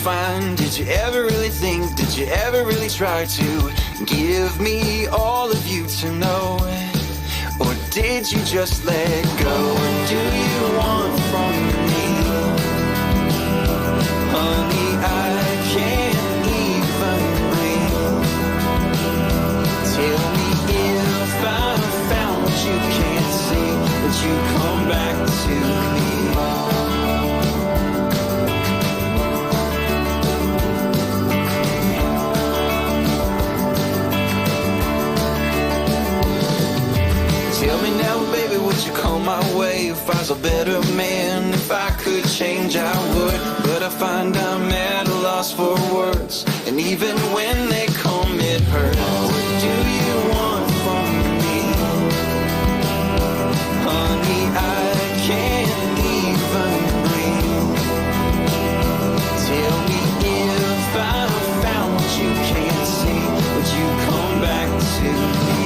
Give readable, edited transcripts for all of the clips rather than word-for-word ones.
find? Did you ever really think? Did you ever really try to give me all of you to know? Or did you just let go? What do you want from me? Honey, I can't even breathe. Tell me if I found what you can't see, would you come back to me? Tell me now, baby, would you come my way if I was a better man? If I could change, I would. But I find I'm at a loss for words, and even when they come, it hurts. What do you want from me? Honey, I can't even breathe. Tell me if I found what you can't see, would you come back to me?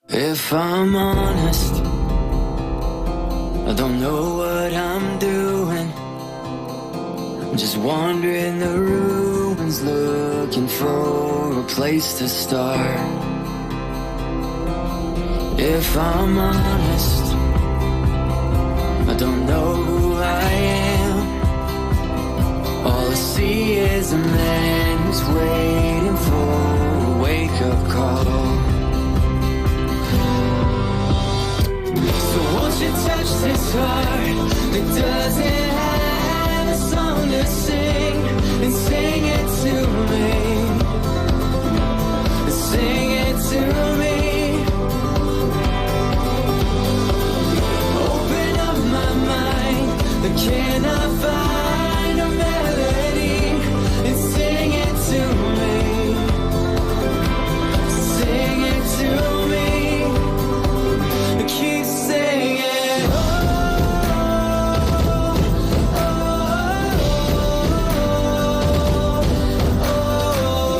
If I'm honest, I don't know what I'm doing. I'm just wandering the ruins, looking for a place to start. If I'm honest, I don't know who I am. All I see is a man who's waiting for a wake-up call. So won't you touch this heart that doesn't have a song to sing, and sing it to me, sing it to me. Open up my mind, can I find a melody, and sing it to me, sing it to me. Keep singing. Oh, oh,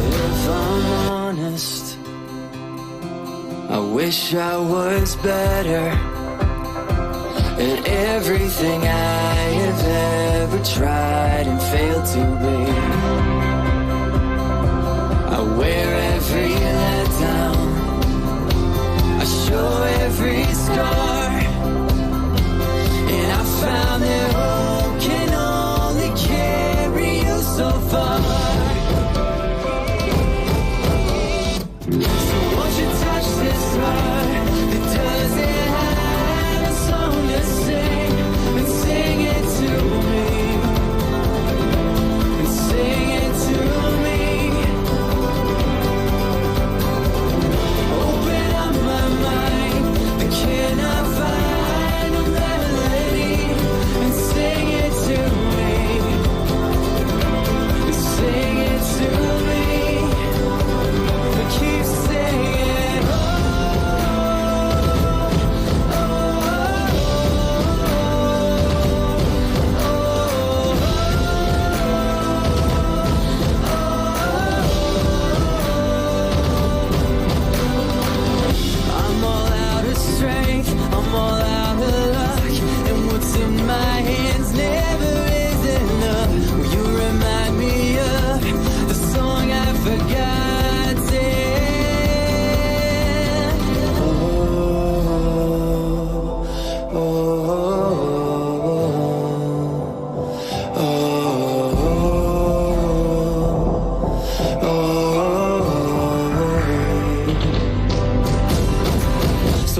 if I'm honest, I wish I was better at everything I have ever tried and failed to be. I wear every letdown, I show every scar, and I found that hope can only carry you so far.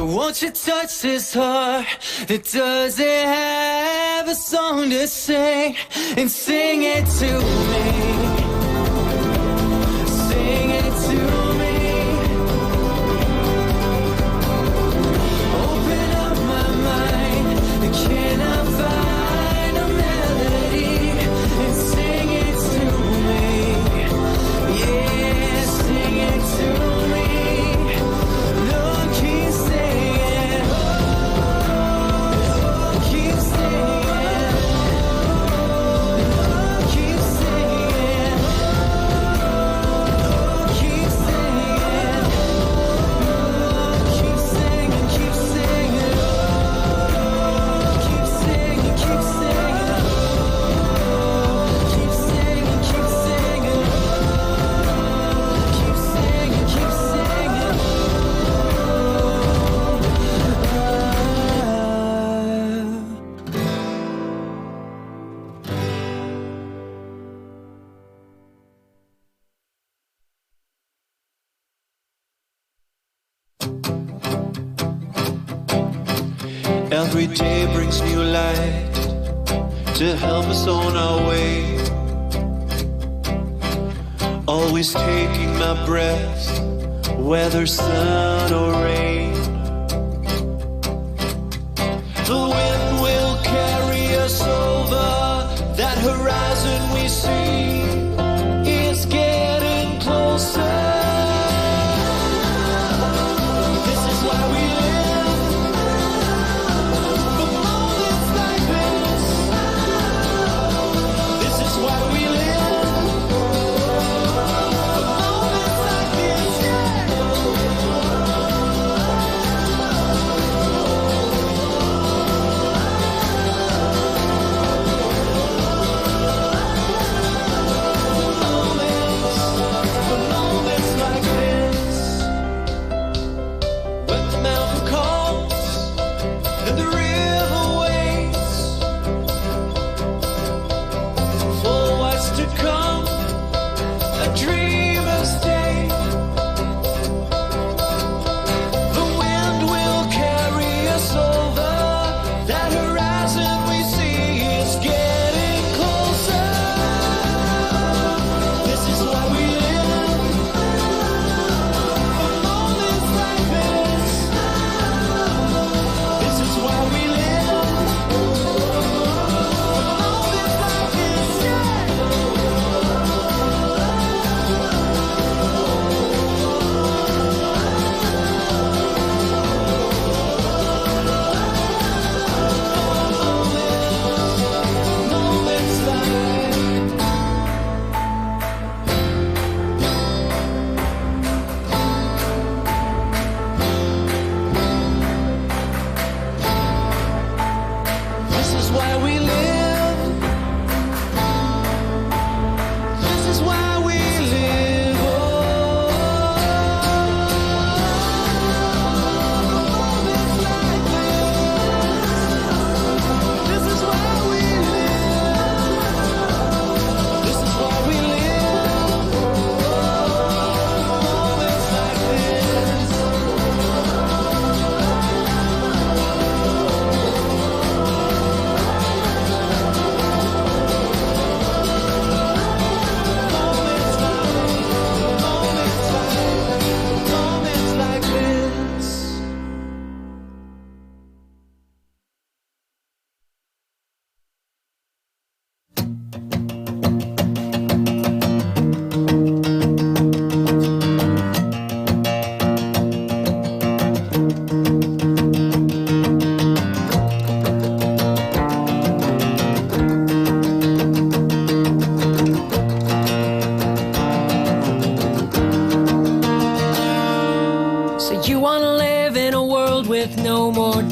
Won't you touch this heart that doesn't have a song to sing, and sing it to me, sing it to me. Open up my mind, can I find a melody, and sing it to me, yeah, sing it to me. Every day brings new light to help us on our way. Always taking my breath, whether sun or rain. The wind will carry us over that horizon we see. It's getting closer. This is why we live.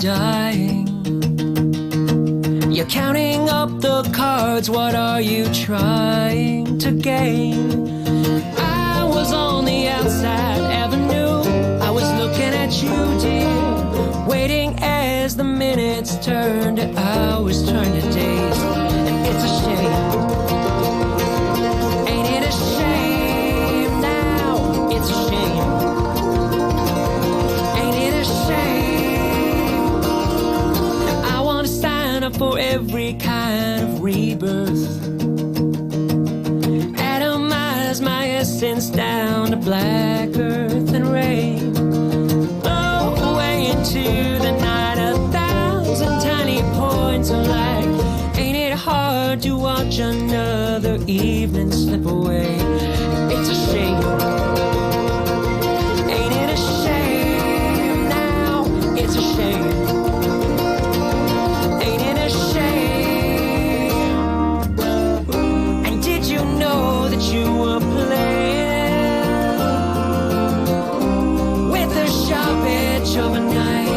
Dying. You're counting up the cards, what are you trying to gain? I was on the outside avenue, I was looking at you, dear, waiting as the minutes turned to hours, turned to days. And it's a shame, ain't it a shame now? It's a shame, ain't it a shame? for every kind of rebirth. Atomize my essence down to black earth and rain. Blow away into the night 1,000 tiny points of light. Ain't it hard to watch another evening slip away? It's a shame. Ain't it a shame now? It's a shame. Ain't it a shame? And did you know that you were playing with the sharp edge of a knife?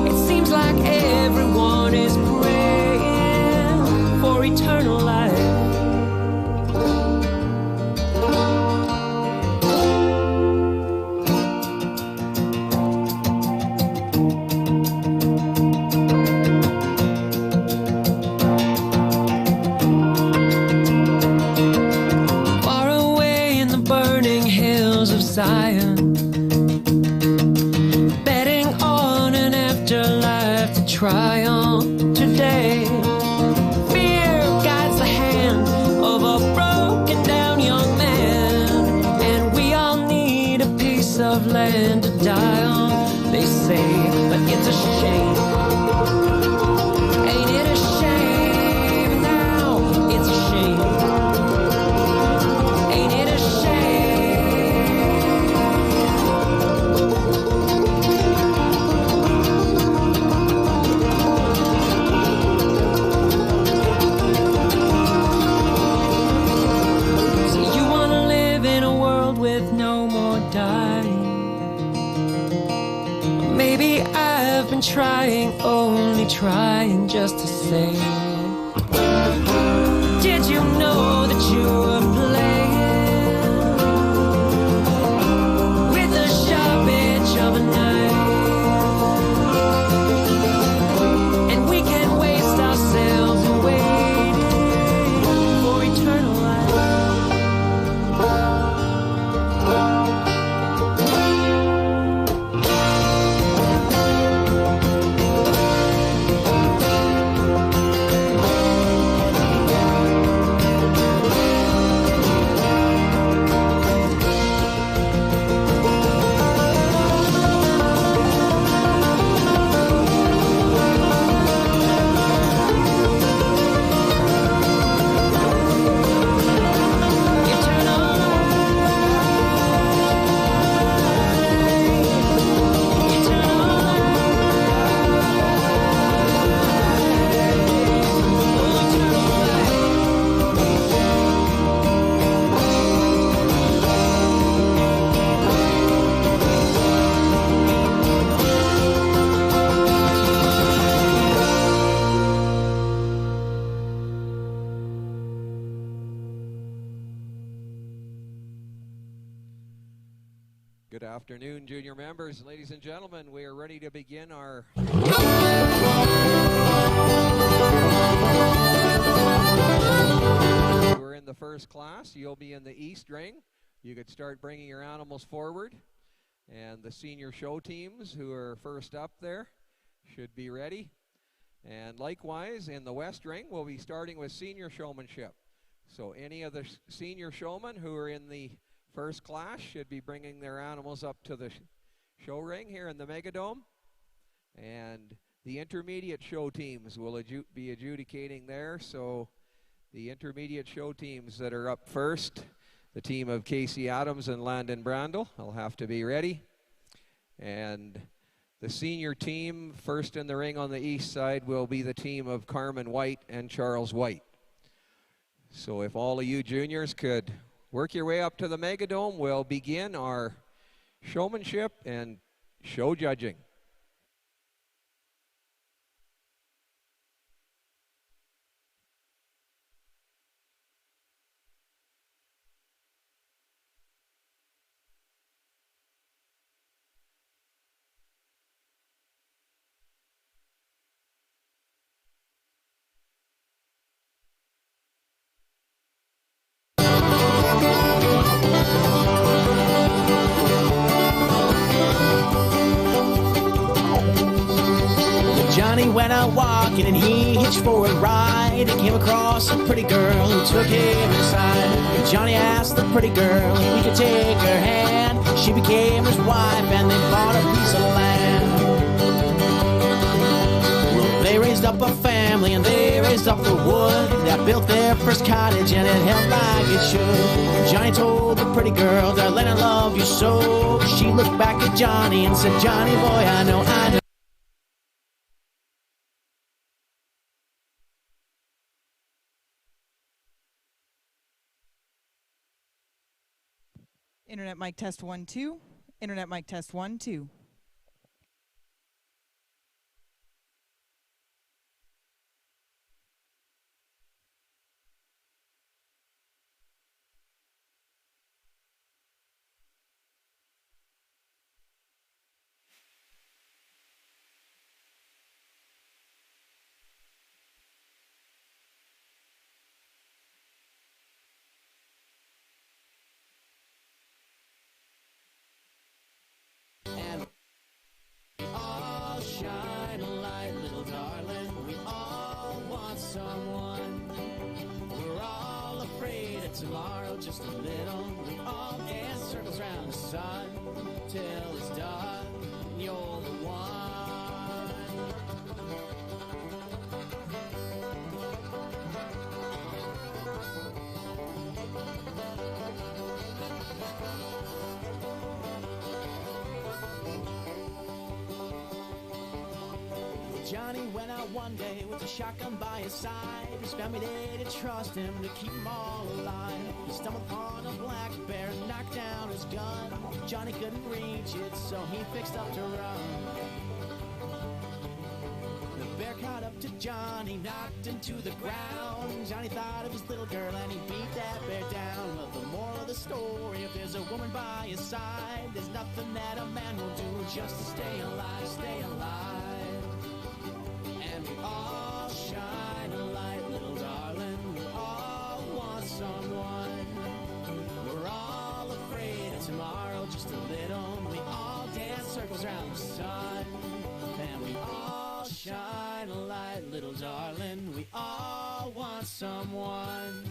It seems like everyone is praying for eternal life. Far away in the burning hills of Zion, betting on an afterlife to try on today. Fear guides the hand of a broken down young man, and we all need a piece of land to die on, they say, but it's a shame. Ain't it a shame now? It's a shame. Ain't it a So you wanna live in a world with no more dying? Maybe I've been trying, only trying just to say. Did you know that you were playing with the sharp edge of a knife? And we can waste ourselves waiting for eternal life. Good afternoon, junior members. Ladies and gentlemen, we are ready to begin our We're in the first class. You'll be in the east ring. You could start bringing your animals forward. And the senior show teams who are first up there should be ready. And likewise, in the west ring, we'll be starting with senior showmanship. So any of the senior showmen who are in the first class should be bringing their animals up to the show ring here in the Megadome. And the intermediate show teams will be adjudicating there. So the intermediate show teams that are up first, the team of Casey Adams and Landon Brandel, will have to be ready. And the senior team first in the ring on the east side will be the team of Carmen White and Charles White. So if all of you juniors could work your way up to the Megadome, we'll begin our showmanship and show judging. Johnny went out walking and he hitched for a ride and came across a pretty girl who took him inside. And Johnny asked the pretty girl if he could take her hand. She became his wife and they bought a piece of land. Well, they raised up a family and they raised up the wood that built their first cottage and it held like it should. Johnny told the pretty girl, darling, I love you so. She looked back at Johnny and said, Johnny boy, I know. Internet mic test 1 2. Internet mic test 1 2. And we all shine a light, little darling. We all want someone. We're all afraid of tomorrow, just a little. We all dance circles around the sun till it's done. You're the one. Johnny went out one day with a shotgun by his side. His family didn't trust him to keep him all alive. He stumbled upon a black bear and knocked down his gun. Johnny couldn't reach it, so he fixed up to run. The bear caught up to Johnny, knocked him to the ground. Johnny thought of his little girl and he beat that bear down. But the moral of the story, if there's a woman by his side, there's nothing that a man will do just to stay alive, stay alive. And we all shine a light, little darling. We all want someone. We're all afraid of tomorrow, just a little. We all dance circles around the sun. And we all shine a light, little darling. We all want someone.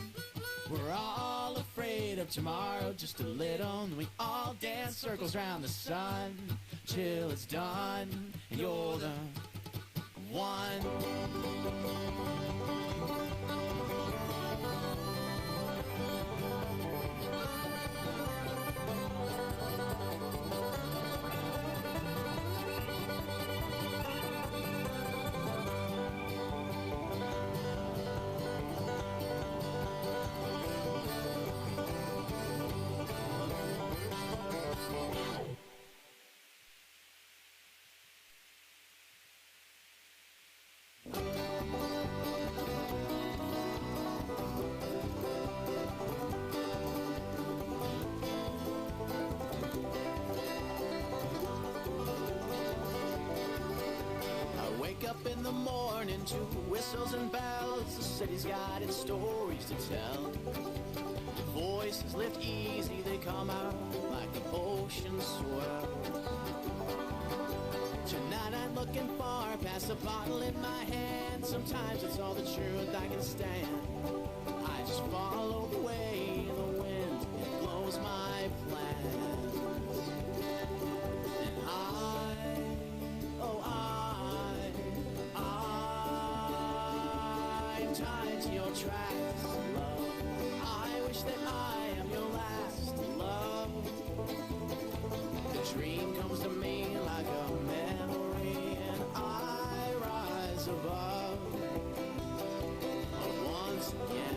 We're all afraid of tomorrow, just a little. And we all dance circles around the sun till it's done. And you're the one. Up in the morning to whistles and bells. The city's got its stories to tell. The voices lift easy, they come out like the ocean swell. Tonight I'm looking far past a bottle in my hand. Sometimes it's all the truth I can stand. I just follow the way the wind, it blows my plans. And I'm tied to your tracks, love. I wish that I am your last love. The dream comes to me like a memory, and I rise above once again.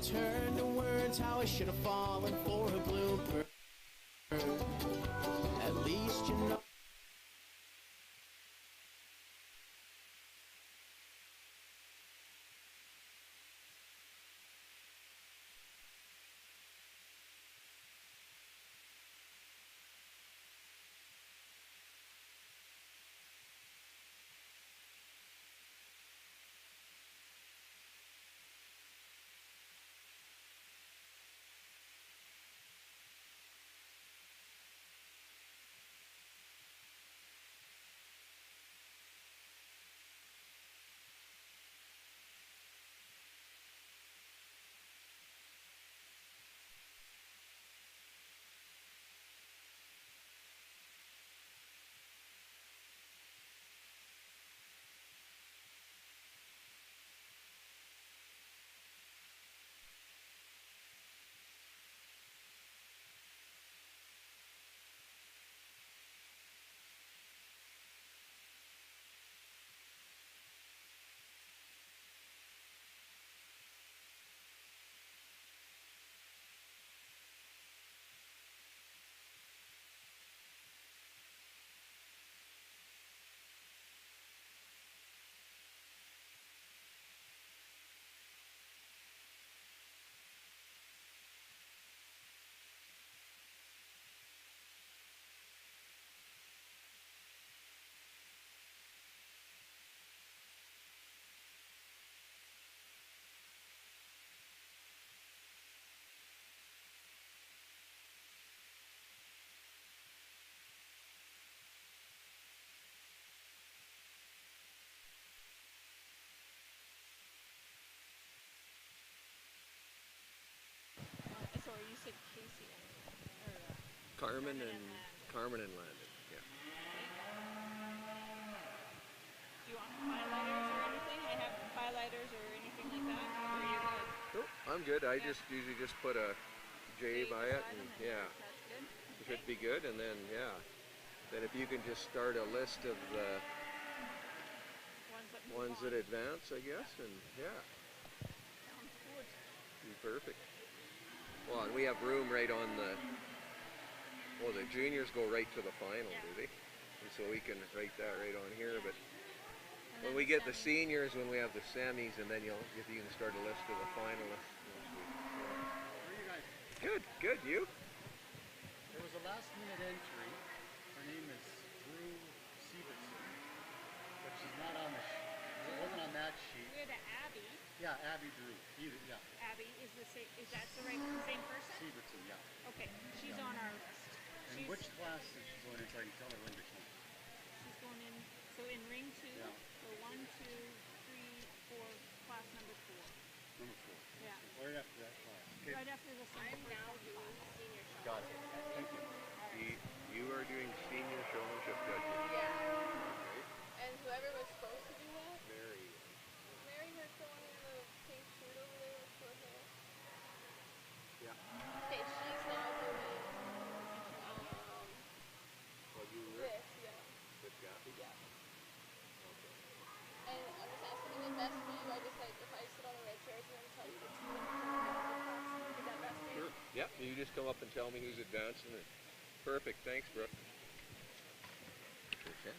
Turn to words how I should have fallen for a bluebird. At least you know. Carmen and Landon. Yeah. Do you want highlighters or anything? I have highlighters or anything like that. Or you're good? Nope, I'm good. I just usually just put a J by it, and yeah, That's good. it should be good. And then yeah, then if you can just start a list of the ones that advance, I guess, and yeah, Sounds good. be perfect. Well, and we have room right on the. Well, the juniors go right to the final, do they? And so we can write that right on here. But when we get the seniors, when we have the semis, and then if you can start a list of the finalists. How are you guys? Good, good. You? There was a last-minute entry. Her name is Drew Sievertson, but she's not on the. It wasn't on that sheet. We're the Abby. Yeah, Abby Drew. Yeah, Abby is the same. Is that the same person? Sievertson. Yeah. Okay, she's on our list. And which class is she going in? So I can tell her when to come. She's going in. So in ring 2. Yeah. So 1, 2, 3, 4. Class number 4. Number 4. Yeah. Right after that class. Okay. Right after the senior. I'm now doing senior showmanship. Got it. Thank you. You are doing senior showmanship judging. Yeah. And whoever was supposed to do that? Mary. Mary her the one in the pink suit over there with short hair. Yeah. Okay, she's now doing Well, you were this, yeah. with Kathy? Yeah. And I'm just asking, is it best for you? I just like if I sit on the red chairs and then tell you the two in the class. Is that best for you? Sure. Yeah. You just come up and tell me who's advancing. Perfect. Thanks, Brooke. Okay.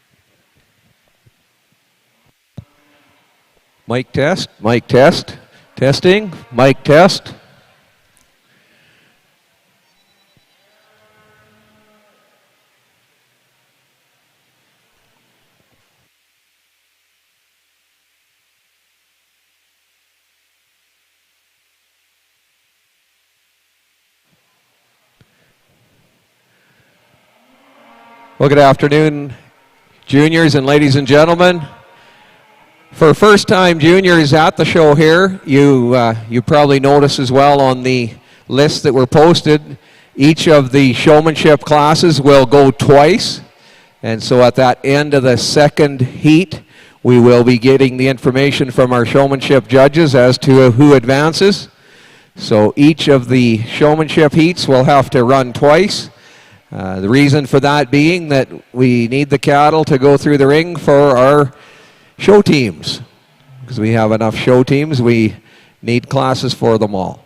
Mic test. Mic test. Testing. Mic test. Well, good afternoon, juniors and ladies and gentlemen. For first-time juniors at the show here, you probably noticed as well on the lists that were posted, each of the showmanship classes will go twice. And so at that end of the second heat, we will be getting the information from our showmanship judges as to who advances. So each of the showmanship heats will have to run twice. The reason for that being that we need the cattle to go through the ring for our show teams. Because we have enough show teams, we need classes for them all.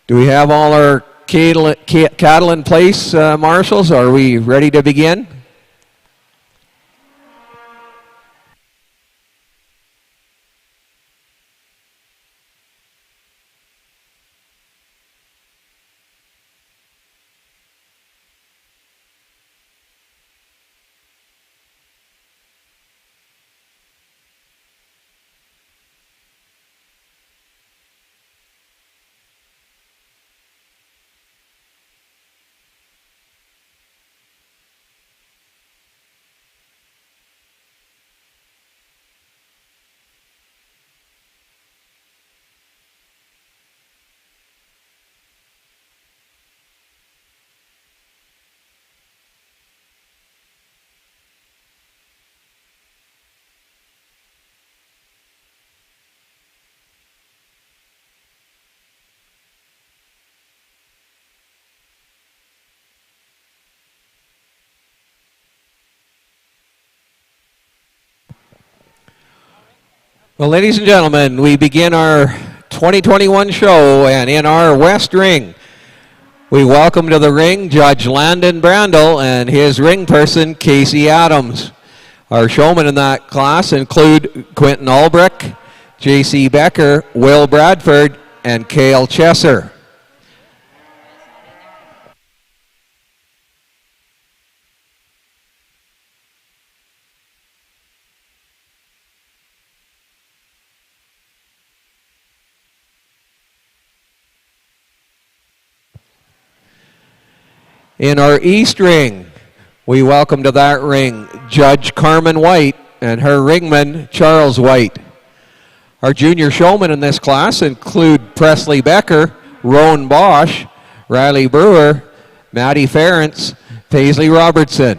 Do we have all our cattle in place, marshals? Are we ready to begin? Well, ladies and gentlemen, we begin our 2021 show, and in our West Ring, we welcome to the ring Judge Landon Brandel and his ring person, Casey Adams. Our showmen in that class include Quentin Albrecht, J.C. Becker, Will Bradford, and Cale Chesser. In our East ring, we welcome to that ring Judge Carmen White and her ringman Charles White. Our junior showmen in this class include Presley Becker, Roan Bosch, Riley Brewer, Maddie Ferentz, Paisley Robertson.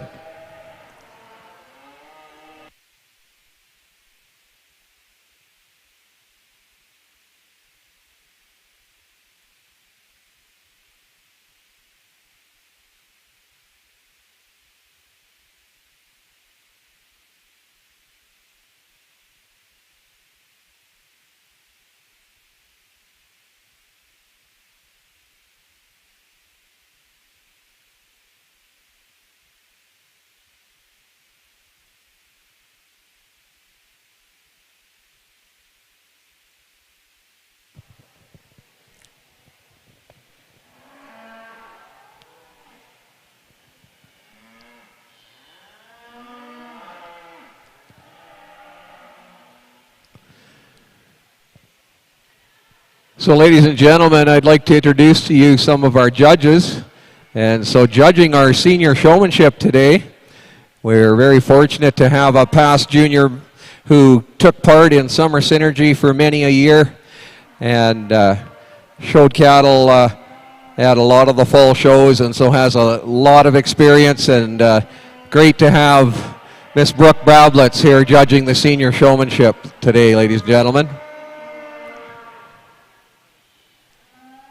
So ladies and gentlemen, I'd like to introduce to you some of our judges. And so judging our senior showmanship today, we're very fortunate to have a past junior who took part in Summer Synergy for many a year and showed cattle at a lot of the fall shows, and so has a lot of experience, and great to have Miss Brooke Brablets here judging the senior showmanship today, ladies and gentlemen.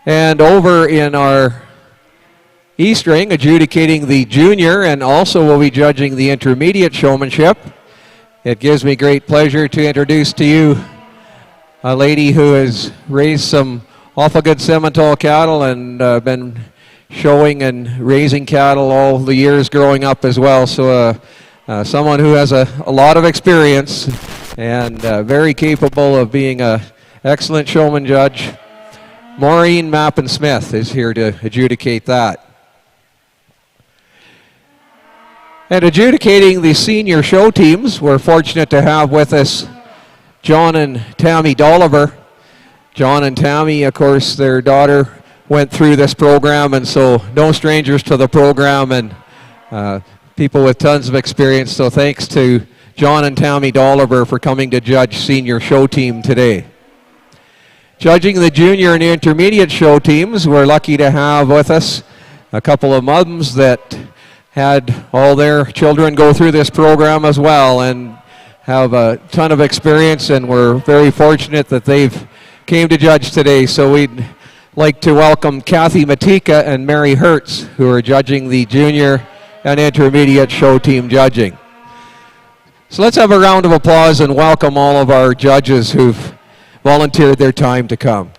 And over in our East ring, adjudicating the junior and also will be judging the intermediate showmanship, it gives me great pleasure to introduce to you a lady who has raised some awful good Simmental cattle and been showing and raising cattle all the years growing up as well. So someone who has a lot of experience and very capable of being an excellent showman judge. Maureen Mappin-Smith is here to adjudicate that. And adjudicating the senior show teams, we're fortunate to have with us John and Tammy Dolliver. John and Tammy, of course, their daughter went through this program, and so no strangers to the program, and people with tons of experience. So thanks to John and Tammy Dolliver for coming to judge senior show team today. Judging the junior and intermediate show teams, we're lucky to have with us a couple of mums that had all their children go through this program as well and have a ton of experience, and we're very fortunate that they've came to judge today. So we'd like to welcome Kathy Matika and Mary Hertz, who are judging the junior and intermediate show team judging. So let's have a round of applause and welcome all of our judges who've volunteered their time to come.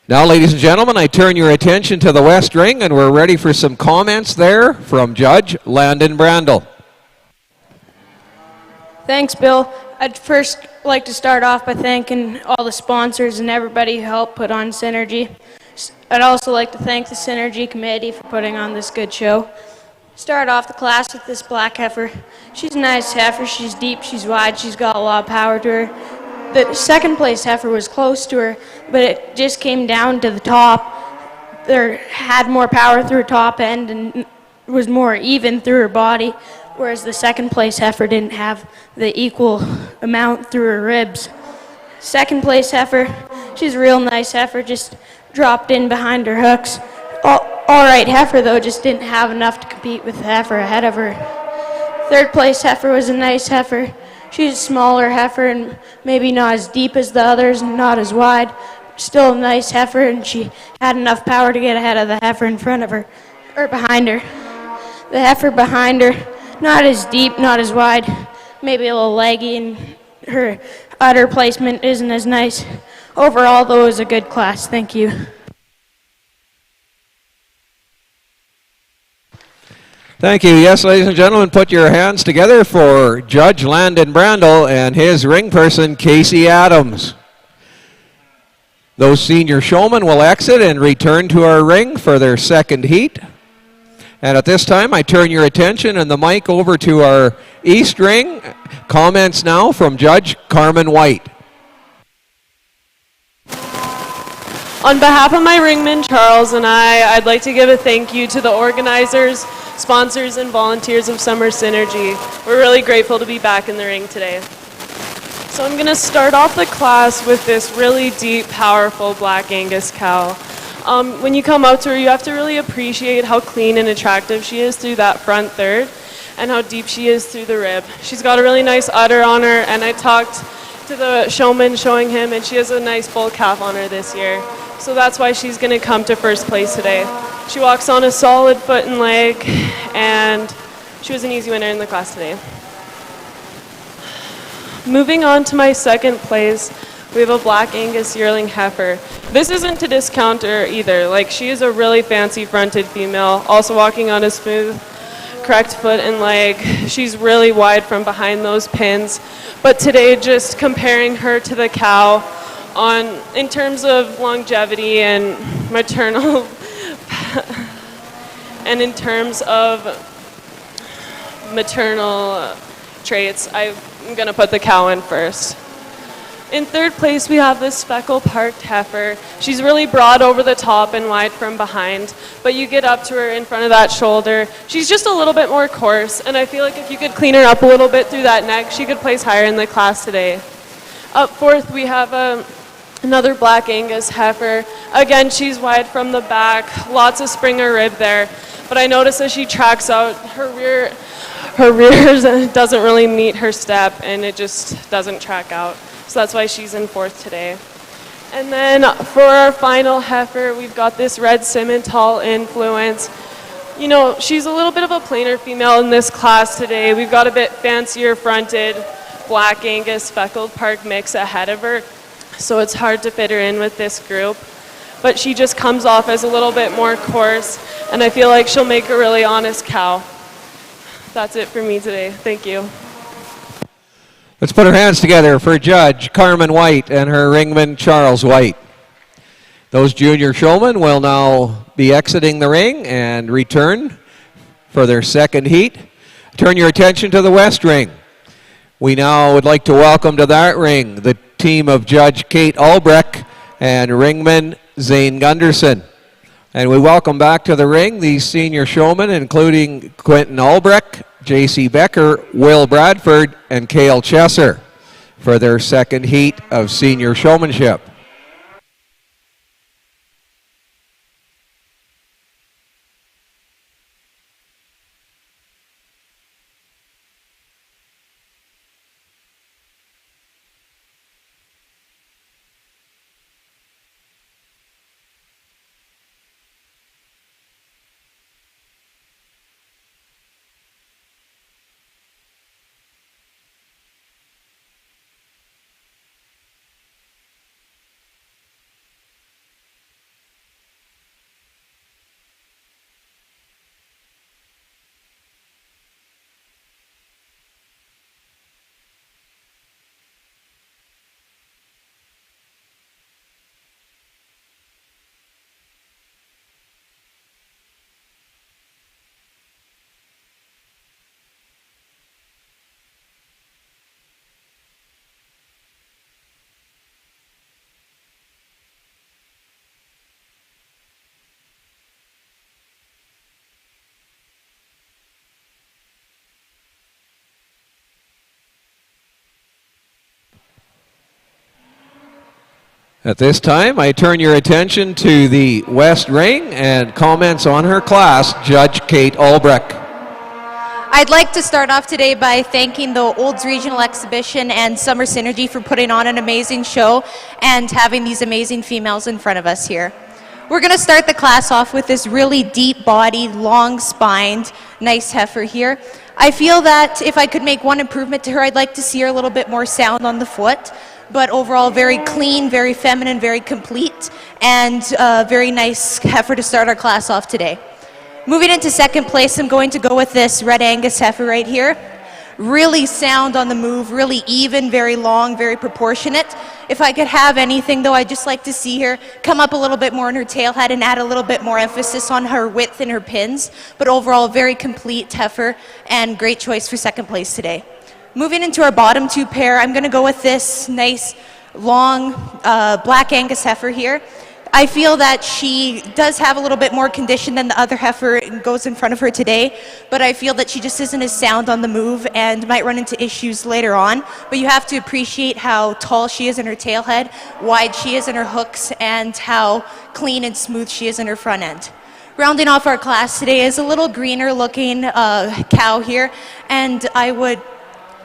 Now, ladies and gentlemen, I turn your attention to the West Ring, and we're ready for some comments there from Judge Landon Brandel. Thanks, Bill. I'd first like to start off by thanking all the sponsors and everybody who helped put on Synergy. I'd also like to thank the Synergy Committee for putting on this good show. Start off the class with this black heifer. She's a nice heifer. She's deep, she's wide, she's got a lot of power to her. The second place heifer was close to her, but it just came down to the top. There had more power through her top end and was more even through her body, whereas the second place heifer didn't have the equal amount through her ribs. Second place heifer, she's a real nice heifer, just dropped in behind her hooks. All right heifer though, just didn't have enough to compete with the heifer ahead of her. Third place heifer was a nice heifer. She's a smaller heifer and maybe not as deep as the others and not as wide. Still a nice heifer, and she had enough power to get ahead of the heifer in front of her, or behind her. The heifer behind her, not as deep, not as wide, maybe a little leggy, and her udder placement isn't as nice. Overall, though, it was a good class. Thank you. Thank you. Yes, ladies and gentlemen, put your hands together for Judge Landon Brandel and his ring person, Casey Adams. Those senior showmen will exit and return to our ring for their second heat. And at this time, I turn your attention and the mic over to our East Ring. Comments now from Judge Carmen White. On behalf of my ringman, Charles, and I'd like to give a thank you to the organizers, sponsors, and volunteers of Summer Synergy. We're really grateful to be back in the ring today. So I'm going to start off the class with this really deep, powerful Black Angus cow. When you come out to her, you have to really appreciate how clean and attractive she is through that front third and how deep she is through the rib. She's got a really nice udder on her, and I talked to the showman showing him, and she has a nice bull calf on her this year. So that's why she's going to come to first place today. She walks on a solid foot and leg, and she was an easy winner in the class today. Moving on to my second place, we have a Black Angus yearling heifer. This isn't to discount her either. Like, she is a really fancy fronted female, also walking on a smooth, correct foot and leg. She's really wide from behind those pins. But today, just comparing her to the cow in terms of longevity and maternal and in terms of maternal traits, I'm going to put the cow in first. In third place, we have this speckle-parked heifer. She's really broad over the top and wide from behind, but you get up to her in front of that shoulder. She's just a little bit more coarse, and I feel like if you could clean her up a little bit through that neck, she could place higher in the class today. Up fourth, we have another Black Angus heifer. Again, she's wide from the back, lots of Springer rib there, but I notice as she tracks out, her rear doesn't really meet her step, and it just doesn't track out. So that's why she's in fourth today. And then for our final heifer, we've got this red Simmental influence. You know, she's a little bit of a plainer female in this class today. We've got a bit fancier fronted Black Angus speckled park mix ahead of her, so it's hard to fit her in with this group. But she just comes off as a little bit more coarse, and I feel like she'll make a really honest cow. That's it for me today. Thank you. Let's put our hands together for Judge Carmen White and her ringman Charles White. Those junior showmen will now be exiting the ring and return for their second heat. Turn your attention to the West Ring. We now would like to welcome to that ring the team of Judge Kate Albrecht and ringman Zane Gunderson. And we welcome back to the ring these senior showmen, including Quentin Albrecht, J.C. Becker, Will Bradford, and Cale Chesser for their second heat of senior showmanship. At this time, I turn your attention to the West Ring and comments on her class, Judge Kate Albrecht. I'd like to start off today by thanking the Olds Regional Exhibition and Summer Synergy for putting on an amazing show and having these amazing females in front of us here. We're going to start the class off with this really deep-bodied, long-spined, nice heifer here. I feel that if I could make one improvement to her, I'd like to see her a little bit more sound on the foot, but overall very clean, very feminine, very complete, and very nice heifer to start our class off today. Moving into second place, I'm going to go with this Red Angus heifer right here. Really sound on the move, really even, very long, very proportionate. If I could have anything, though, I'd just like to see her come up a little bit more in her tail head and add a little bit more emphasis on her width and her pins. But overall, very complete heifer and great choice for second place today. Moving into our bottom two pair, I'm going to go with this nice, long, Black Angus heifer here. I feel that she does have a little bit more condition than the other heifer goes in front of her today, but I feel that she just isn't as sound on the move and might run into issues later on. But you have to appreciate how tall she is in her tail head, wide she is in her hooks, and how clean and smooth she is in her front end. Rounding off our class today is a little greener looking cow here, and I would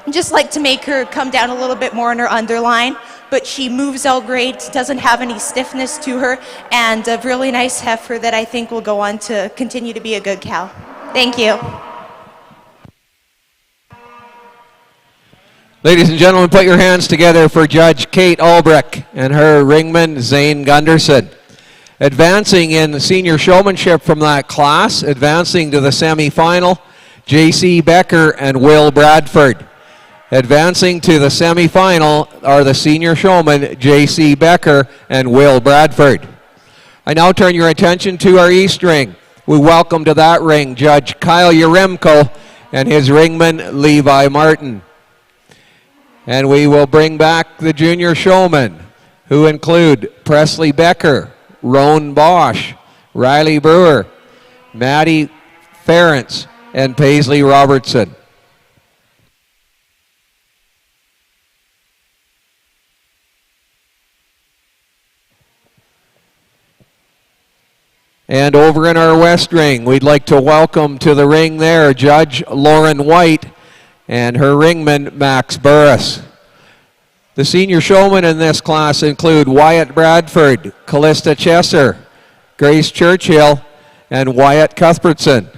just like to make her come down a little bit more in her underline, but she moves out great, doesn't have any stiffness to her, and a really nice heifer that I think will go on to continue to be a good cow. Thank you. Ladies and gentlemen, put your hands together for Judge Kate Albrecht and her ringman, Zane Gunderson. Advancing in senior showmanship from that class, advancing to the semifinal, J.C. Becker and Will Bradford. Advancing to the semifinal are the senior showmen, J.C. Becker and Will Bradford. I now turn your attention to our East Ring. We welcome to that ring Judge Kyle Yaremko and his ringman, Levi Martin. And we will bring back the junior showmen, who include Presley Becker, Roan Bosch, Riley Brewer, Maddie Ferentz, and Paisley Robertson. And over in our West Ring, we'd like to welcome to the ring there Judge Lauren White and her ringman, Max Burris. The senior showmen in this class include Wyatt Bradford, Callista Chesser, Grace Churchill, and Wyatt Cuthbertson.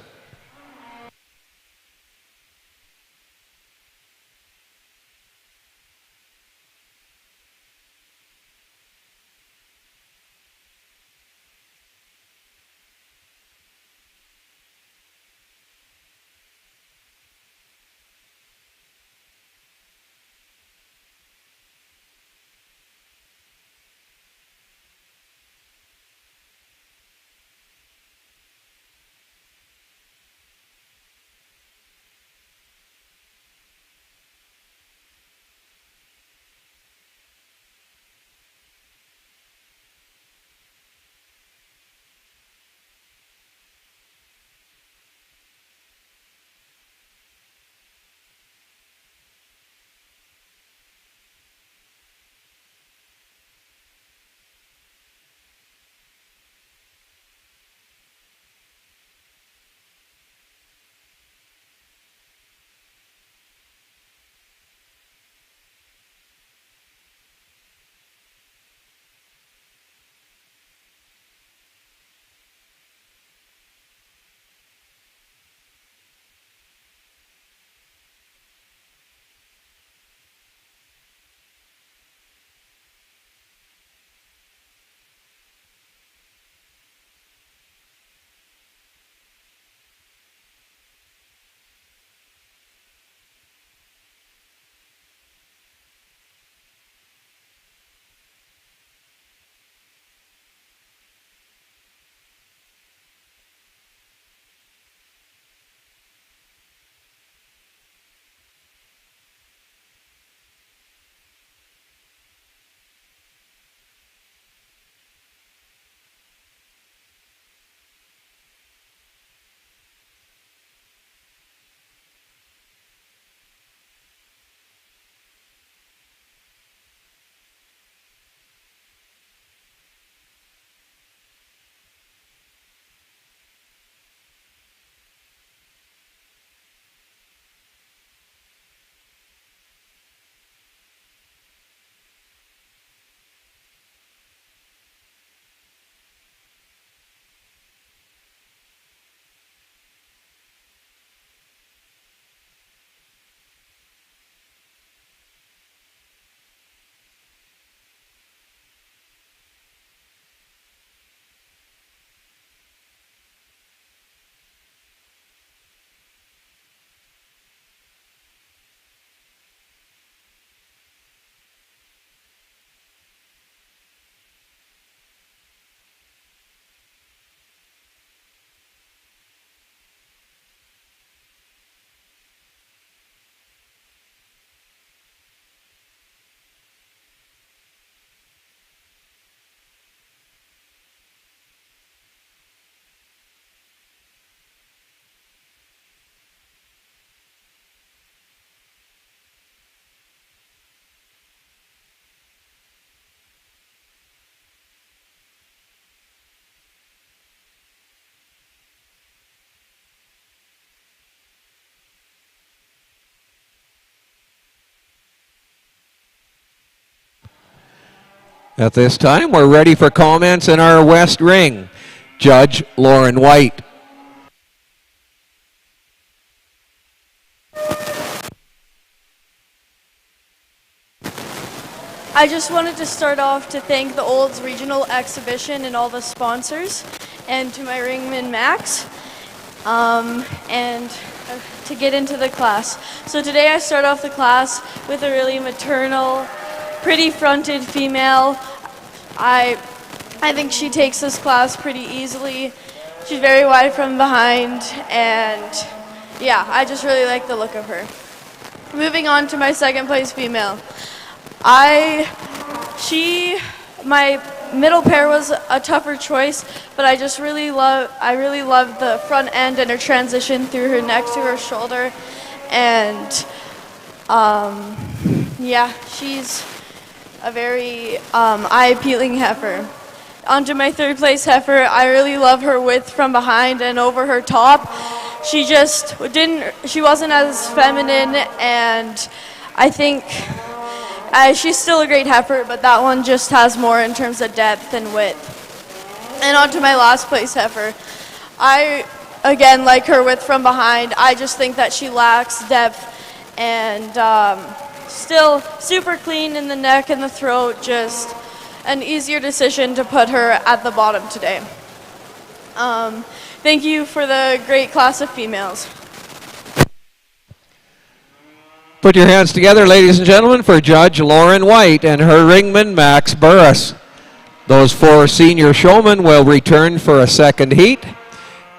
At this time, we're ready for comments in our West Ring. Judge Lauren White. I just wanted to start off to thank the Olds Regional Exhibition and all the sponsors, and to my ringman Max, and to get into the class. So today I start off the class with a really maternal, pretty fronted female. I think she takes this class pretty easily. She's very wide from behind, and yeah, I just really like the look of her. Moving on to my second place female. My middle pair was a tougher choice, but I really love the front end and her transition through her neck to her shoulder, and yeah, she's a very eye-appealing heifer. Onto my third place heifer, I really love her width from behind and over her top. She wasn't as feminine, and I think she's still a great heifer, but that one just has more in terms of depth and width. And on to my last place heifer. I, again, like her width from behind. I just think that she lacks depth, and still super clean in the neck and the throat. Just an easier decision to put her at the bottom today. Thank you for the great class of females. Put your hands together, ladies and gentlemen, for Judge Lauren White and her ringman, Max Burris. Those 4 senior showmen will return for a second heat.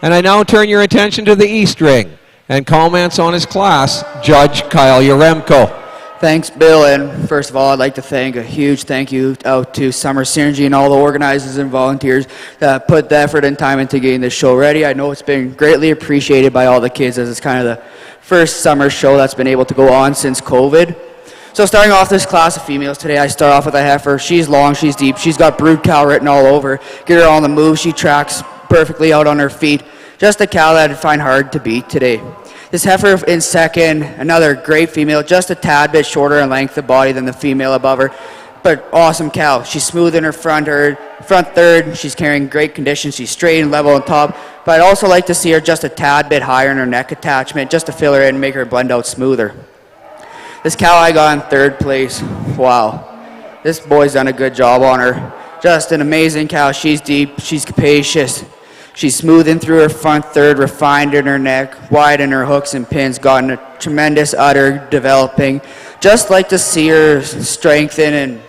And I now turn your attention to the East Ring and comments on his class, Judge Kyle Yaremko. Thanks, Bill, and first of all, I'd like to thank a huge thank you out to Summer Synergy and all the organizers and volunteers that put the effort and time into getting this show ready. I know it's been greatly appreciated by all the kids, as it's kind of the first summer show that's been able to go on since COVID. So starting off this class of females today, I start off with a heifer. She's long, she's deep, she's got brood cow written all over. Get her on the move, she tracks perfectly out on her feet. Just a cow that I'd find hard to beat today. This heifer in second, another great female, just a tad bit shorter in length of body than the female above her, but awesome cow. She's smooth in her front third, she's carrying great condition, she's straight and level on top, but I'd also like to see her just a tad bit higher in her neck attachment, just to fill her in and make her blend out smoother. This cow I got in third place. Wow, this boy's done a good job on her. Just an amazing cow. She's deep, she's capacious. She's smooth in through her front third, refined in her neck, wide in her hooks and pins, gotten a tremendous udder developing. Just like to see her strengthen and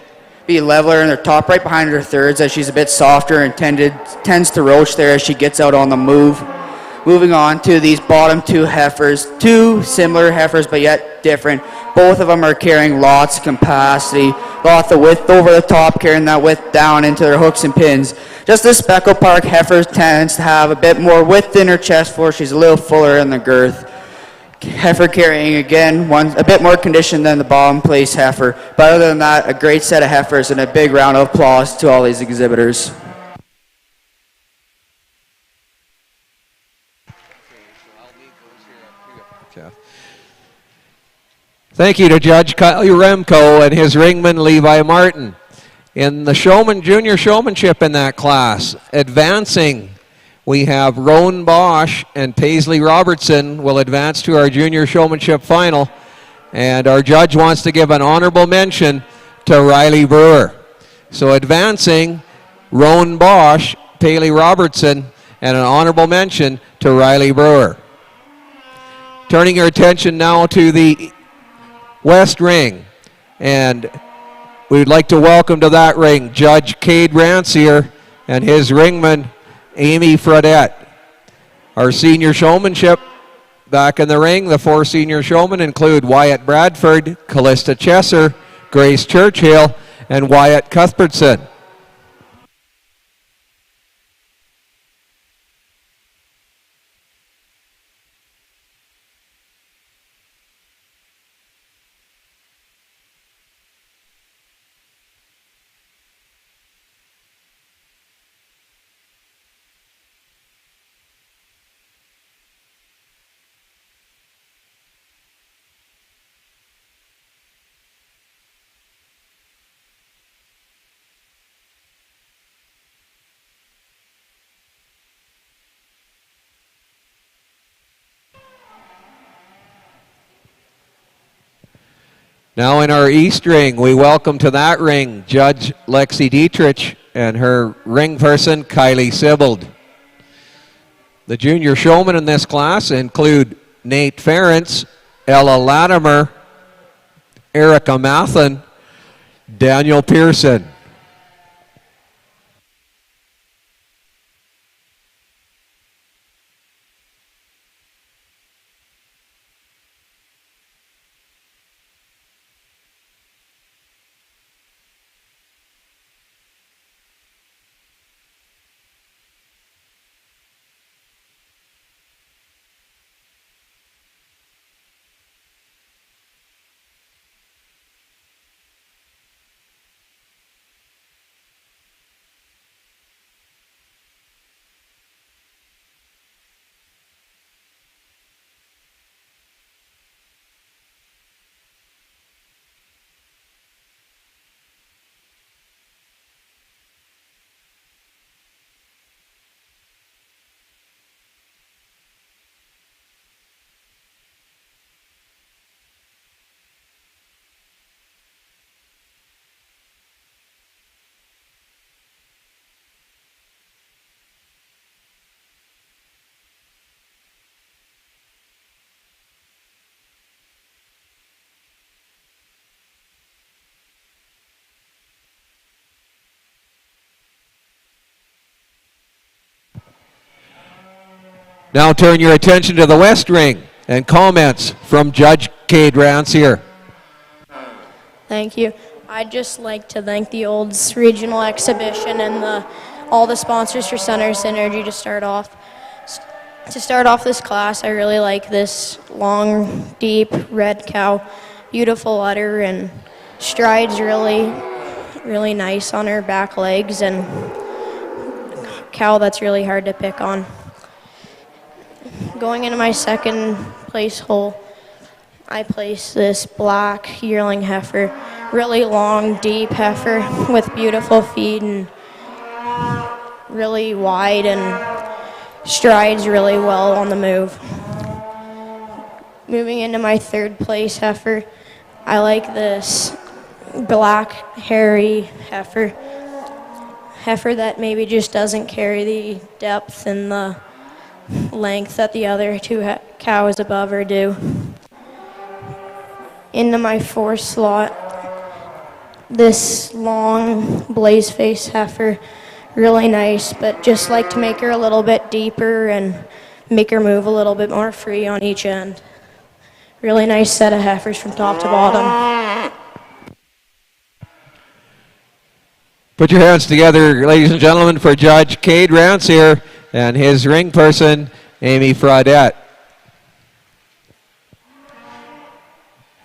be leveler in her top right behind her thirds, as she's a bit softer and tends to roach there as she gets out on the move. Moving on to these bottom 2 heifers, 2 similar heifers but yet different. Both of them are carrying lots of capacity, lots of width over the top, carrying that width down into their hooks and pins. Just this Speckle Park heifer tends to have a bit more width in her chest floor. She's a little fuller in the girth. Heifer carrying, again, a bit more condition than the bottom place heifer. But other than that, a great set of heifers, and a big round of applause to all these exhibitors. Thank you to Judge Kyle Yaremko and his ringman, Levi Martin. In the junior showmanship in that class, advancing, we have Roan Bosch and Paisley Robertson will advance to our junior showmanship final. And our judge wants to give an honorable mention to Riley Brewer. So advancing, Roan Bosch, Paisley Robertson, and an honorable mention to Riley Brewer. Turning our attention now to the West Ring, and we'd like to welcome to that ring Judge Cade Rancier and his ringman Amy Fredette. Our senior showmanship back in the ring, the 4 senior showmen include Wyatt Bradford, Callista Chesser, Grace Churchill, and Wyatt Cuthbertson. Now in our East ring, we welcome to that ring Judge Lexi Dietrich and her ring person, Kylie Sibbald. The junior showmen in this class include Nate Ferentz, Ella Latimer, Erica Mathen, Daniel Pearson. Now turn your attention to the West ring and comments from Judge Cade Rancier. Thank you. I'd just like to thank the Olds Regional Exhibition and all the sponsors for Summer Synergy to start off. To start off this class, I really like this long, deep red cow, beautiful udder, and strides really nice on her back legs, and cow that's really hard to pick on. Going into my second place hole, I place this black yearling heifer, really long, deep heifer with beautiful feet and really wide and strides really well on the move. Moving into my third place heifer, I like this black, hairy heifer that maybe just doesn't carry the depth and the length that the other two cows above her do. Into my fourth slot, this long blaze face heifer, really nice, but just like to make her a little bit deeper and make her move a little bit more free on each end. Really nice set of heifers from top to bottom. Put your hands together, ladies and gentlemen, for Judge Cade Rancier and his ring person, Amy Fraudette.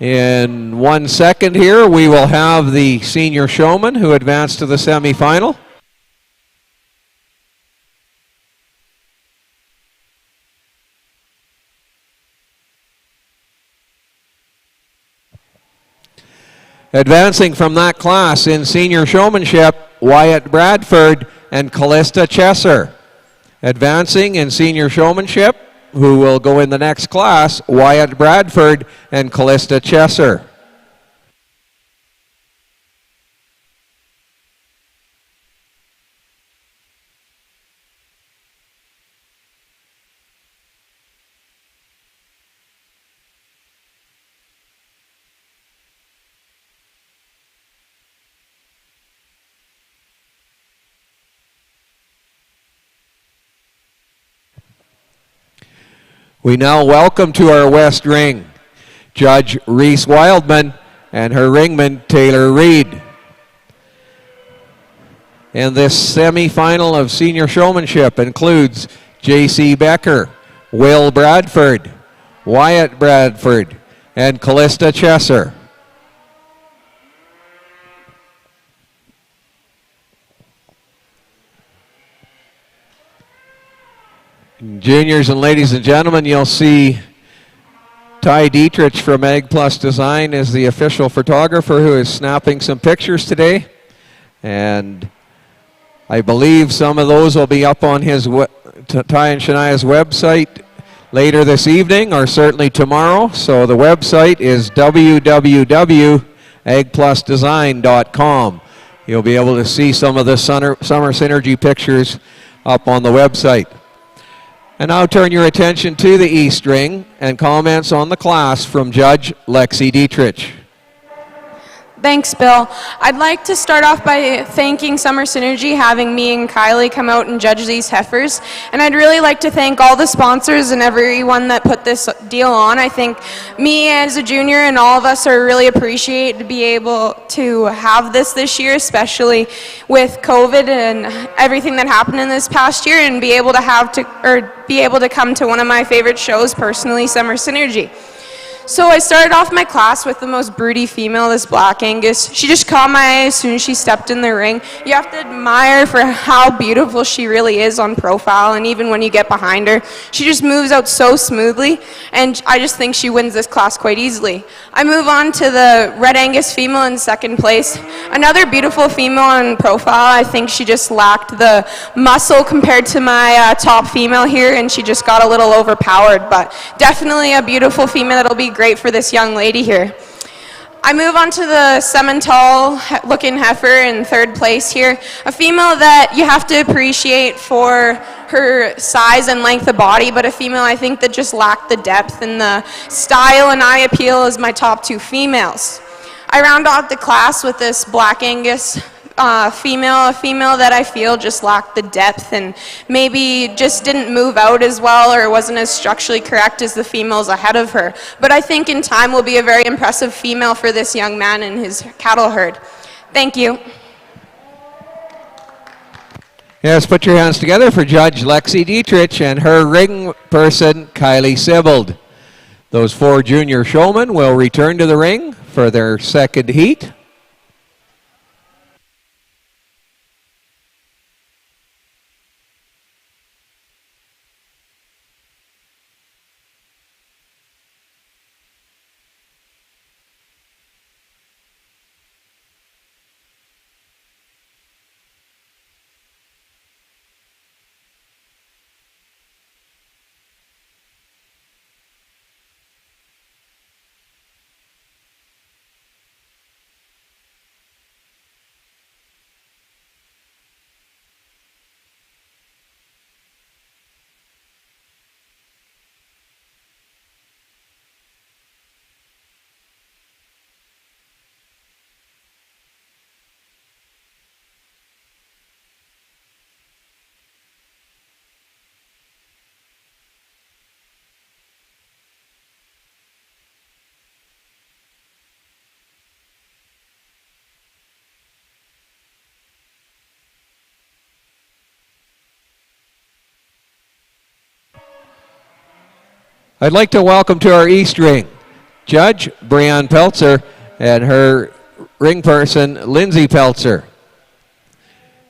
In 1 second here, we will have the senior showman who advanced to the semifinal. Advancing from that class in senior showmanship, Wyatt Bradford and Callista Chesser. Advancing in senior showmanship, who will go in the next class, Wyatt Bradford and Callista Chesser. We now welcome to our West ring Judge Reese Wildman and her ringman Taylor Reed. And this semifinal of senior showmanship includes J.C. Becker, Will Bradford, Wyatt Bradford, and Callista Chesser. Juniors and ladies and gentlemen, you'll see Ty Dietrich from Ag Plus Design is the official photographer who is snapping some pictures today. And I believe some of those will be up on his Ty and Shania's website later this evening or certainly tomorrow. So the website is www.agplusdesign.com. You'll be able to see some of the summer synergy pictures up on the website. And now turn your attention to the East Ring and comments on the class from Judge Lexi Dietrich. Thanks, Bill. I'd like to start off by thanking Summer Synergy having me and Kylie come out and judge these heifers. And I'd really like to thank all the sponsors and everyone that put this deal on. I think me as a junior and all of us are really appreciate to be able to have this year, especially with COVID and everything that happened in this past year, and be able to come to one of my favorite shows personally, Summer Synergy. So I started off my class with the most broody female, this Black Angus. She just caught my eye as soon as she stepped in the ring. You have to admire for how beautiful she really is on profile, and even when you get behind her, she just moves out so smoothly, and I just think she wins this class quite easily. I move on to the Red Angus female in second place. Another beautiful female on profile. I think she just lacked the muscle compared to my top female here, and she just got a little overpowered, but definitely a beautiful female that'll be great for this young lady here. I move on to the Simmental looking heifer in third place here. A female that you have to appreciate for her size and length of body, but a female I think that just lacked the depth and the style and eye appeal as my top two females. I round off the class with this Black Angus a female that I feel just lacked the depth and maybe just didn't move out as well or wasn't as structurally correct as the females ahead of her. But I think in time will be a very impressive female for this young man and his cattle herd. Thank you. Yes, put your hands together for Judge Lexi Dietrich and her ring person, Kylie Sibbald. Those four junior showmen will return to the ring for their second heat. I'd like to welcome to our East Ring Judge Brianne Peltzer and her ring person Lindsay Peltzer.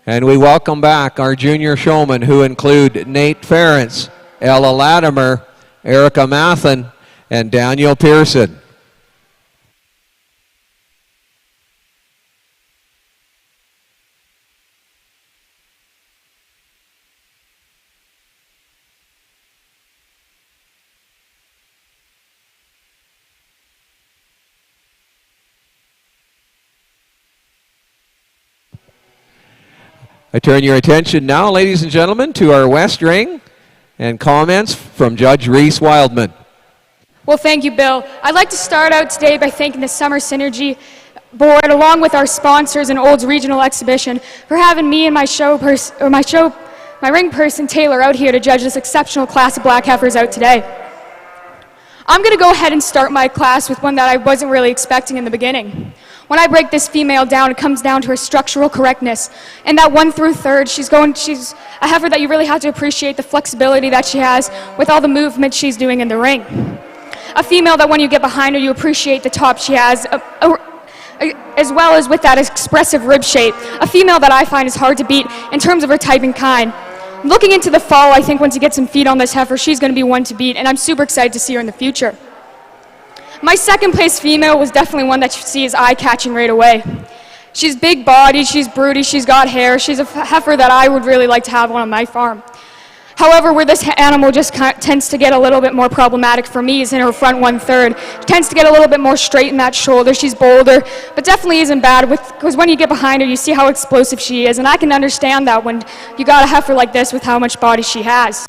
And we welcome back our junior showmen who include Nate Ferentz, Ella Latimer, Erica Mathen, and Daniel Pearson. I turn your attention now, ladies and gentlemen, to our West Ring and comments from Judge Reese Wildman. Well, thank you, Bill. I'd like to start out today by thanking the Summer Synergy Board, along with our sponsors and Olds Regional Exhibition, for having me and my ring person Taylor out here to judge this exceptional class of black heifers out today. I'm going to go ahead and start my class with one that I wasn't really expecting in the beginning. When I break this female down, it comes down to her structural correctness. And that 1 through 3rd, she's a heifer that you really have to appreciate the flexibility that she has with all the movement she's doing in the ring. A female that when you get behind her, you appreciate the top she has, as well as with that expressive rib shape. A female that I find is hard to beat in terms of her type and kind. Looking into the fall, I think once you get some feet on this heifer, she's going to be one to beat, and I'm super excited to see her in the future. My second place female was definitely one that you see is eye-catching right away. She's big-bodied, she's broody, she's got hair, she's a heifer that I would really like to have on my farm. However, where this animal just tends to get a little bit more problematic for me is in her front 1/3. She tends to get a little bit more straight in that shoulder. She's bolder, but definitely isn't bad because when you get behind her, you see how explosive she is, and I can understand that when you got a heifer like this with how much body she has.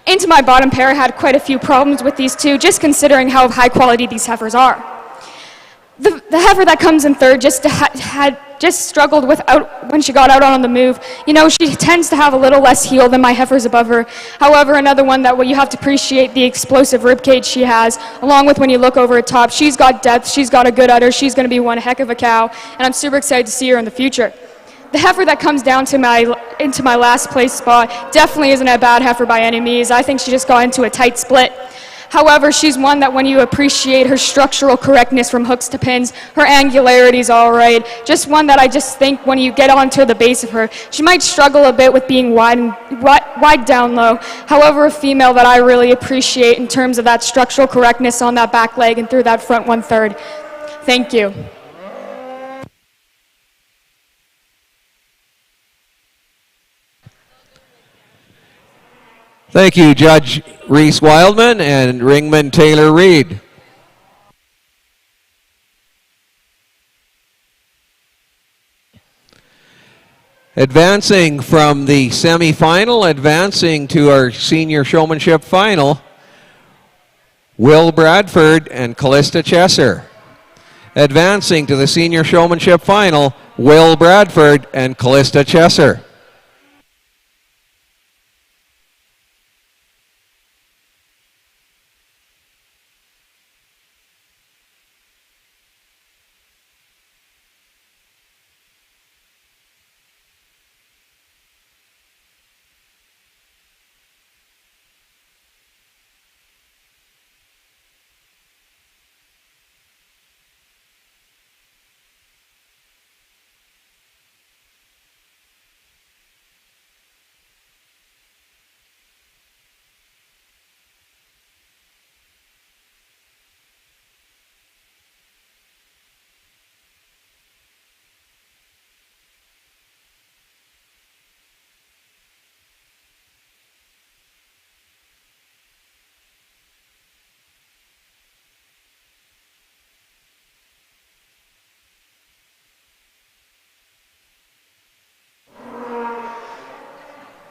Into my bottom pair, I had quite a few problems with these two, just considering how high quality these heifers are. The heifer that comes in third had struggled when she got out on the move. You know, she tends to have a little less heel than my heifers above her. However, another one that you have to appreciate the explosive rib cage she has, along with when you look over her top, she's got depth, she's got a good udder, she's going to be one heck of a cow, and I'm super excited to see her in the future. The heifer that comes down into my last place spot definitely isn't a bad heifer by any means. I think she just got into a tight split. However, she's one that when you appreciate her structural correctness from hooks to pins, her angularity's all right. Just one that I just think when you get onto the base of her, she might struggle a bit with being wide down low. However, a female that I really appreciate in terms of that structural correctness on that back leg and through that front 1/3. Thank you. Thank you, Judge Reese Wildman and Ringman Taylor Reed. Advancing from the semifinal, advancing to our senior showmanship final, Will Bradford and Callista Chesser. Advancing to the senior showmanship final, Will Bradford and Callista Chesser.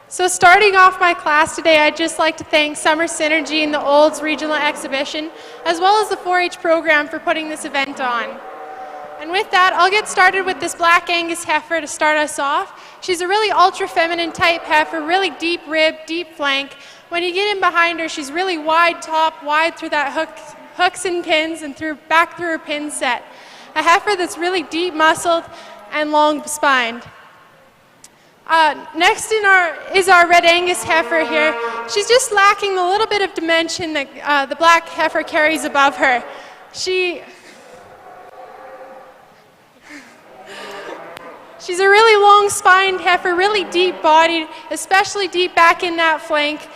So starting off my class today, I'd just like to thank Summer Synergy and the Olds Regional Exhibition, as well as the 4-H program for putting this event on. And with that, I'll get started with this Black Angus heifer to start us off. She's a really ultra-feminine type heifer, really deep rib, deep flank. When you get in behind her, she's really wide top, wide through that hooks and pins and back through her pin set. A heifer that's really deep muscled and long spined. Next is our Red Angus heifer here. She's just lacking the little bit of dimension that the black heifer carries above her. She's a really long spined heifer, really deep bodied, especially deep back in that flank.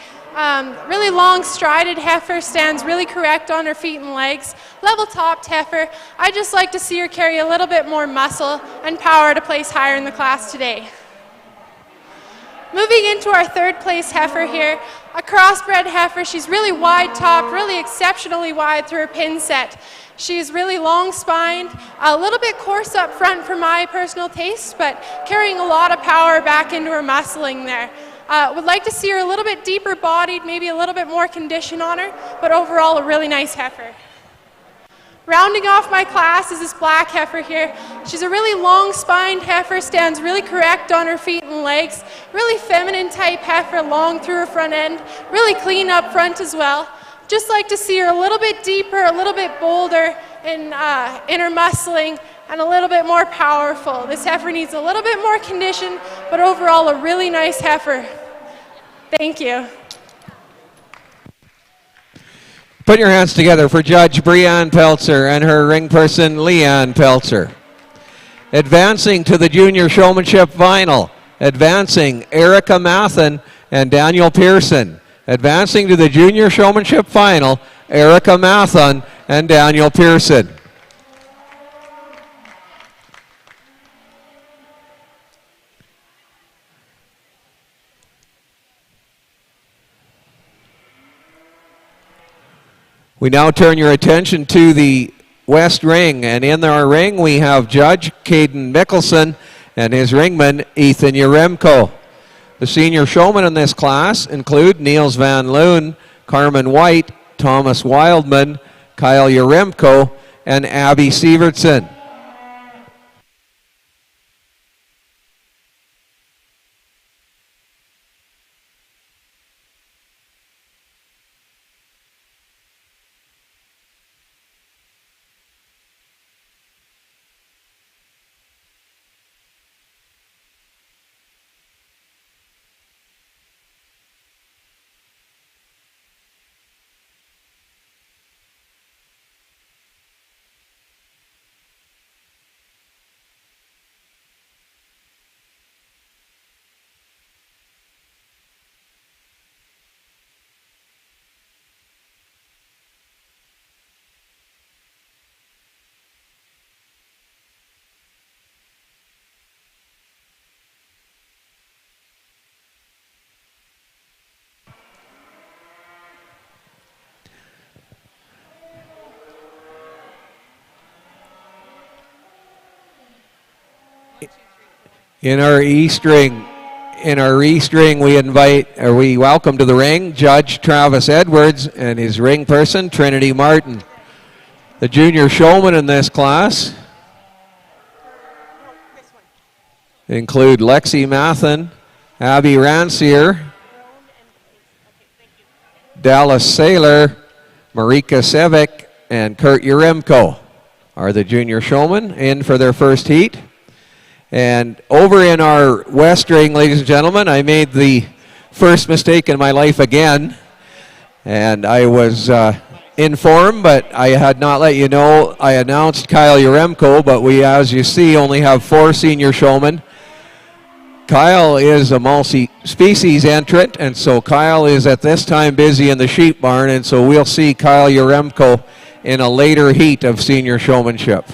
Really long strided heifer, stands really correct on her feet and legs. Level topped heifer. I just like to see her carry a little bit more muscle and power to place higher in the class today. Moving into our third place heifer here, a crossbred heifer. She's really wide topped, really exceptionally wide through her pin set. She's really long spined, a little bit coarse up front for my personal taste, but carrying a lot of power back into her muscling there. Would like to see her a little bit deeper bodied, maybe a little bit more condition on her, but overall a really nice heifer. Rounding off my class is this black heifer here. She's a really long spined heifer, stands really correct on her feet and legs. Really feminine type heifer, long through her front end, really clean up front as well. Just like to see her a little bit deeper, a little bit bolder in her muscling, and a little bit more powerful. This heifer needs a little bit more condition, but overall a really nice heifer. Thank you. Put your hands together for Judge Breanne Peltzer and her ring person, Leanne Peltzer. Advancing to the junior showmanship final, advancing Erica Mathen and Daniel Pearson. Advancing to the junior showmanship final, Erica Mathen and Daniel Pearson. We now turn your attention to the West Ring, and in our ring we have Judge Caden Mickelson and his ringman Ethan Yaremko. The senior showmen in this class include Niels Van Loon, Carmen White, Thomas Wildman, Kyle Yaremko, and Abby Sievertson. In our East Ring, we welcome to the ring Judge Travis Edwards and his ring person Trinity Martin. The junior showmen in this class include Lexi Mathen, Abby Rancier, Dallas Saylor, Marika Sevic, and Kurt Yaremko are the junior showmen in for their first heat. And over in our West Ring, ladies and gentlemen, I made the first mistake in my life again. And I was informed, but I had not let you know. I announced Kyle Yaremko, but we, as you see, only have 4 senior showmen. Kyle is a multi-species entrant, and so Kyle is at this time busy in the sheep barn, and so we'll see Kyle Yaremko in a later heat of senior showmanship.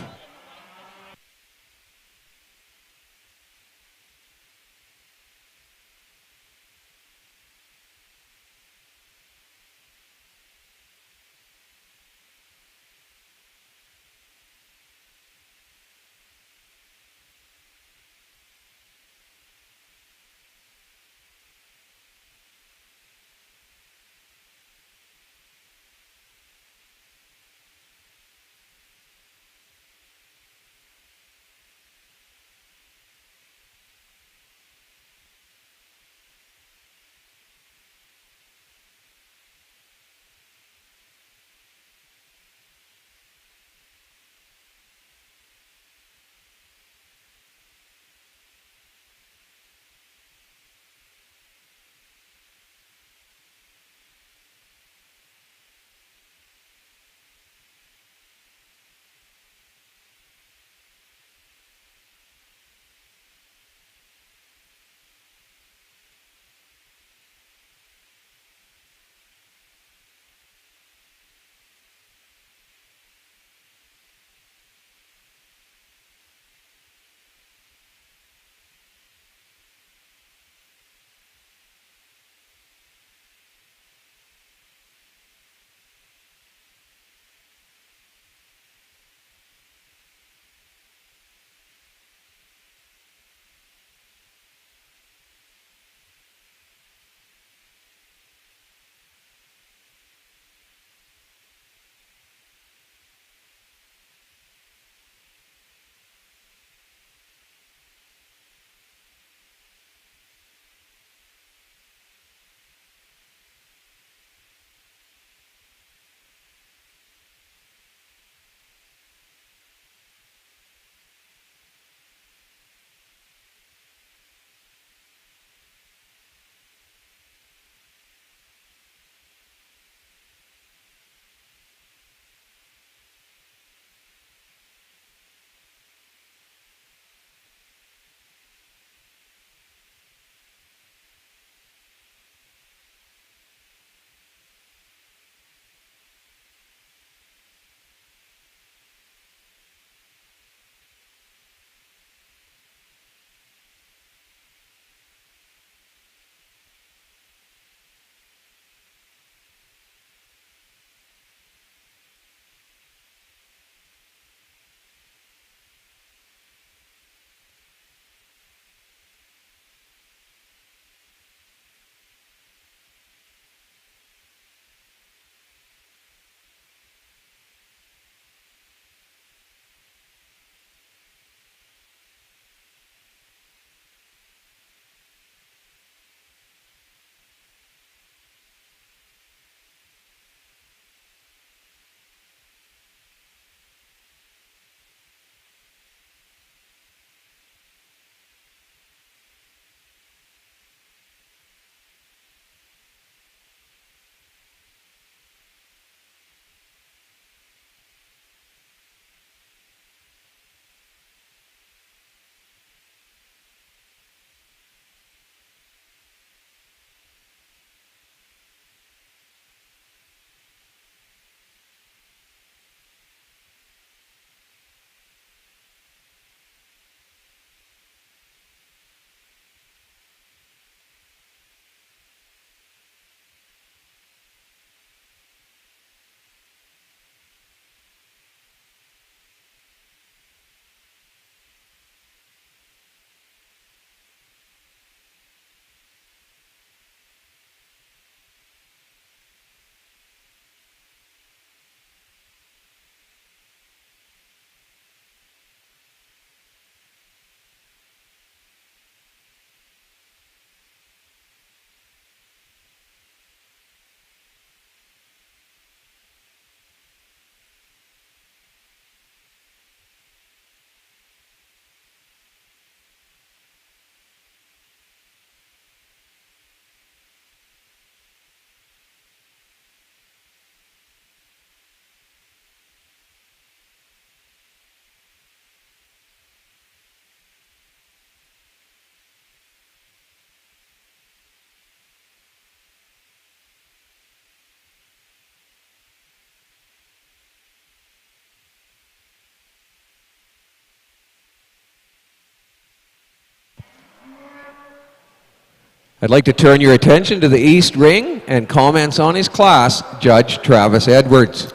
I'd like to turn your attention to the East Ring and comments on his class, Judge Travis Edwards.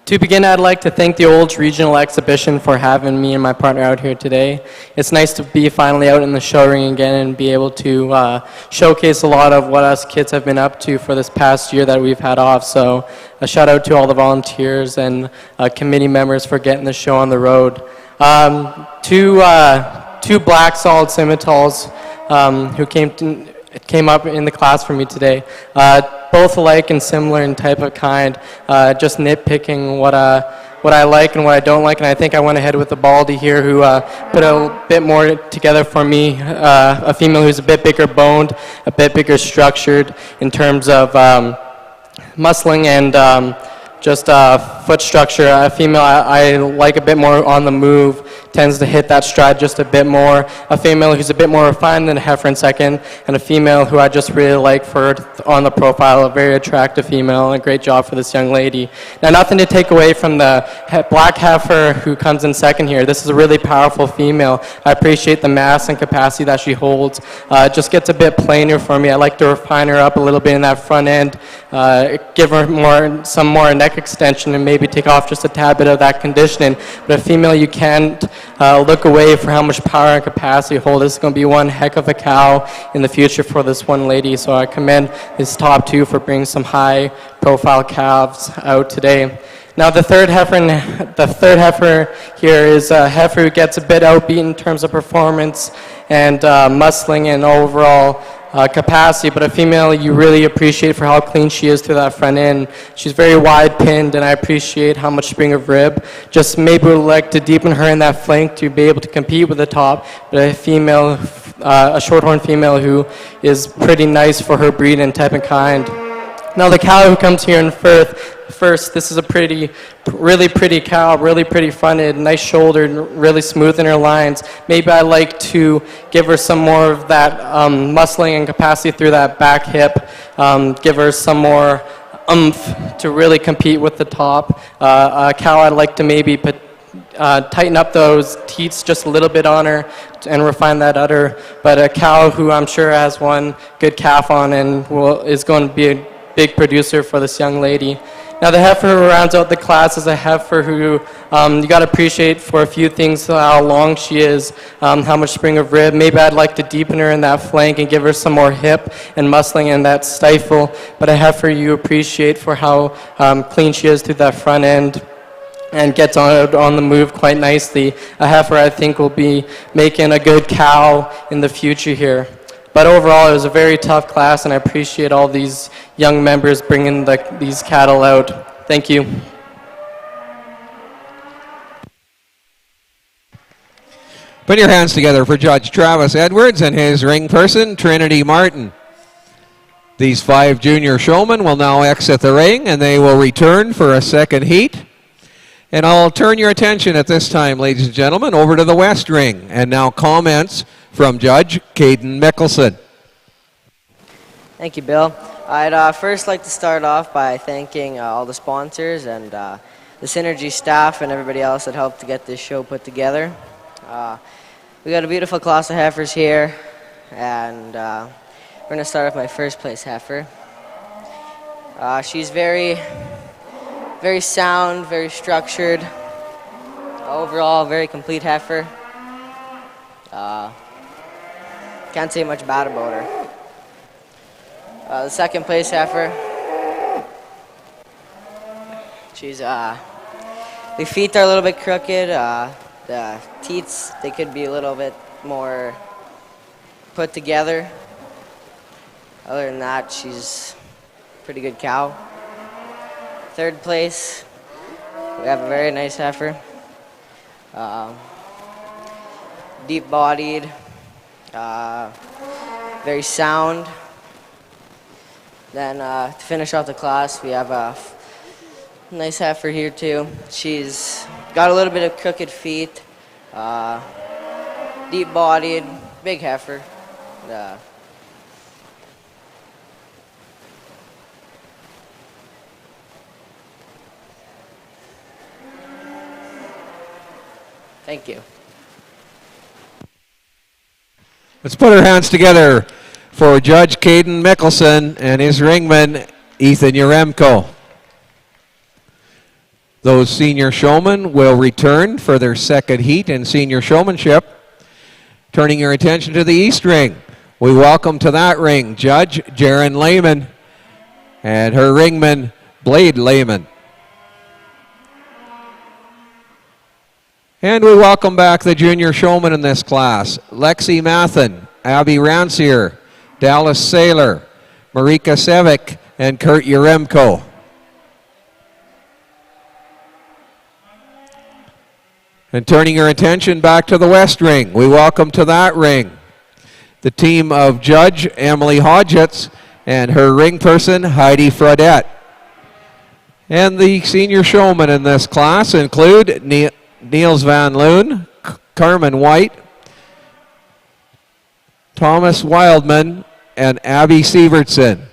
To begin, I'd like to thank the Olds Regional Exhibition for having me and my partner out here today. It's nice to be finally out in the show ring again and be able to showcase a lot of what us kids have been up to for this past year that we've had off. So a shout out to all the volunteers and committee members for getting the show on the road. Two black solid scimitars who came up in the class for me today. Both alike and similar in type of kind, just nitpicking what I like and what I don't like, and I think I went ahead with the Baldy here who put a bit more together for me, a female who's a bit bigger boned, a bit bigger structured in terms of muscling and just foot structure. A female I like a bit more on the move, tends to hit that stride just a bit more. A female who's a bit more refined than a heifer in second, and a female who I just really like for on the profile, a very attractive female, and a great job for this young lady. Now, nothing to take away from the black heifer who comes in second here. This is a really powerful female. I appreciate the mass and capacity that she holds. It just gets a bit plainer for me. I like to refine her up a little bit in that front end, give her some more neck extension, and maybe take off just a tad bit of that conditioning. But a female, you can't look away for how much power and capacity hold. This is going to be one heck of a cow in the future for this one lady. So I commend his top two for bringing some high profile calves out today. Now the third heifer here is a heifer who gets a bit outbeat in terms of performance and muscling and overall capacity, but a female you really appreciate for how clean she is through that front end. She's very wide pinned, and I appreciate how much spring of rib. Just maybe would like to deepen her in that flank to be able to compete with the top, but a female, a shorthorn female who is pretty nice for her breed and type and kind. Now the cow who comes here in first, this is a really pretty cow, really pretty fronted, nice shouldered, really smooth in her lines. Maybe I like to give her some more of that muscling and capacity through that back hip, give her some more oomph to really compete with the top. A cow I'd like to maybe tighten up those teats just a little bit on her and refine that udder, but a cow who I'm sure has one good calf on and is going to be a big producer for this young lady. Now the heifer who rounds out the class is a heifer who you got to appreciate for a few things, how long she is, how much spring of rib. Maybe I'd like to deepen her in that flank and give her some more hip and muscling in that stifle, but a heifer you appreciate for how clean she is through that front end and gets on the move quite nicely. A heifer I think will be making a good cow in the future here. But overall, it was a very tough class, and I appreciate all these young members bringing these cattle out. Thank you. Put your hands together for Judge Travis Edwards and his ring person, Trinity Martin. These 5 junior showmen will now exit the ring, and they will return for a second heat. And I'll turn your attention at this time, ladies and gentlemen, over to the West Ring. And now comments from Judge Caden Mickelson. Thank you, Bill. I'd first like to start off by thanking all the sponsors and the Synergy staff and everybody else that helped to get this show put together. We got a beautiful class of heifers here, and we're going to start with my first place heifer. She's very sound, very structured, overall very complete heifer. Can't say much bad about her. The second place heifer, she's, the feet are a little bit crooked, the teats, they could be a little bit more put together. Other than that, she's a pretty good cow. Third place, we have a very nice heifer. Deep-bodied, very sound. Then to finish off the class, we have a nice heifer here too. She's got a little bit of crooked feet, deep-bodied, big heifer. Thank you. Let's put our hands together for Judge Caden Mickelson and his ringman, Ethan Yaremko. Those senior showmen will return for their second heat in senior showmanship. Turning your attention to the East Ring, we welcome to that ring Judge Jaren Lehman and her ringman, Blade Lehman. And we welcome back the junior showmen in this class, Lexi Mathen, Abby Rancier, Dallas Saylor, Marika Sevic, and Kurt Yaremko. And turning your attention back to the West Ring, we welcome to that ring the team of Judge Emily Hodgetts and her ring person, Heidi Fredette. And the senior showmen in this class include Niels Van Loon, Carmen White, Thomas Wildman, and Abby Sievertson.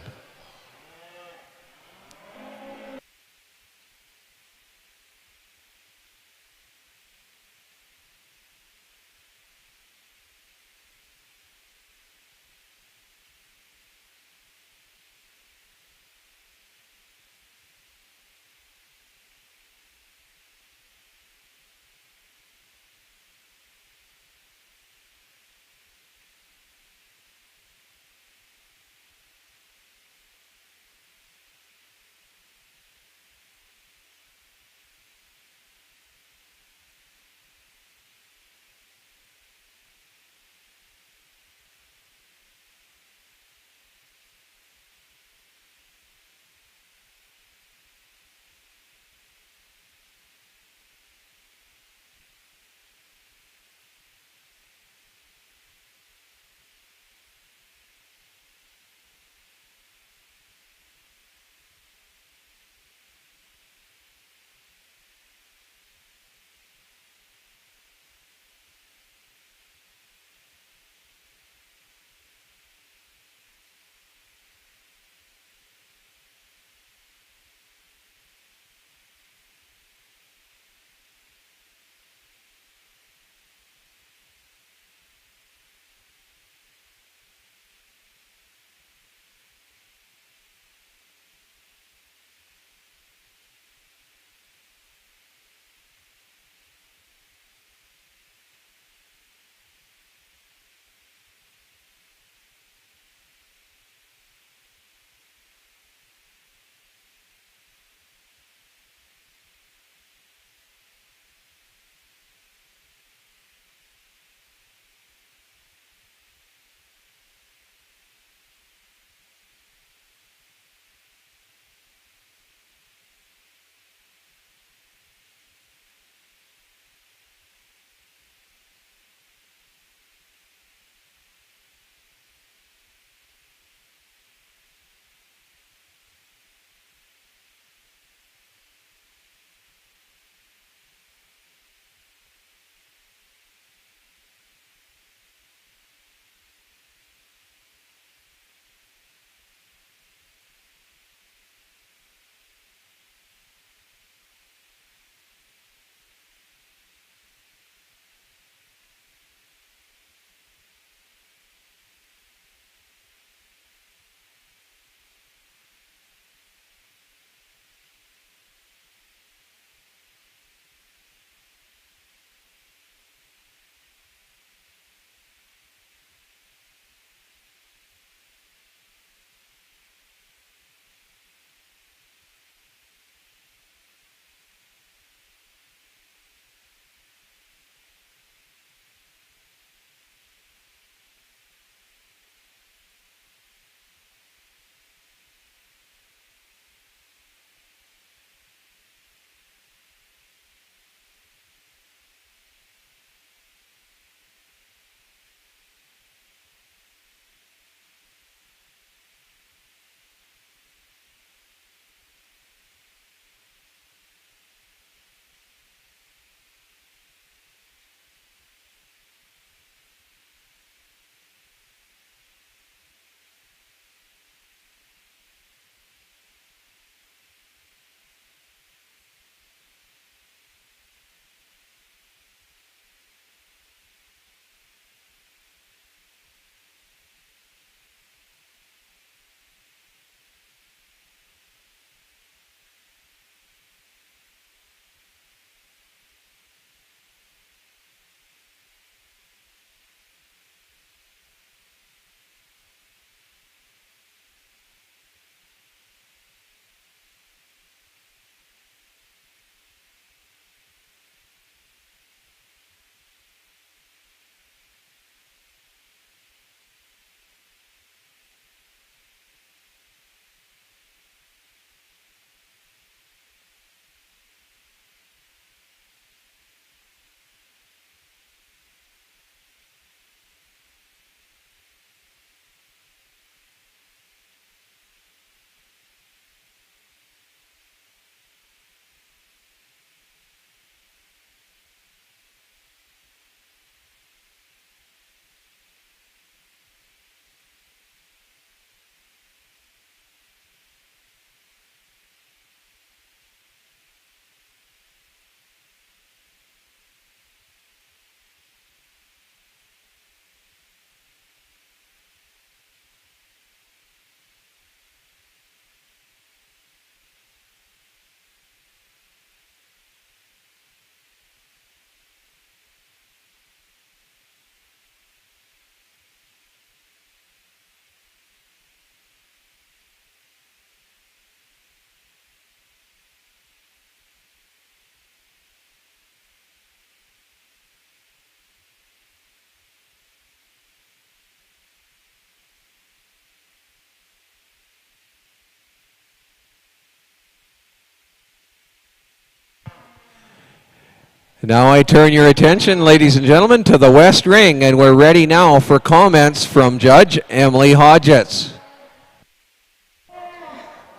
Now I turn your attention, ladies and gentlemen, to the West Ring, and we're ready now for comments from Judge Emily Hodgetts.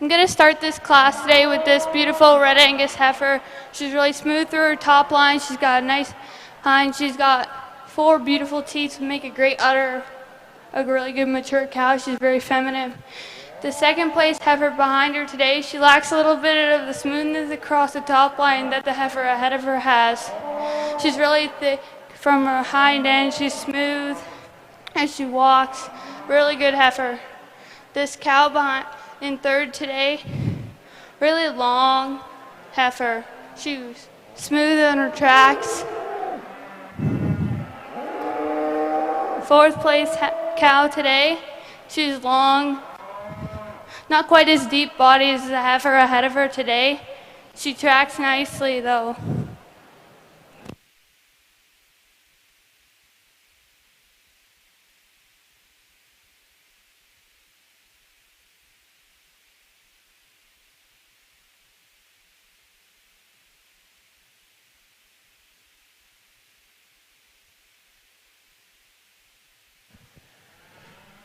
I'm going to start this class today with this beautiful Red Angus heifer. She's really smooth through her top line. She's got a nice hind. She's got 4 beautiful teeth to make a great udder, a really good mature cow. She's very feminine. The second place heifer behind her today, she lacks a little bit of the smoothness across the top line that the heifer ahead of her has. She's really thick from her hind end. She's smooth as she walks. Really good heifer. This cow behind in third today, really long heifer. She was smooth on her tracks. Fourth place cow today, she's long, not quite as deep body as the heifer ahead of her today. She tracks nicely though.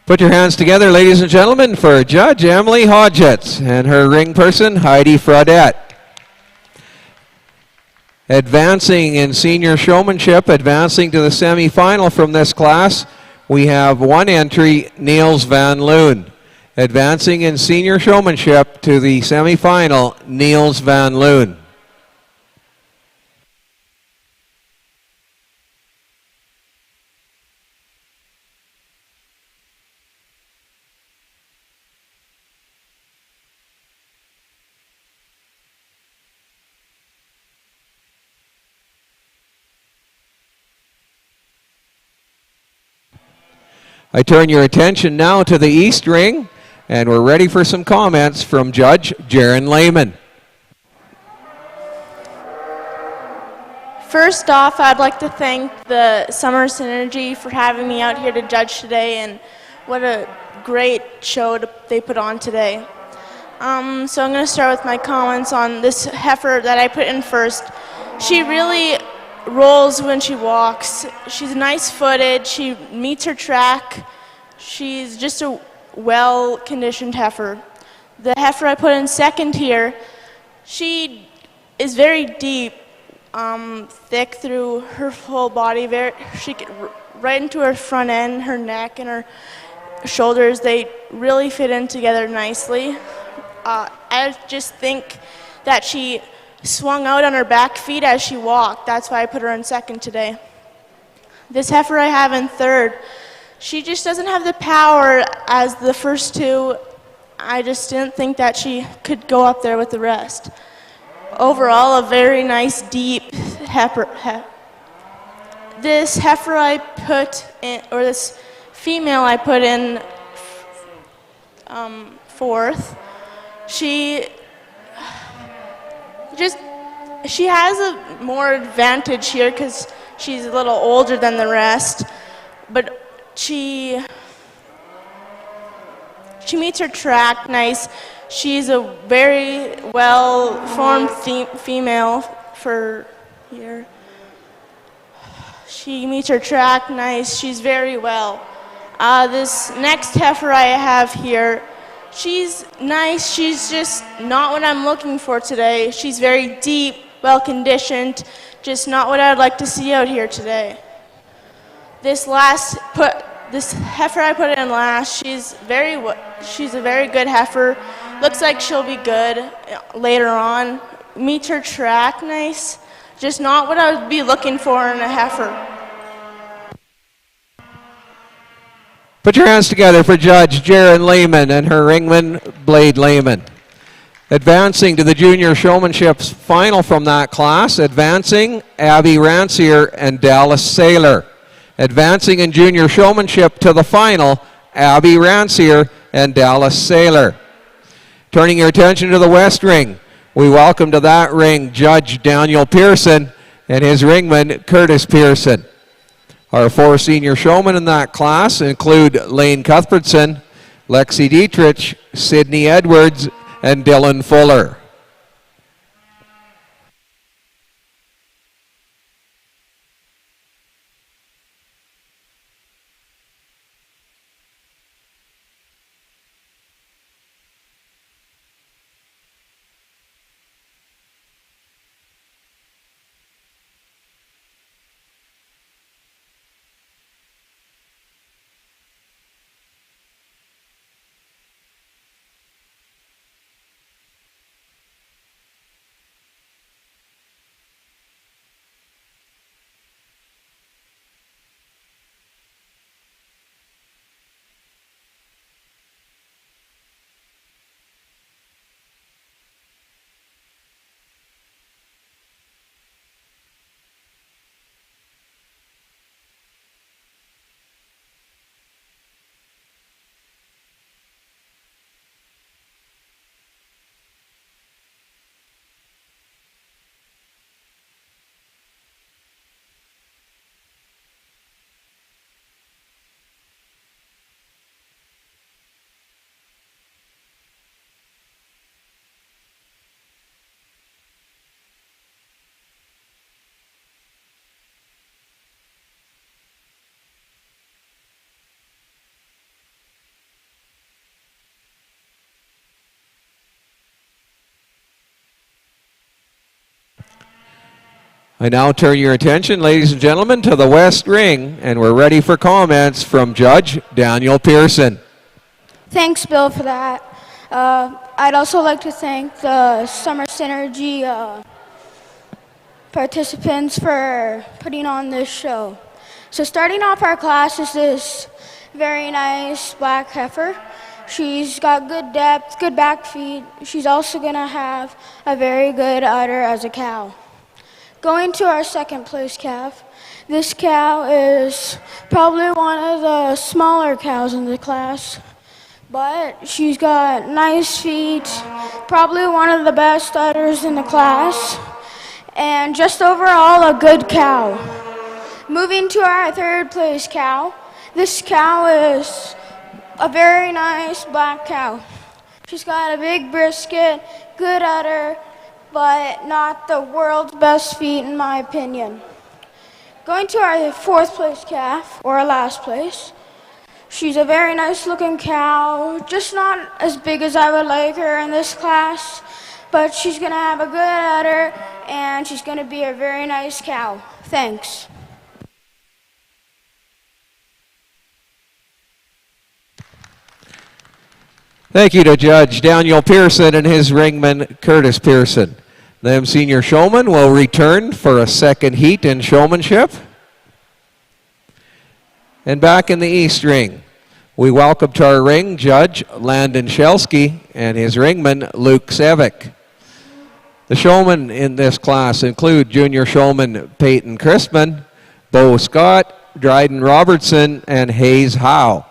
Put your hands together, ladies and gentlemen, for Judge Emily Hodgetts and her ring person, Heidi Fraudette. Advancing in senior showmanship, advancing to the semifinal from this class, we have one entry, Niels Van Loon. Advancing in senior showmanship to the semifinal, Niels Van Loon. I turn your attention now to the East Ring, and we're ready for some comments from Judge Jaron Lehman. First off, I'd like to thank the Summer Synergy for having me out here to judge today, and what a great show they put on today. So I'm going to start with my comments on this heifer that I put in first. She really rolls when she walks. She's nice-footed. She meets her track. She's just a well-conditioned heifer. The heifer I put in second here, she is very deep, thick through her whole body. She get right into her front end, her neck, and her shoulders. They really fit in together nicely. I just think that she swung out on her back feet as she walked. That's why I put her in second today. This heifer I have in third, she just doesn't have the power as the first two. I just didn't think that she could go up there with the rest. Overall, a very nice, deep heifer. This heifer I put in, or this female I put in fourth, she has a more advantage here because she's a little older than the rest, but she meets her track nice. She's a very well-formed female for here. She meets her track nice. She's very well. This next heifer I have here, she's nice. She's just not what I'm looking for today. She's very deep, well-conditioned, just not what I'd like to see out here today. This heifer I put in last, she's a very good heifer. Looks like she'll be good later on. Meets her track nice. Just not what I would be looking for in a heifer. Put your hands together for Judge Jaron Lehman and her ringman, Blade Lehman. Advancing to the junior showmanship's final from that class, advancing Abby Rancier and Dallas Saylor. Advancing in junior showmanship to the final, Abby Rancier and Dallas Saylor. Turning your attention to the West Ring, we welcome to that ring Judge Daniel Pearson and his ringman, Curtis Pearson. Our 4 senior showmen in that class include Lane Cuthbertson, Lexi Dietrich, Sydney Edwards, and Dylan Fuller. I now turn your attention, ladies and gentlemen, to the West Ring, and we're ready for comments from Judge Daniel Pearson. Thanks, Bill, for that. I'd also like to thank the Summer Synergy participants for putting on this show. So starting off our class is this very nice black heifer. She's got good depth, good back feet. She's also going to have a very good udder as a cow. Going to our second place calf. This cow is probably one of the smaller cows in the class, but she's got nice feet, probably one of the best udders in the class, and just overall a good cow. Moving to our third place cow. This cow is a very nice black cow. She's got a big brisket, good udder, but not the world's best feet in my opinion. Going to our fourth place calf, or our last place. She's a very nice looking cow, just not as big as I would like her in this class, but she's gonna have a good udder and she's gonna be a very nice cow. Thanks. Thank you to Judge Daniel Pearson and his ringman, Curtis Pearson. Them senior showmen will return for a second heat in showmanship. And back in the East Ring, we welcome to our ring Judge Landon Shelsky and his ringman, Luke Sevick. The showmen in this class include junior showman Peyton Crispin, Bo Scott, Dryden Robertson, and Hayes Howe.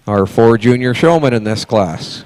Our 4 junior showmen in this class.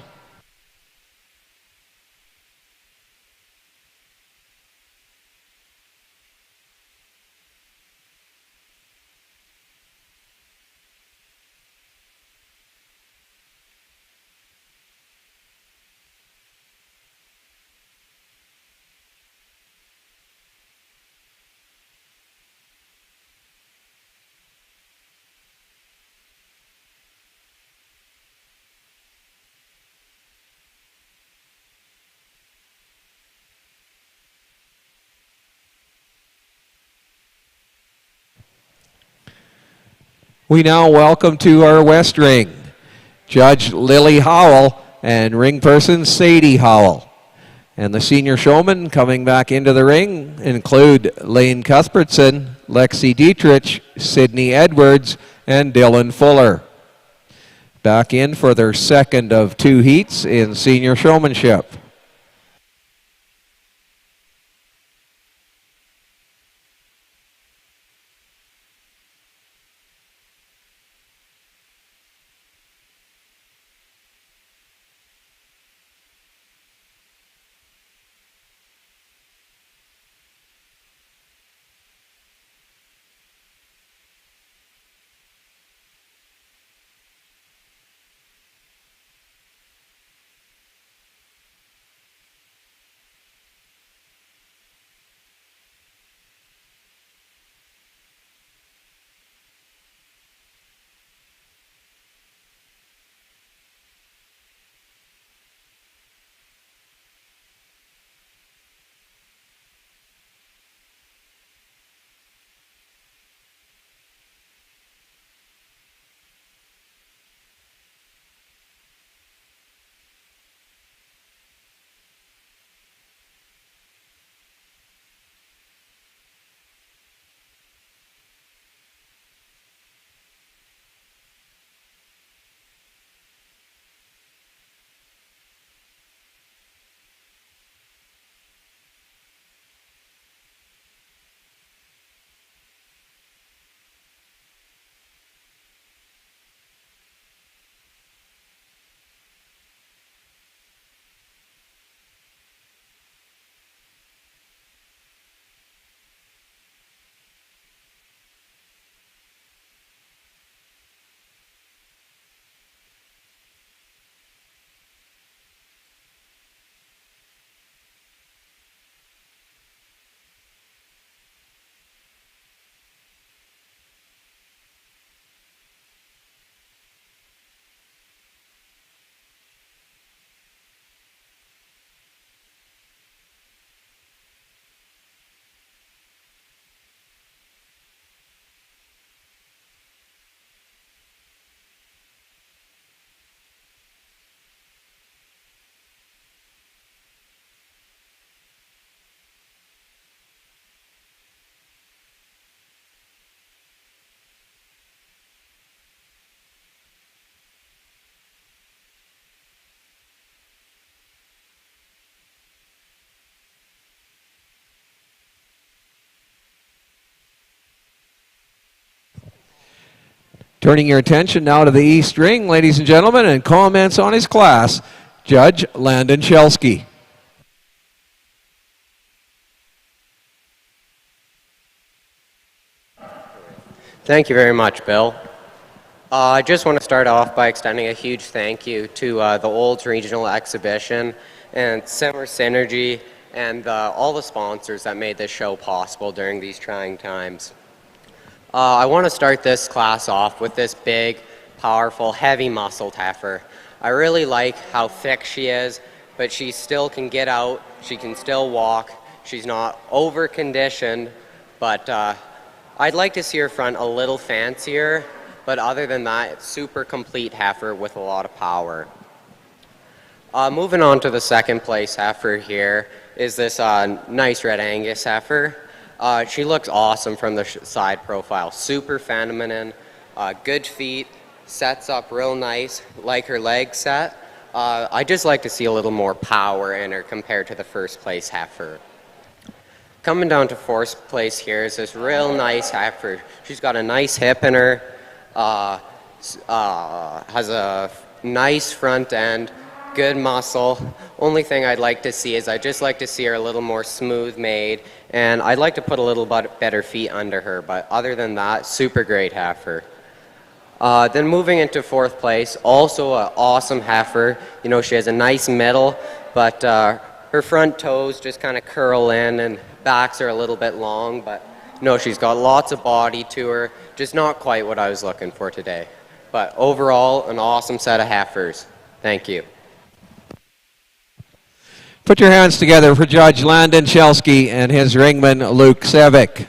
We now welcome to our West Ring Judge Lily Howell and ring person Sadie Howell. And the senior showmen coming back into the ring include Lane Cuthbertson, Lexi Dietrich, Sydney Edwards, and Dylan Fuller. Back in for their second of 2 heats in senior showmanship. Turning your attention now to the East Ring, ladies and gentlemen, and comments on his class, Judge Landon Shelsky. Thank you very much, Bill. I just want to start off by extending a huge thank you to the Olds Regional Exhibition and Summer Synergy and all the sponsors that made this show possible during these trying times. I want to start this class off with this big, powerful, heavy-muscled heifer. I really like how thick she is, but she still can get out, she can still walk, she's not over-conditioned, but I'd like to see her front a little fancier, but other than that, it's super complete heifer with a lot of power. Moving on to the second place heifer here is this nice Red Angus heifer. She looks awesome from the side profile. Super feminine, good feet, sets up real nice, like her leg set. I just like to see a little more power in her compared to the first place heifer. Coming down to fourth place here is this real nice heifer. She's got a nice hip in her, has a nice front end, good muscle. Only thing I'd like to see is I'd just like to see her a little more smooth made, and I'd like to put a little bit better feet under her, but other than that, super great heifer. Then moving into fourth place, also an awesome heifer. You know, she has a nice middle, but her front toes just kind of curl in and backs are a little bit long, but no, she's got lots of body to her, just not quite what I was looking for today. But overall, an awesome set of heifers. Thank you. Put your hands together for Judge Landon Shelsky and his ringman, Luke Sevick.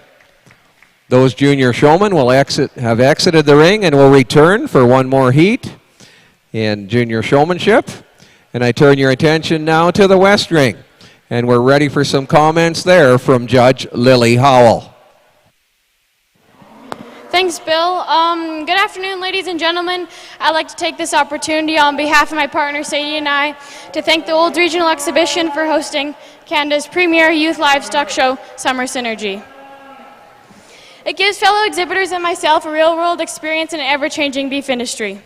Those junior showmen will have exited the ring and will return for one more heat in junior showmanship. And I turn your attention now to the West Ring. And we're ready for some comments there from Judge Lily Howell. Thanks, Bill. Good afternoon, ladies and gentlemen. I'd like to take this opportunity on behalf of my partner, Sadie, and I, to thank the Olds Regional Exhibition for hosting Canada's premier youth livestock show, Summer Synergy. It gives fellow exhibitors and myself a real-world experience in an ever-changing beef industry.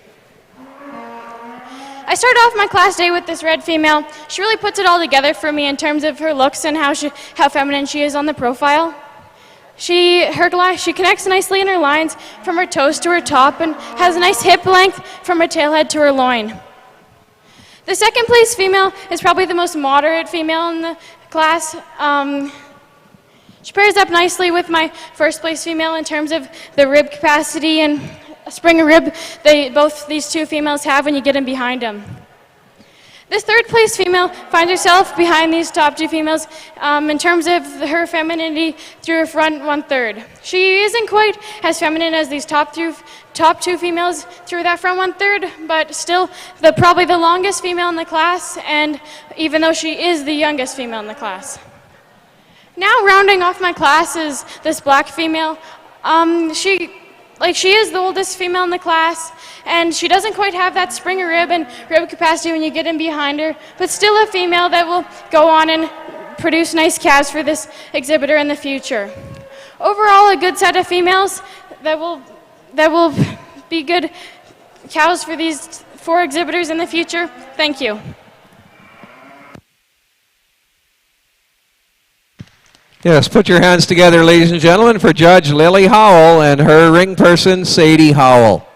I started off my class day with this red female. She really puts it all together for me in terms of her looks and how feminine she is on the profile. She connects nicely in her lines from her toes to her top and has a nice hip length from her tailhead to her loin. The second place female is probably the most moderate female in the class. She pairs up nicely with my first place female in terms of the rib capacity and spring rib both these two females have when you get in behind them. This third place female finds herself behind these top two females in terms of her femininity through her front 1/3. She isn't quite as feminine as these top two females through that front 1/3, but still probably the longest female in the class, and even though she is the youngest female in the class. Now rounding off my class is this black female. She is the oldest female in the class, and she doesn't quite have that spring rib and rib capacity when you get in behind her, but still a female that will go on and produce nice calves for this exhibitor in the future. Overall, a good set of females that will be good cows for these 4 exhibitors in the future. Thank you. Yes, put your hands together, ladies and gentlemen, for Judge Lily Howell and her ring person, Sadie Howell.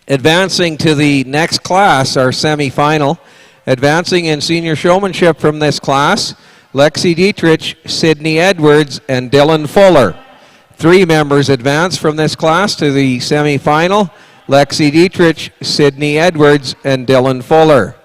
Advancing to the next class, our semifinal. Advancing in senior showmanship from this class, Lexi Dietrich, Sydney Edwards, and Dylan Fuller. 3 members advance from this class to the semifinal, Lexi Dietrich, Sydney Edwards, and Dylan Fuller.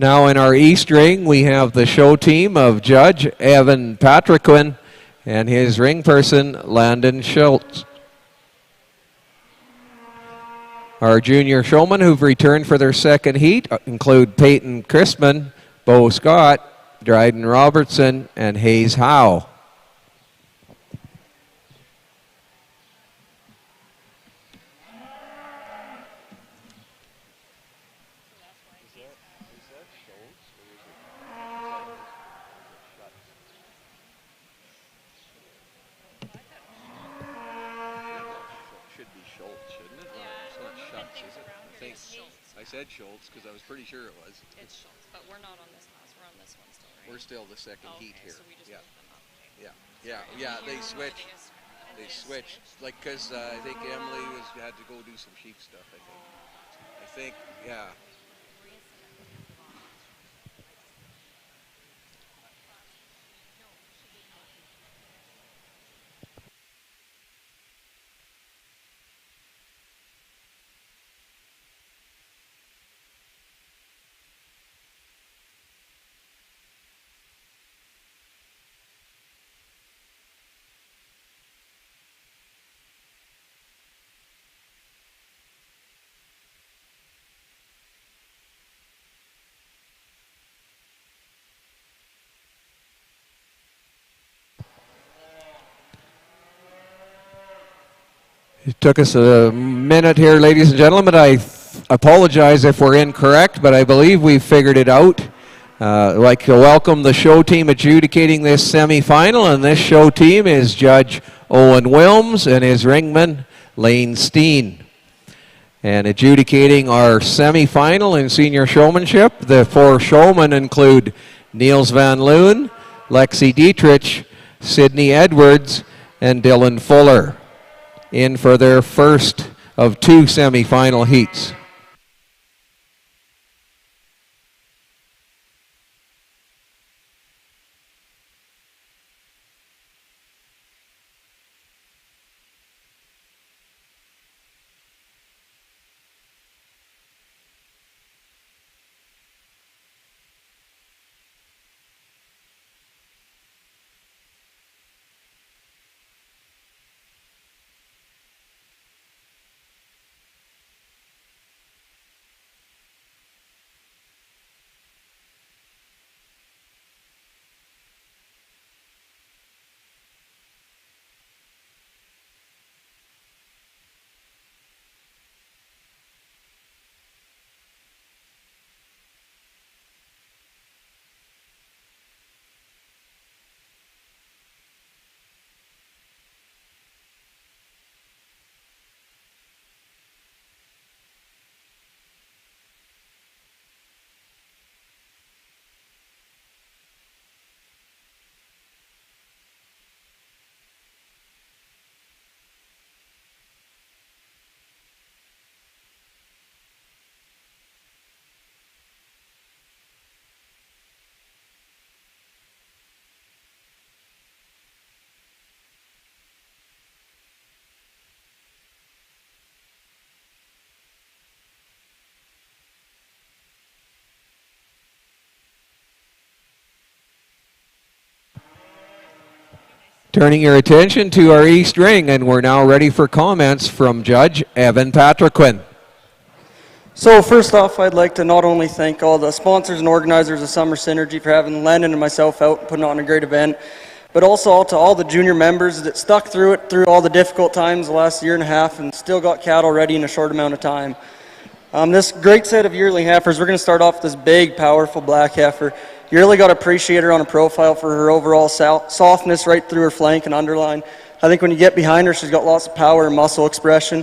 Now in our East Ring, we have the show team of Judge Evan Patriquin and his ring person, Landon Schultz. Our junior showmen who've returned for their second heat include Peyton Crispin, Bo Scott, Dryden Robertson, and Hayes Howe. I said Schultz because I was pretty sure it was. It's Schultz, but we're not on this class. We're on this one still, right? We're still the second heat here. So we just yeah. moved them up. They switched. They switched, like, because I think Emily had to go do some sheep stuff. I think, yeah. It took us a minute here, ladies and gentlemen. I apologize if we're incorrect, but I believe we've figured it out. I'd like to welcome the show team adjudicating this semifinal, and this show team is Judge Owen Wilms and his ringman, Lane Steen. And adjudicating our semifinal in senior showmanship, the 4 showmen include Niels Van Loon, Lexi Dietrich, Sydney Edwards, and Dylan Fuller, in for their first of 2 semifinal heats. Turning your attention to our East Ring, and we're now ready for comments from Judge Evan Patriquin. So first off, I'd like to not only thank all the sponsors and organizers of Summer Synergy for having Landon and myself out and putting on a great event, but also to all the junior members that stuck through it through all the difficult times the last year and a half and still got cattle ready in a short amount of time. This great set of yearling heifers, we're going to start off with this big, powerful black heifer. You really got to appreciate her on a profile for her overall softness right through her flank and underline. I think when you get behind her, she's got lots of power and muscle expression.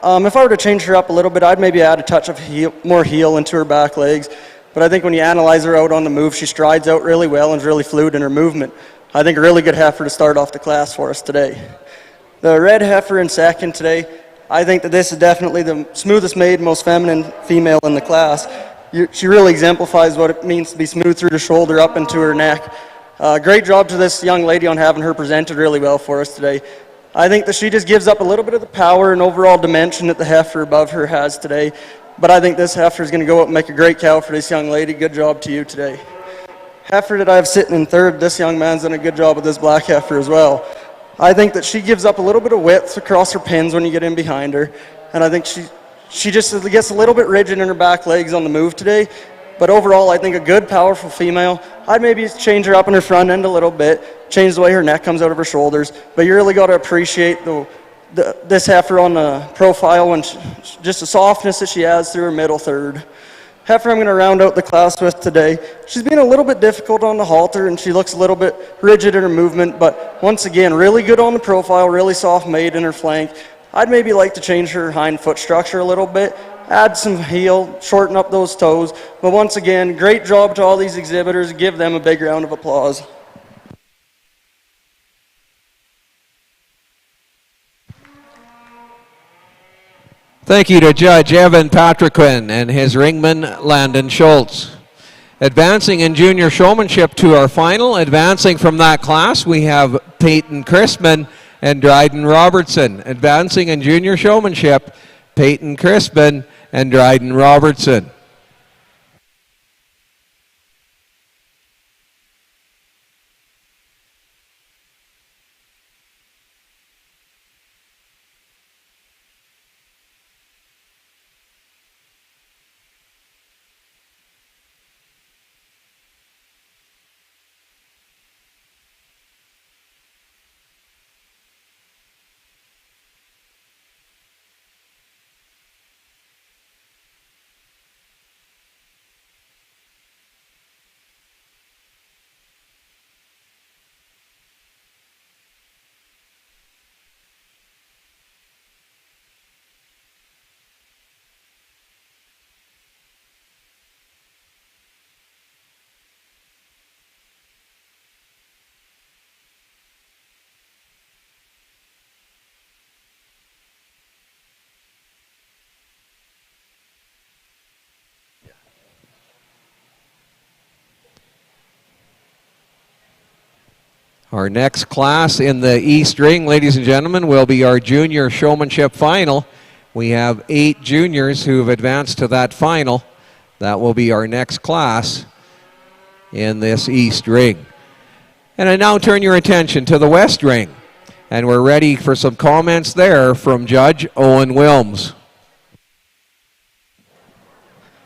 If I were to change her up a little bit, I'd maybe add a touch of more heel into her back legs. But I think when you analyze her out on the move, she strides out really well and is really fluid in her movement. I think a really good heifer to start off the class for us today. The red heifer in second today, I think that this is definitely the smoothest made, most feminine female in the class. She really exemplifies what it means to be smooth through the shoulder up into her neck. Great job to this young lady on having her presented really well for us today. I think that she just gives up a little bit of the power and overall dimension that the heifer above her has today. But I think this heifer is going to go up and make a great cow for this young lady. Good job to you today. heifer that I have sitting in third, this young man's done a good job with this black heifer as well. I think that she gives up a little bit of width across her pins when you get in behind her, and I think she just gets a little bit rigid in her back legs on the move today. But overall, I think a good, powerful female. I'd maybe change her up in her front end a little bit, change the way her neck comes out of her shoulders. But you really got to appreciate this heifer on the profile and just the softness that she has through her middle third. Heifer I'm going to round out the class with today. She's been a little bit difficult on the halter and she looks a little bit rigid in her movement, but once again, really good on the profile, really soft made in her flank. I'd maybe like to change her hind foot structure a little bit, add some heel, shorten up those toes. But once again, great job to all these exhibitors. Give them a big round of applause. Thank you to Judge Evan Patriquin and his ringman Landon Schultz. Advancing in junior showmanship to our final, advancing from that class, we have Peyton Crispin and Dryden Robertson. Advancing in junior showmanship, Peyton Crispin and Dryden Robertson. Our next class in the East Ring, ladies and gentlemen, will be our junior showmanship final. We have 8 juniors who have advanced to that final. That will be our next class in this East Ring. And I now turn your attention to the West Ring. And we're ready for some comments there from Judge Owen Wilms.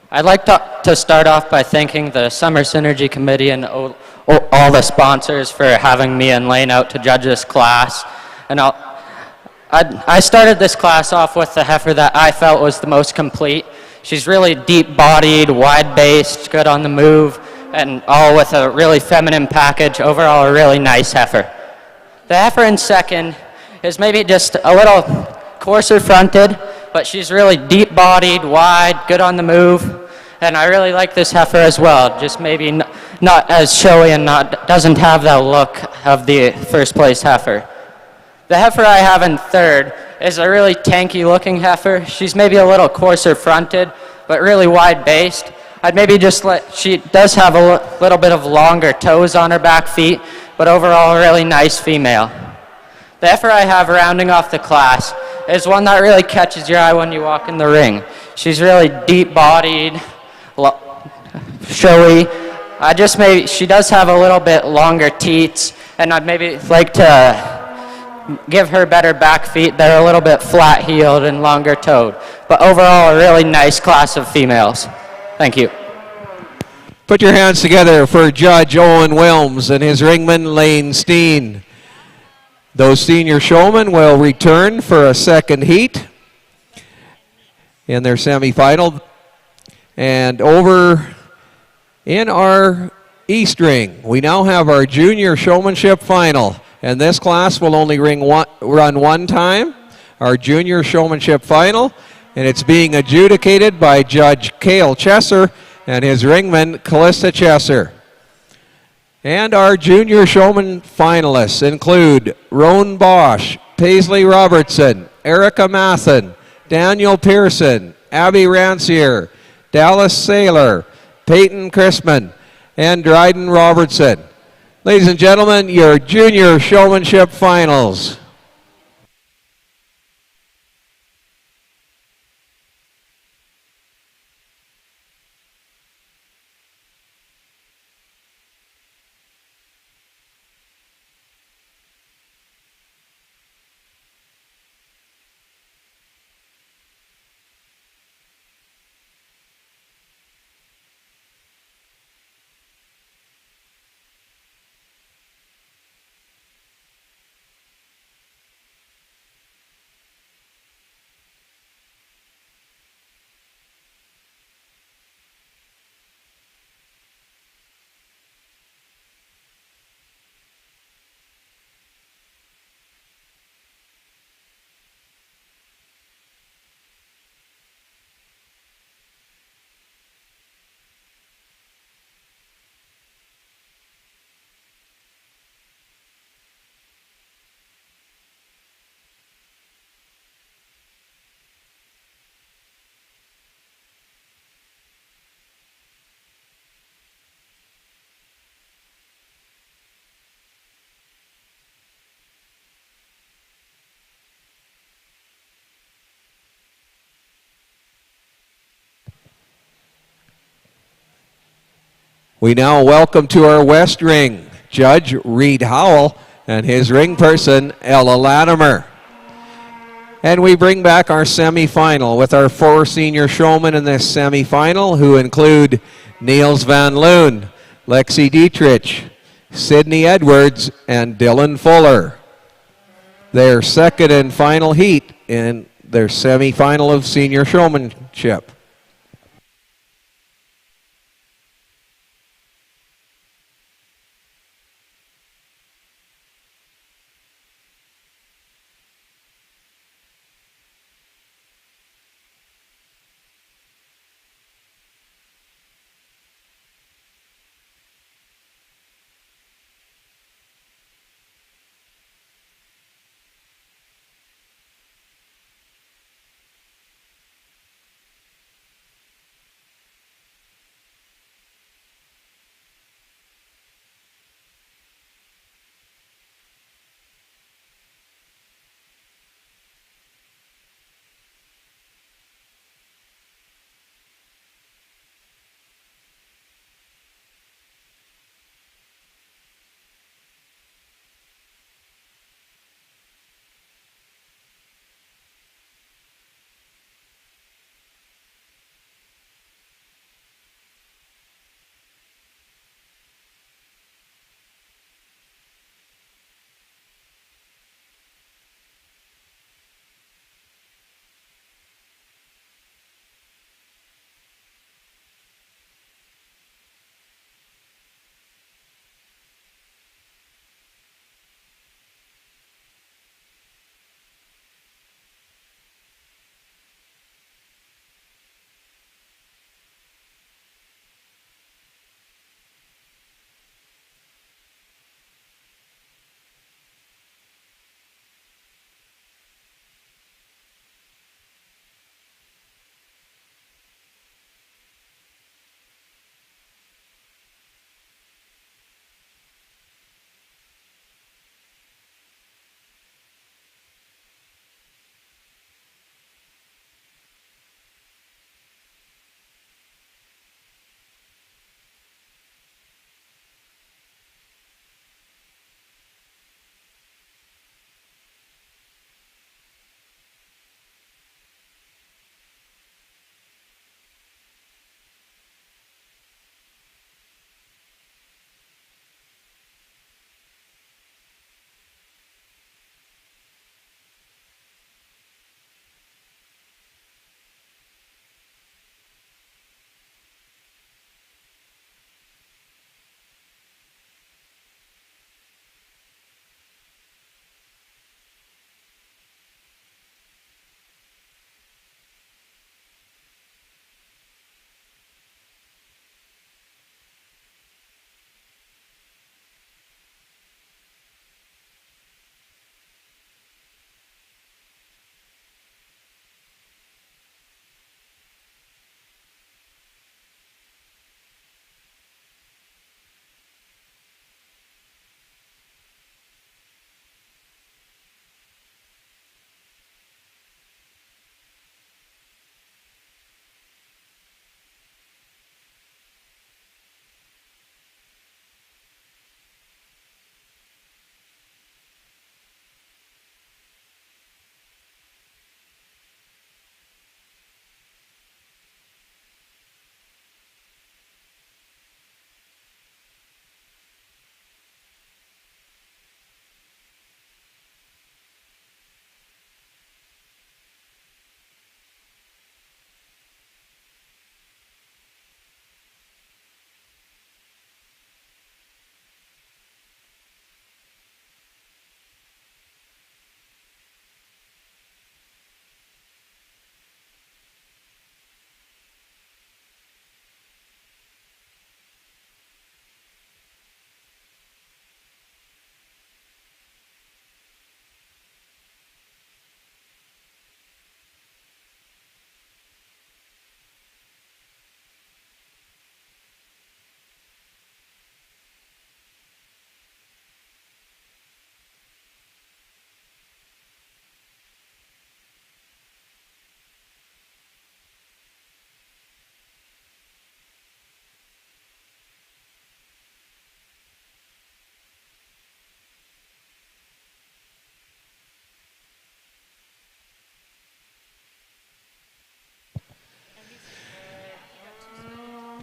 I'd like to start off by thanking the Summer Synergy Committee and all the sponsors for having me and Lane out to judge this class. And I started this class off with the heifer that I felt was the most complete. She's really deep-bodied, wide-based, good on the move, and all with a really feminine package. Overall, a really nice heifer. The heifer in second is maybe just a little coarser fronted, but she's really deep-bodied, wide, good on the move. And I really like this heifer as well, just maybe not as showy and doesn't have that look of the first place heifer. The heifer I have in third is a really tanky looking heifer. She's maybe a little coarser fronted, but really wide based. I'd maybe she does have a little bit of longer toes on her back feet, but overall a really nice female. The heifer I have rounding off the class is one that really catches your eye when you walk in the ring. She's really deep bodied, showy. She does have a little bit longer teats, and I'd maybe like to give her better back feet. They're a little bit flat heeled and longer toed. But overall, a really nice class of females. Thank you. Put your hands together for Judge Owen Wilms and his ringman Lane Steen. Those senior showmen will return for a second heat in their semifinal. And over in our East Ring, we now have our junior showmanship final. And this class will only run one time, our junior showmanship final. And it's being adjudicated by Judge Cale Chesser and his ringman, Callista Chesser. And our junior showman finalists include Roan Bosch, Paisley Robertson, Erica Mathen, Daniel Pearson, Abby Rancier, Dallas Saylor, Peyton Crispin, and Dryden Robertson. Ladies and gentlemen, your junior showmanship finals. We now welcome to our west ring Judge Reed Howell and his ring person Ella Latimer. And we bring back our semifinal with our 4 senior showmen in this semifinal, who include Niels Van Loon, Lexi Dietrich, Sydney Edwards, and Dylan Fuller. Their second and final heat in their semifinal of senior showmanship.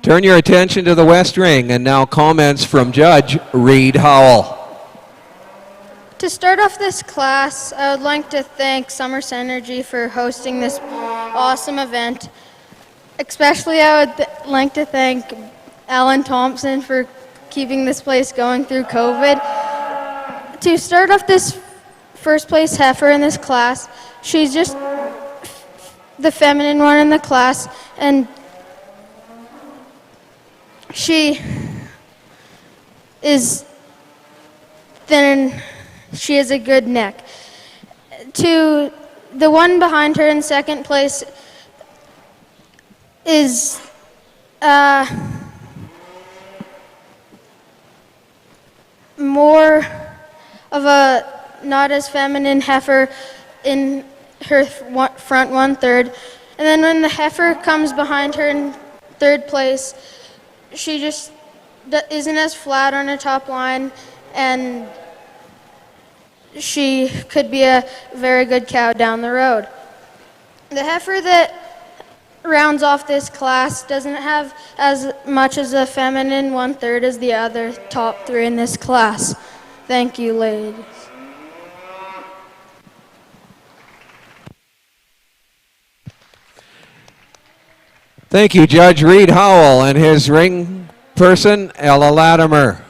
Turn your attention to the West Ring, and now comments from Judge Reed Howell. To start off this class, I would like to thank Summer Synergy for hosting this awesome event. Especially, I would like to thank Alan Thompson for keeping this place going through COVID. To start off this first place heifer in this class, she's just the feminine one in the class, and she is thin and she has a good neck. To the one behind her in second place is more of a not as feminine heifer in her front 1/3. And then when the heifer comes behind her in third place, she just isn't as flat on her top line, and she could be a very good cow down the road. The heifer that rounds off this class doesn't have as much as a feminine 1/3 as the other top 3 in this class. Thank you, ladies. Thank you, Judge Reed Howell and his ring person, Ella Latimer.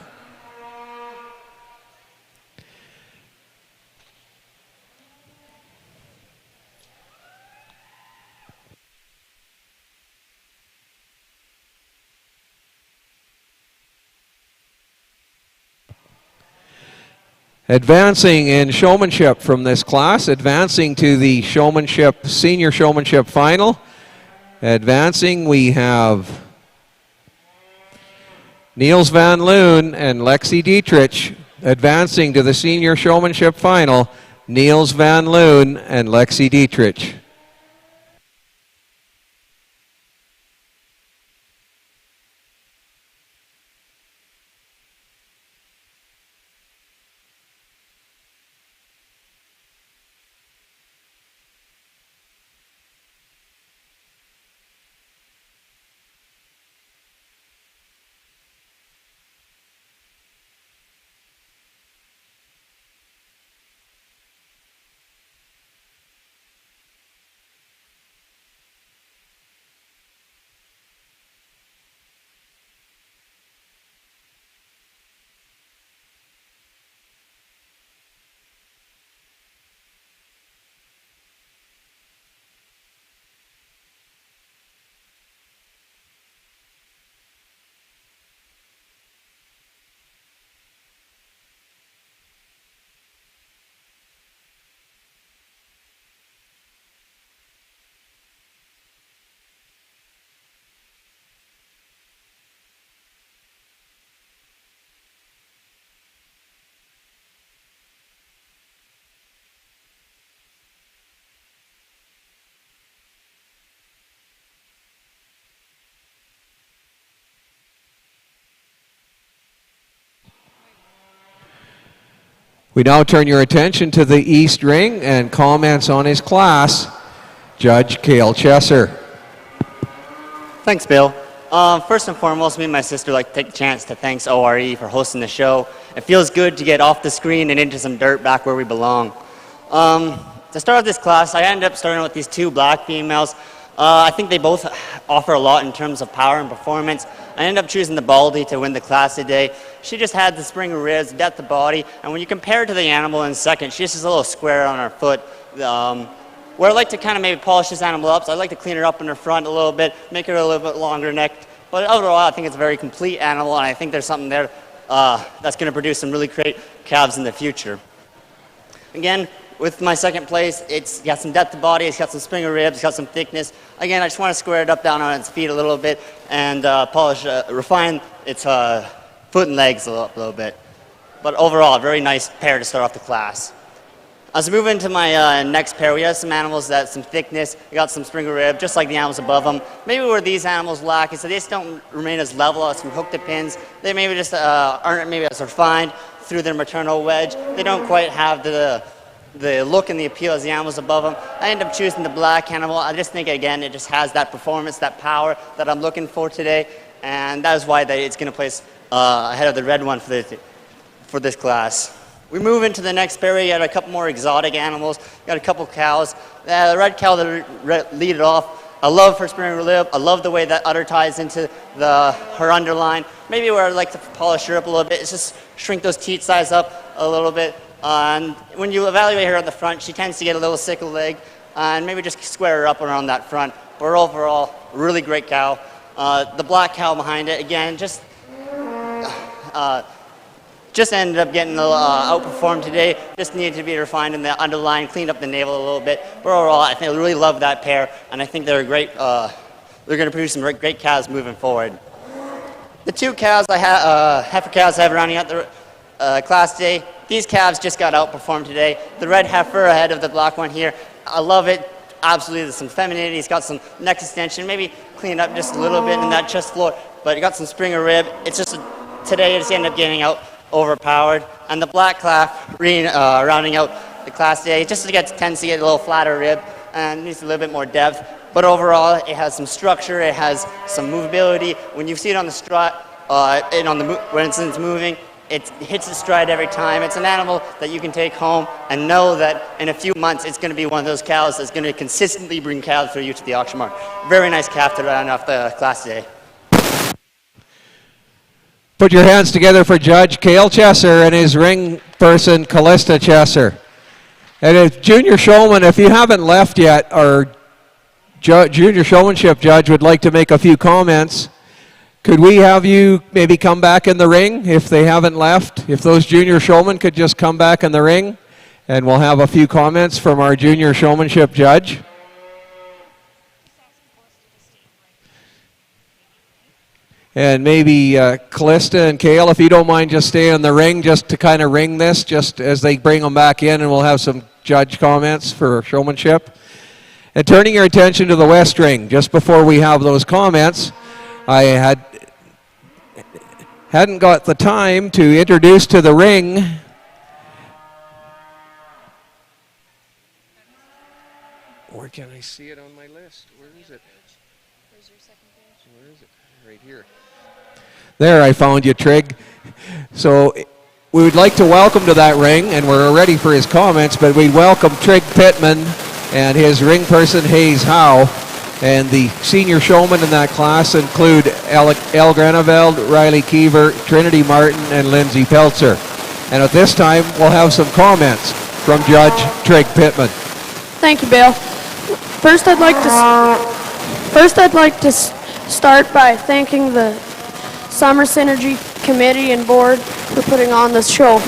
Advancing in showmanship from this class, advancing to the showmanship, senior showmanship final. Advancing, we have Niels Van Loon and Lexi Dietrich. Advancing to the senior showmanship final, Niels Van Loon and Lexi Dietrich. We now turn your attention to the East Ring and comments on his class, Judge Cale Chesser. Thanks, Bill. First and foremost, me and my sister like to take the chance to thank ORE for hosting the show. It feels good to get off the screen and into some dirt back where we belong. To start off this class, I ended up starting with these 2 black females. I think they both offer a lot in terms of power and performance. I ended up choosing the Baldy to win the class today. She just had the spring of ribs, depth of body, and when you compare her to the animal in second, she just has a little square on her foot. Where I like to kind of maybe polish this animal up, so I like to clean her up in her front a little bit, make her a little bit longer necked. But overall, I think it's a very complete animal, and I think there's something there that's going to produce some really great calves in the future. Again, with my second place, it's got some depth of body, it's got some spring of ribs, it's got some thickness. Again, I just want to square it up down on its feet a little bit and polish, refine its foot and legs a little bit. But overall, a very nice pair to start off the class. As we move into my next pair, we have some animals that some thickness, we got some spring of rib, just like the animals above them. Maybe where these animals lack is that they just don't remain as level as some hooked pins. They maybe just aren't maybe as refined through their maternal wedge. They don't quite have the look and the appeal as the animals above them. I end up choosing the black animal. I just think, again, it just has that performance, that power that I'm looking for today. and that is why it's going to place ahead of the red one for this class. We move into the next pair. We got a couple more exotic animals. Got a couple cows. The red cow that lead it off. I love her spinning lip. I love the way that udder ties into her underline. Maybe where I'd like to polish her up a little bit is just shrink those teat size up a little bit. And when you evaluate her on the front, she tends to get a little sickle leg, and maybe just square her up around that front. But overall, really great cow. The black cow behind it, again, just ended up getting outperformed today. Just needed to be refined in the underline, cleaned up the navel a little bit. But overall, I think I really love that pair, and I think they're great. They're going to produce some great cows moving forward. The two cows heifer cows I have rounding out the class today. These calves just got outperformed today. The red heifer ahead of the black one here. I love it. Absolutely, there's some femininity. It's got some neck extension. Maybe clean it up just a little bit in that chest floor, but it got some springer rib. It's just today it just ended up getting out overpowered. And the black calf rounding out the class today. It just tends to get a little flatter rib and needs a little bit more depth. But overall, it has some structure. It has some movability. When you see it on the strut, when it's moving, it hits its stride every time. It's an animal that you can take home and know that in a few months it's going to be one of those cows that's going to consistently bring cows for you to the auction market. Very nice calf to round off the class today. Put your hands together for Judge Cale Chesser and his ring person, Callista Chesser. And if Junior Showman, if you haven't left yet, our Junior Showmanship judge would like to make a few comments. Could we have you maybe come back in the ring if they haven't left? If those Junior Showmen could just come back in the ring, and we'll have a few comments from our Junior Showmanship judge. And maybe Callista and Cale, if you don't mind, just stay in the ring just to kind of ring this, just as they bring them back in, and we'll have some judge comments for Showmanship. And turning your attention to the West Ring, just before we have those comments, I hadn't got the time to introduce to the ring where can I see it on my list? Where is it? Where's your second page? Where is it? Right here. There, I found you, Trig. So we would like to welcome to that ring, and we're ready for his comments, but we welcome Trig Pittman and his ring person, Hayes Howe. And the senior showmen in that class include El Granaveld, Riley Keever, Trinity Martin, and Lindsay Peltzer. And at this time, we'll have some comments from Judge Trig Pittman. Thank you, Bill. First, I'd like to start by thanking the Summer Synergy Committee and Board for putting on this show.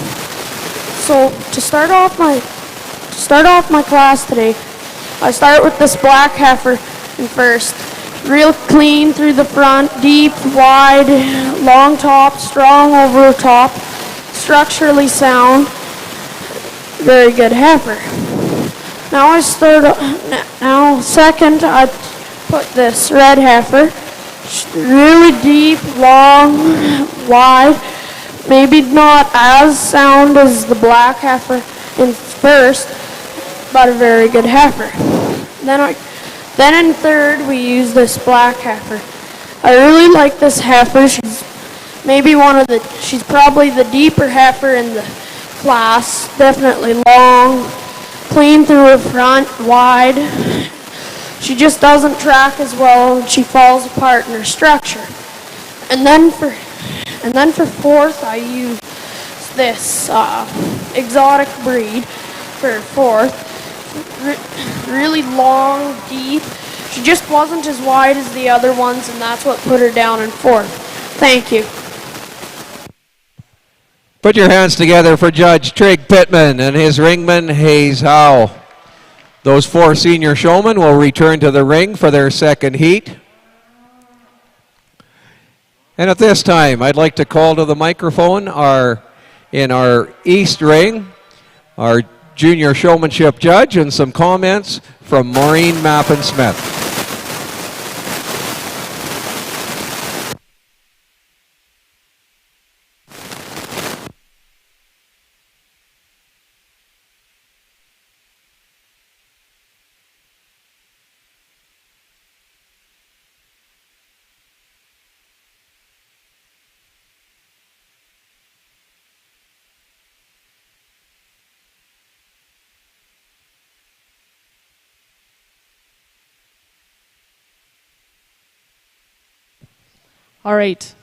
So, to start off my class today, I start with this black heifer. And first, real clean through the front, deep, wide, long top, strong over top, structurally sound, very good heifer. Now second, I put this red heifer, really deep, long, wide, maybe not as sound as the black heifer in first, but a very good heifer. Then in third, we use this black heifer. I really like this heifer. She's probably the deeper heifer in the class. Definitely long, clean through her front, wide. She just doesn't track as well, and she falls apart in her structure. And then for fourth, I use this exotic breed for fourth. Really long, deep. She just wasn't as wide as the other ones, and that's what put her down in fourth. Thank you. Put your hands together for Judge Trig Pittman and his ringman, Hayes Howe. Those four senior showmen will return to the ring for their second heat. And at this time, I'd like to call to the microphone in our East Ring, our Junior Showmanship judge, and some comments from Maureen Mappin-Smith. All right.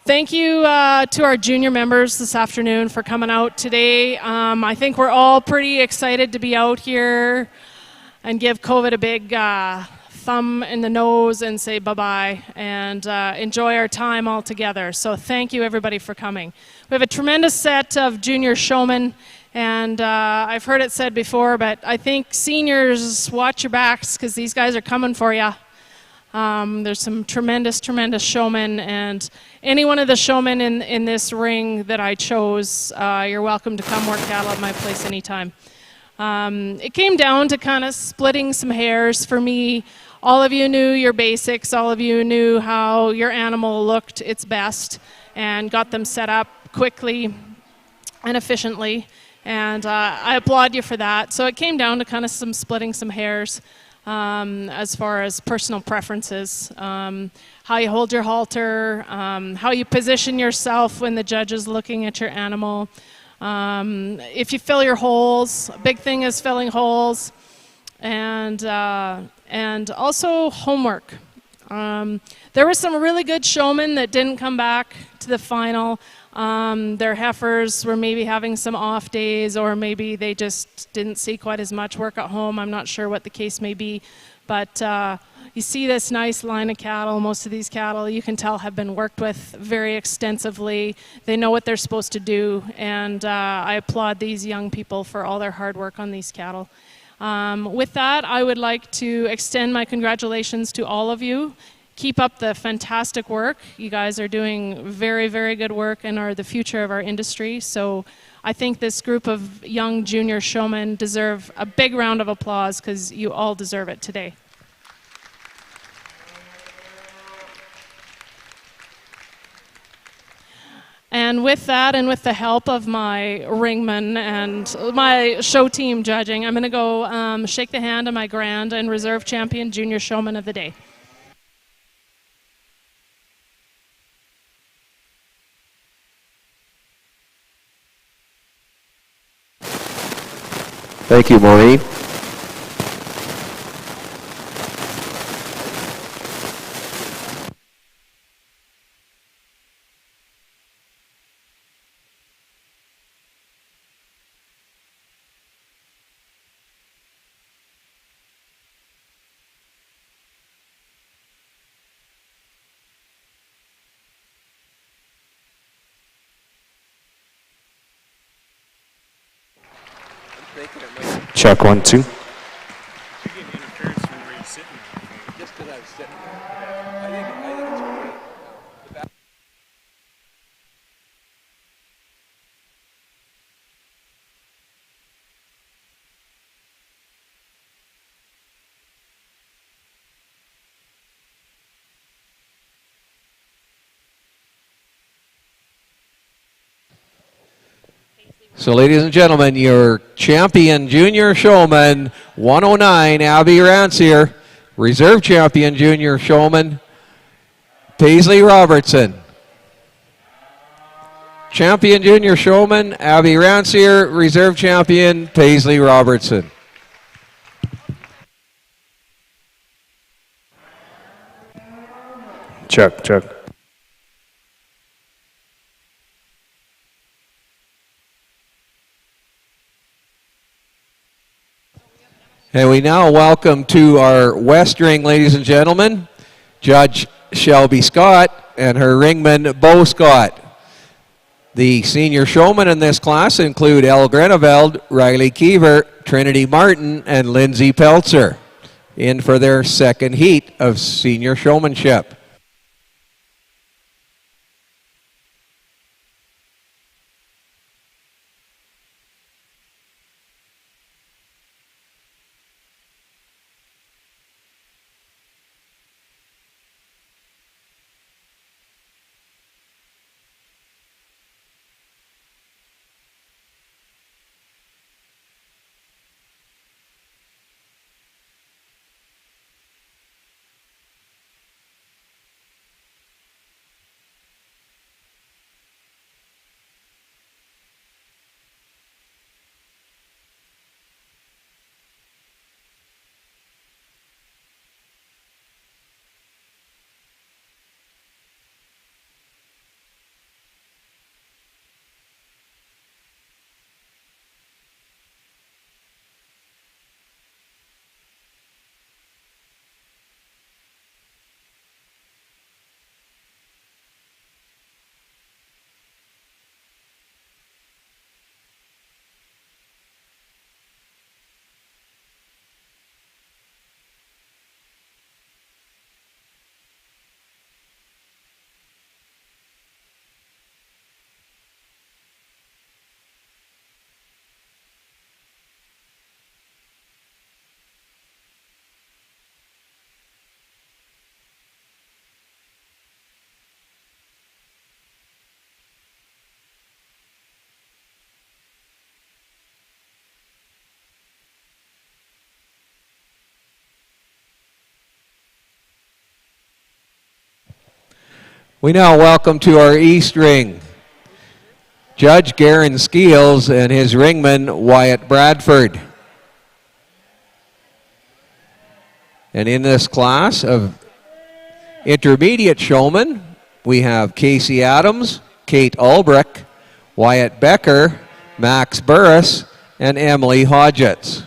Thank you to our junior members this afternoon for coming out today. I think we're all pretty excited to be out here and give COVID a big thumb in the nose and say bye-bye and enjoy our time all together. So thank you everybody for coming. We have a tremendous set of junior showmen, and I've heard it said before, but I think seniors, watch your backs because these guys are coming for you. There's some tremendous, tremendous showmen, and any one of the showmen in this ring that I chose, you're welcome to come work cattle at my place anytime. It came down to kind of splitting some hairs for me. All of you knew your basics, all of you knew how your animal looked its best, and got them set up quickly and efficiently, and I applaud you for that. So it came down to kind of splitting some hairs. As far as personal preferences, how you hold your halter, how you position yourself when the judge is looking at your animal. If you fill your holes, a big thing is filling holes, and also homework. There were some really good showmen that didn't come back to the final. Their heifers were maybe having some off days, or maybe they just didn't see quite as much work at home. I'm not sure what the case may be, but you see this nice line of cattle. Most of these cattle, you can tell, have been worked with very extensively. They know what they're supposed to do, and I applaud these young people for all their hard work on these cattle. With that, I would like to extend my congratulations to all of you. Keep up the fantastic work. You guys are doing very, very good work and are the future of our industry. So I think this group of young junior showmen deserve a big round of applause because you all deserve it today. And with that, and with the help of my ringman and my show team judging, I'm going to go shake the hand of my grand and reserve champion junior showman of the day. Thank you, Maureen. Check 1, 2. So, ladies and gentlemen, your champion junior showman, 109, Abby Rancier. Reserve champion junior showman, Paisley Robertson. Champion junior showman, Abby Rancier. Reserve champion, Paisley Robertson. Check, check. And we now welcome to our West Ring, ladies and gentlemen, Judge Shelby Scott and her ringman, Bo Scott. The senior showmen in this class include Elle Greneveld, Riley Keever, Trinity Martin, and Lindsay Peltzer, in for their second heat of senior showmanship. We now welcome to our East Ring Judge Garen Skeels and his ringman Wyatt Bradford. And in this class of intermediate showmen, we have Casey Adams, Kate Ulbrich, Wyatt Becker, Max Burris, and Emily Hodgetts.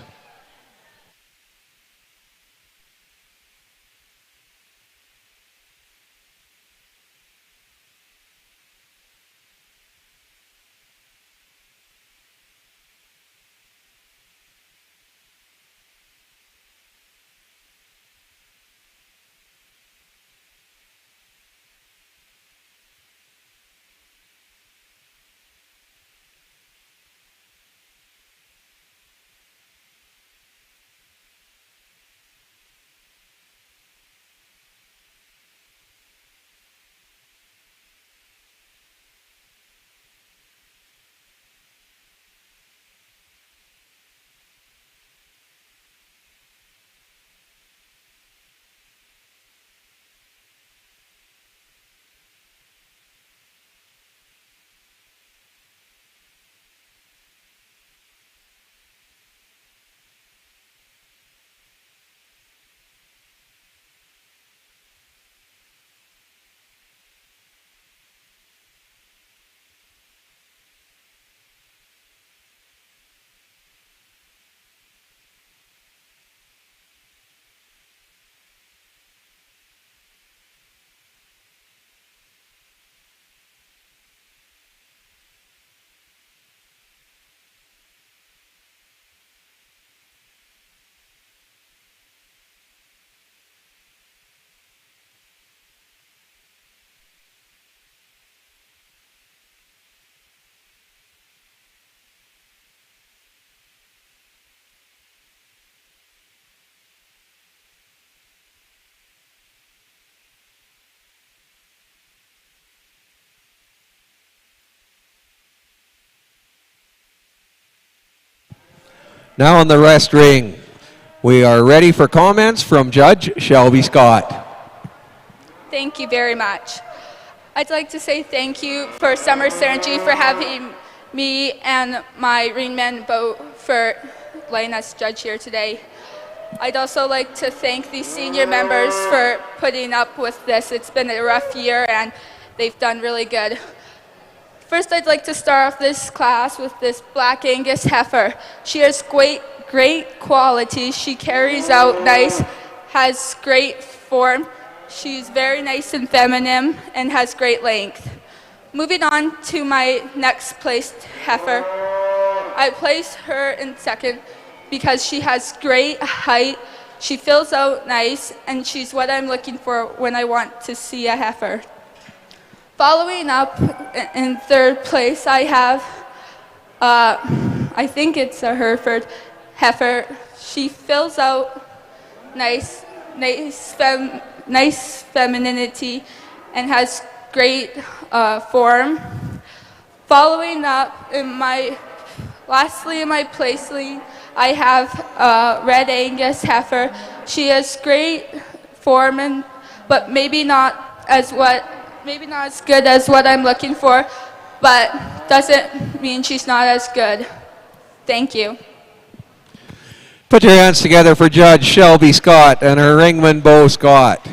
Now in the rest ring, we are ready for comments from Judge Shelby Scott. Thank you very much. I'd like to say thank you for Summer Synergy for having me and my ringman Bo for letting us judge here today. I'd also like to thank the senior members for putting up with this. It's been a rough year and they've done really good. First, I'd like to start off this class with this Black Angus heifer. She has great quality. She carries out nice, has great form. She's very nice and feminine and has great length. Moving on to my next placed heifer. I placed her in second because she has great height. She fills out nice and she's what I'm looking for when I want to see a heifer. Following up in third place, I have, I think it's a Hereford heifer. She fills out nice femininity and has great form. Following up, lastly in my placing, I have Red Angus heifer. She has great form, but maybe not as good as what I'm looking for, but doesn't mean she's not as good. Thank you. Put your hands together for Judge Shelby Scott and her ringman Bo Scott.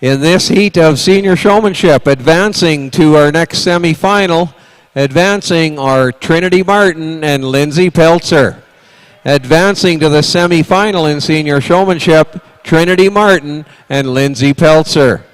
In this heat of senior showmanship, advancing to our next semifinal, advancing are Trinity Martin and Lindsay Peltzer. Advancing to the semifinal in senior showmanship, Trinity Martin and Lindsay Peltzer.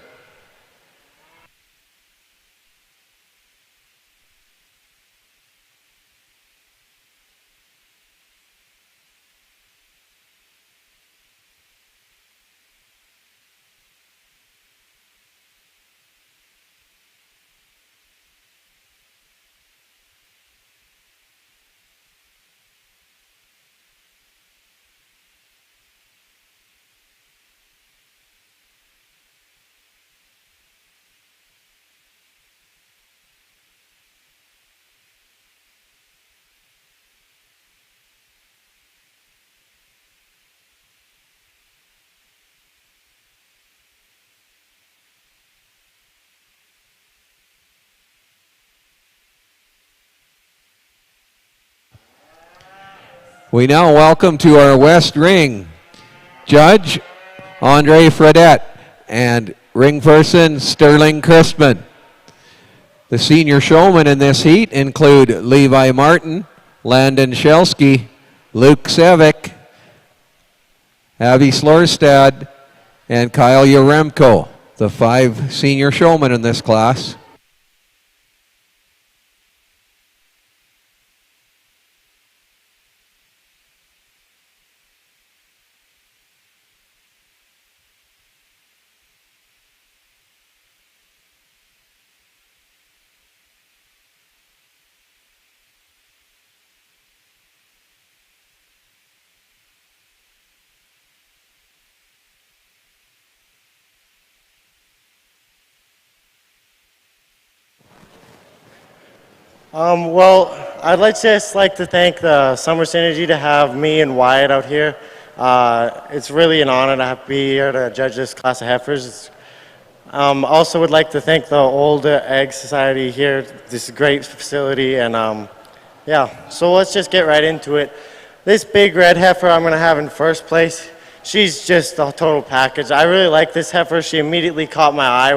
We now welcome to our west ring Judge Andre Fredette and ring person Sterling Crispin. The senior showmen in this heat include Levi Martin, Landon Shelsky, Luke Sevick, Avi Slorstad, and Kyle Yaremko, the 5 senior showmen in this class. Well, I'd just like to thank the Summer Synergy to have me and Wyatt out here. It's really an honor to be here to judge this class of heifers. Also would like to thank the Old Egg Society here. This is a great facility, and yeah, so let's just get right into it. This big red heifer I'm going to have in first place, she's just a total package. I really like this heifer. She immediately caught my eye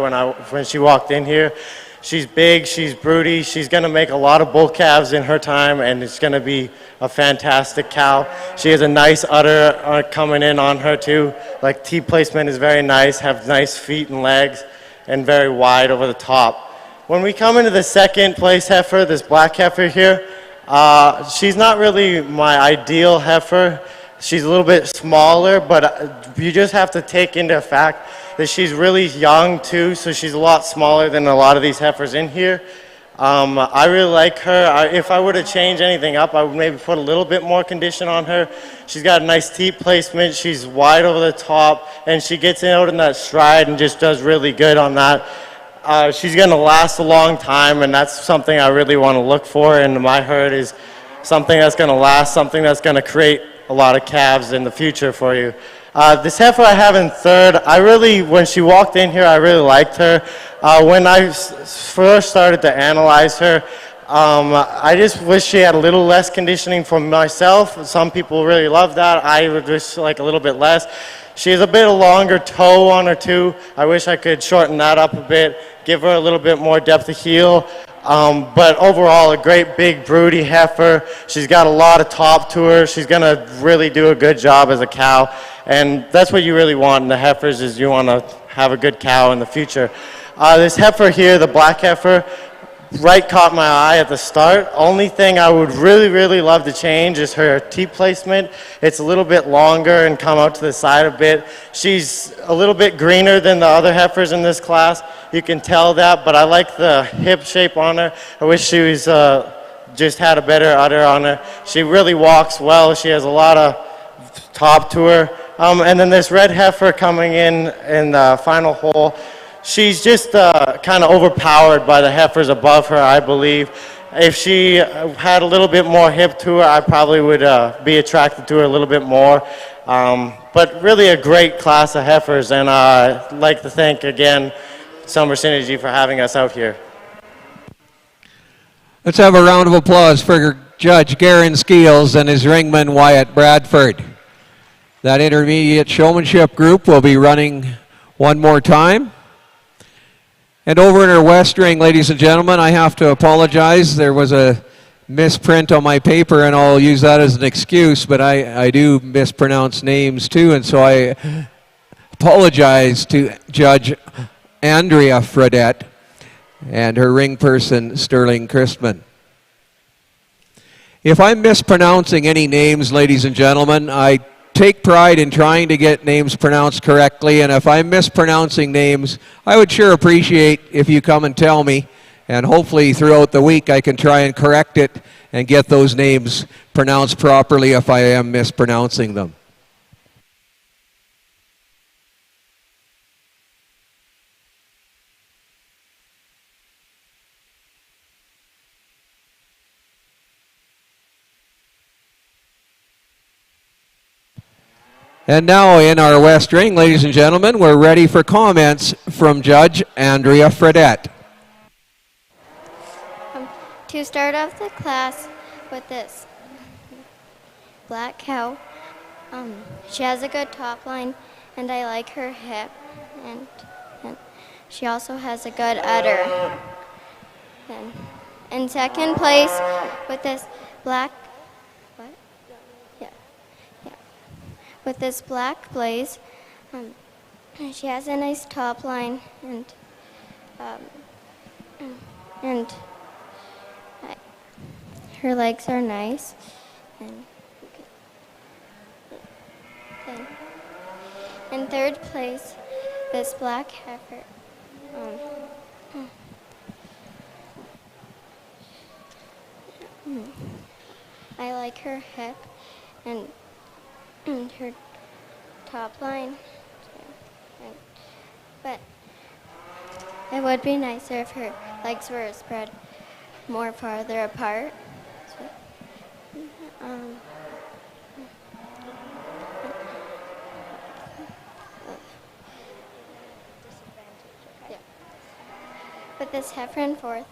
when she walked in here. She's big, she's broody, she's going to make a lot of bull calves in her time, and it's going to be a fantastic cow. She has a nice udder coming in on her too. Like T placement is very nice, have nice feet and legs, and very wide over the top. When we come into the second place heifer, this black heifer here, she's not really my ideal heifer. She's a little bit smaller, but you just have to take into fact that she's really young too, so she's a lot smaller than a lot of these heifers in here. I really like her. If I were to change anything up, I would maybe put a little bit more condition on her. She's got a nice teat placement, she's wide over the top, and she gets out in that stride and just does really good on that. She's going to last a long time, and that's something I really want to look for in my herd, is something that's going to last, something that's going to create a lot of calves in the future for you. This heifer I have in third, when she walked in here, I really liked her. When I first started to analyze her, I just wish she had a little less conditioning for myself. Some people really love that. I would just like a little bit less. She has a bit of longer toe on her too. I wish I could shorten that up a bit, give her a little bit more depth of heel. But overall, a great big broody heifer. She's got a lot of top to her. She's going to really do a good job as a cow. And that's what you really want in the heifers, is you want to have a good cow in the future. This heifer here, the black heifer, right caught my eye at the start. Only thing I would really love to change is her teat placement. It's a little bit longer and come out to the side a bit. She's a little bit greener than the other heifers in this class. You can tell that, but I like the hip shape on her. I wish she was just had a better udder on her. She really walks well. She has a lot of top to her. And then this red heifer coming in the final hole, she's just kind of overpowered by the heifers above her, I believe. If she had a little bit more hip to her, I probably would be attracted to her a little bit more. But really a great class of heifers, and I'd like to thank again Summer Synergy for having us out here. Let's have a round of applause for Judge Garen Skeels and his ringman Wyatt Bradford. That intermediate showmanship group will be running one more time. And over in our west ring, ladies and gentlemen, I have to apologize. There was a misprint on my paper, and I'll use that as an excuse, but I do mispronounce names too, and so I apologize to Judge Andrea Fredette and her ring person, Sterling Crispin. If I'm mispronouncing any names, ladies and gentlemen, I take pride in trying to get names pronounced correctly, and if I'm mispronouncing names, I would sure appreciate if you come and tell me, and hopefully throughout the week I can try and correct it and get those names pronounced properly if I am mispronouncing them. And now in our west ring, ladies and gentlemen, we're ready for comments from Judge Andrea Fredette. To start off the class with this, black cow. She has a good top line, and I like her hip, and she also has a good udder. And in second place with this black, what? Yeah, yeah. With this black blaze, she has a nice top line, um, and her legs are nice. And then in third place, this black heifer. I like her hip and her top line. But it would be nicer if her legs were spread more farther apart. Um, yeah. But this heifer in fourth,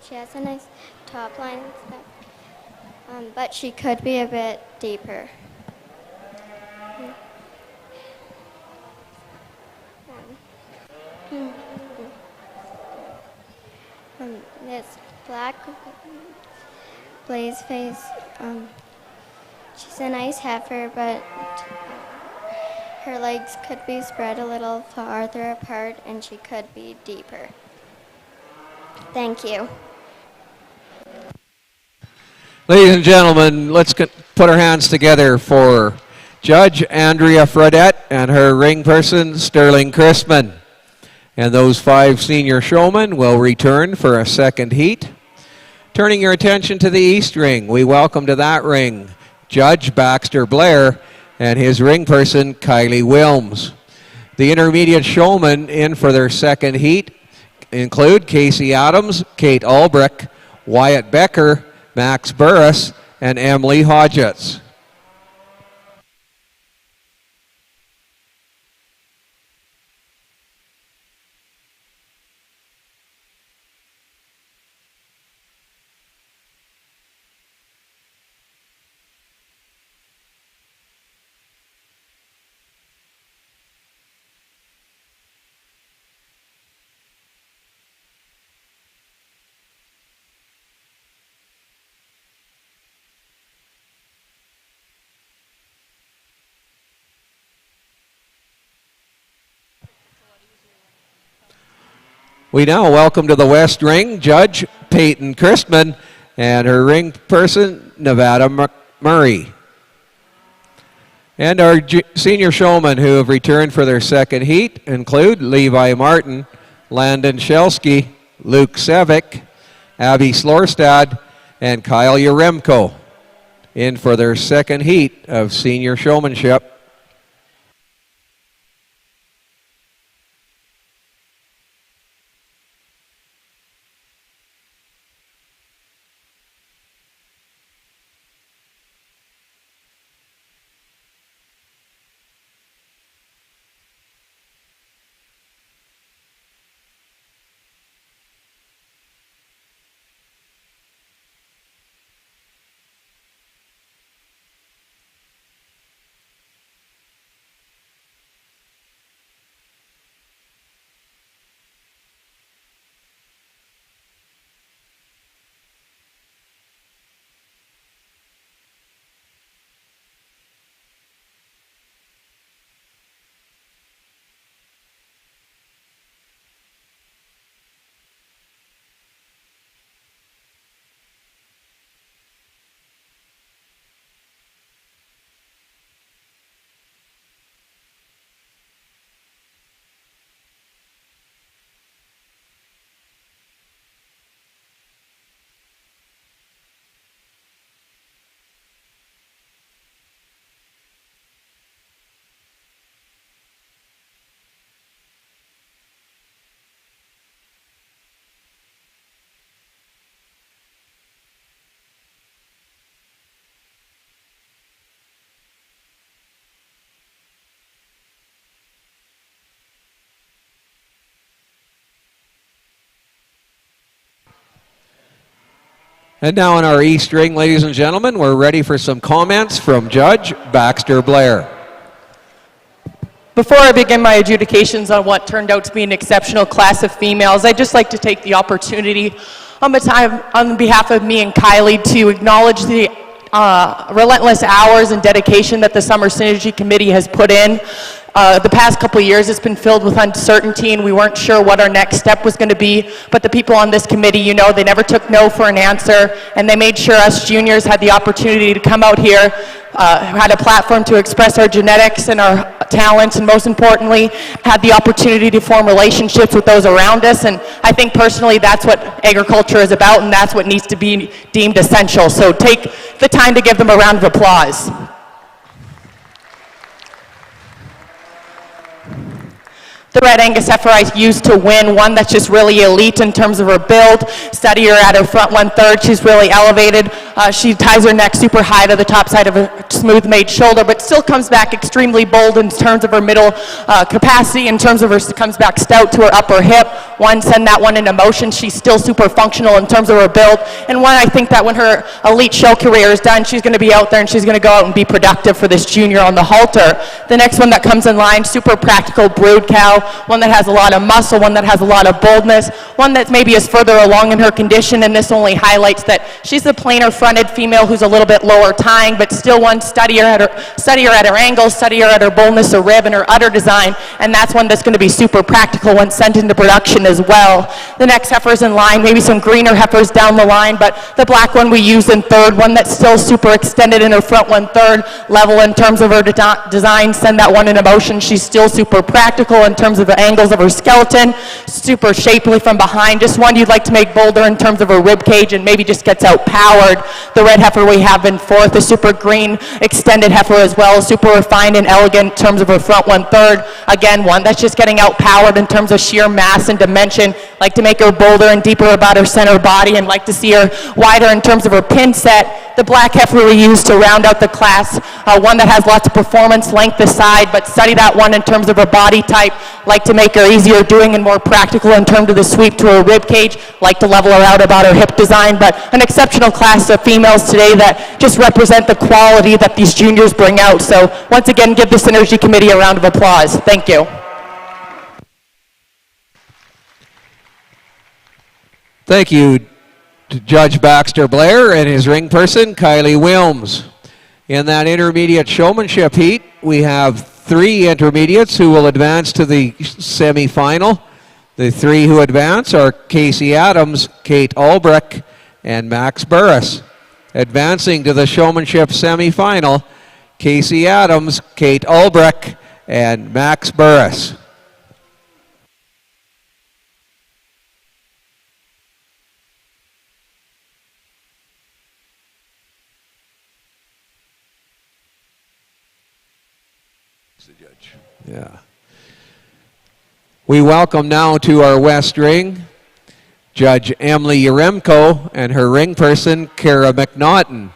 she has a nice top line and stuff, but she could be a bit deeper. This black blaze face, she's a nice heifer, but her legs could be spread a little farther apart and she could be deeper. Thank you. Ladies and gentlemen, let's put our hands together for Judge Andrea Fredette and her ring person, Sterling Christman. And those 5 senior showmen will return for a second heat. Turning your attention to the East Ring, we welcome to that ring Judge Baxter Blair and his ring person, Kylie Wilms. The intermediate showmen in for their second heat include Casey Adams, Kate Albrecht, Wyatt Becker, Max Burris, and Emily Hodgetts. We now welcome to the West Ring Judge Peyton Christman and her ring person, Nevada Murray. And our senior showmen who have returned for their second heat include Levi Martin, Landon Shelsky, Luke Sevick, Abby Slorstad, and Kyle Yaremko in for their second heat of senior showmanship. And now in our East Ring, ladies and gentlemen, we're ready for some comments from Judge Baxter Blair. Before I begin my adjudications on what turned out to be an exceptional class of females, I'd just like to take the opportunity on behalf of me and Kylie to acknowledge the relentless hours and dedication that the Summer Synergy Committee has put in. The past couple of years it's been filled with uncertainty and we weren't sure what our next step was going to be, but the people on this committee, you know, they never took no for an answer, and they made sure us juniors had the opportunity to come out here, had a platform to express our genetics and our talents, and most importantly, had the opportunity to form relationships with those around us. And I think personally that's what agriculture is about, and that's what needs to be deemed essential. So take the time to give them a round of applause. The Red Angus heifer I used to win, one that's just really elite in terms of her build. Study her at her front 1/3, she's really elevated. She ties her neck super high to the top side of her smooth made shoulder, but still comes back extremely bold in terms of her middle capacity, in terms of her, comes back stout to her upper hip. One, send that one into motion. She's still super functional in terms of her build. And one, I think that when her elite show career is done, she's gonna be out there and she's gonna go out and be productive for this junior on the halter. The next one that comes in line, super practical brood cow, one that has a lot of muscle, one that has a lot of boldness, one that maybe is further along in her condition, and this only highlights that she's a plainer fronted female who's a little bit lower tying, but still one, study her at her angles, study her at her boldness, her rib, and her udder design, and that's one that's going to be super practical when sent into production as well. The next heifer's in line, maybe some greener heifers down the line, but the black one we use in third, one that's still super extended in her front 1/3 level in terms of her design, send that one into motion. She's still super practical in terms of the angles of her skeleton, super shapely from behind, just one you'd like to make bolder in terms of her rib cage and maybe just gets out-powered. The red heifer we have in fourth, a super green extended heifer as well, super refined and elegant in terms of her front 1/3. Again, one that's just getting out-powered in terms of sheer mass and dimension, like to make her bolder and deeper about her center body and like to see her wider in terms of her pin set. The black heifer we use to round out the class, one that has lots of performance length aside, but study that one in terms of her body type, like to make her easier doing and more practical in terms of the sweep to her rib cage, like to level her out about her hip design, but an exceptional class of females today that just represent the quality that these juniors bring out. So once again, give the Synergy Committee a round of applause. Thank you. Thank you to Judge Baxter Blair and his ring person, Kylie Wilms. In that intermediate showmanship heat, we have 3 intermediates who will advance to the semifinal. The 3 who advance are Casey Adams, Kate Albrecht, and Max Burris. Advancing to the showmanship semifinal, Casey Adams, Kate Albrecht, and Max Burris. Yeah. We welcome now to our West Ring Judge Emily Yaremko and her ring person, Kara McNaughton.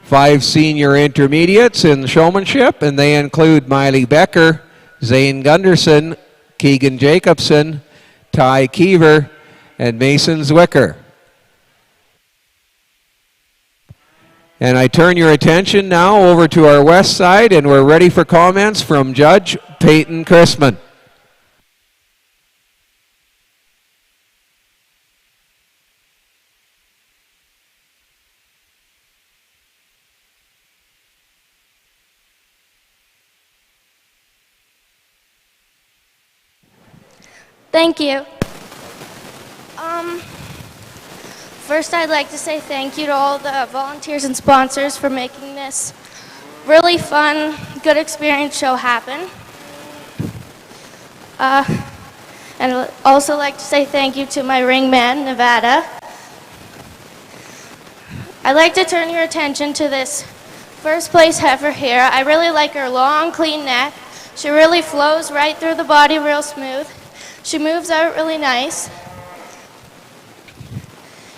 5 senior intermediates in showmanship, and they include Miley Becker, Zane Gunderson, Keegan Jacobson, Ty Keever, and Mason Zwicker. And I turn your attention now over to our west side, and we're ready for comments from Judge Peyton Chrisman. Thank you. First, I'd like to say thank you to all the volunteers and sponsors for making this really fun, good experience show happen. And I'd also like to say thank you to my ringman, Nevada. I'd like to turn your attention to this first place heifer here. I really like her long, clean neck. She really flows right through the body real smooth. She moves out really nice.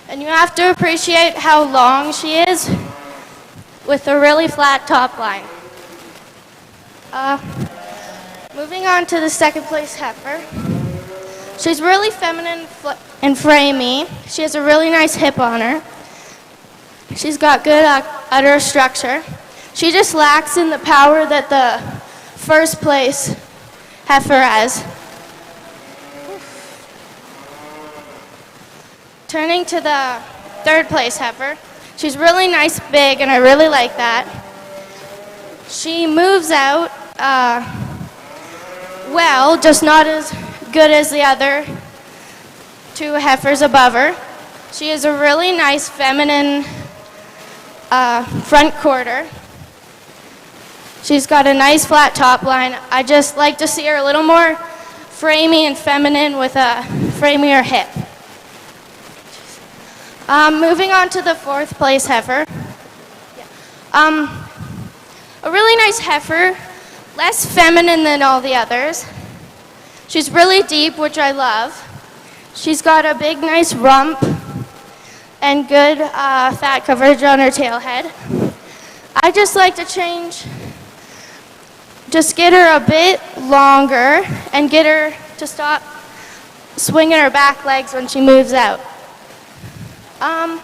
And you have to appreciate how long she is with a really flat top line. Moving on to the second place heifer. She's really feminine and framey. She has a really nice hip on her. She's got good udder structure. She just lacks in the power that the first place heifer has. Turning to the third place heifer. She's really nice, big, and I really like that. She moves out well, just not as good as the other two heifers above her. She has a really nice feminine front quarter. She's got a nice flat top line. I just like to see her a little more framey and feminine with a framier hip. Moving on to the fourth place heifer. A really nice heifer, less feminine than all the others. She's really deep, which I love. She's got a big, nice rump and good fat coverage on her tail head. I just like to just get her a bit longer and get her to stop swinging her back legs when she moves out. On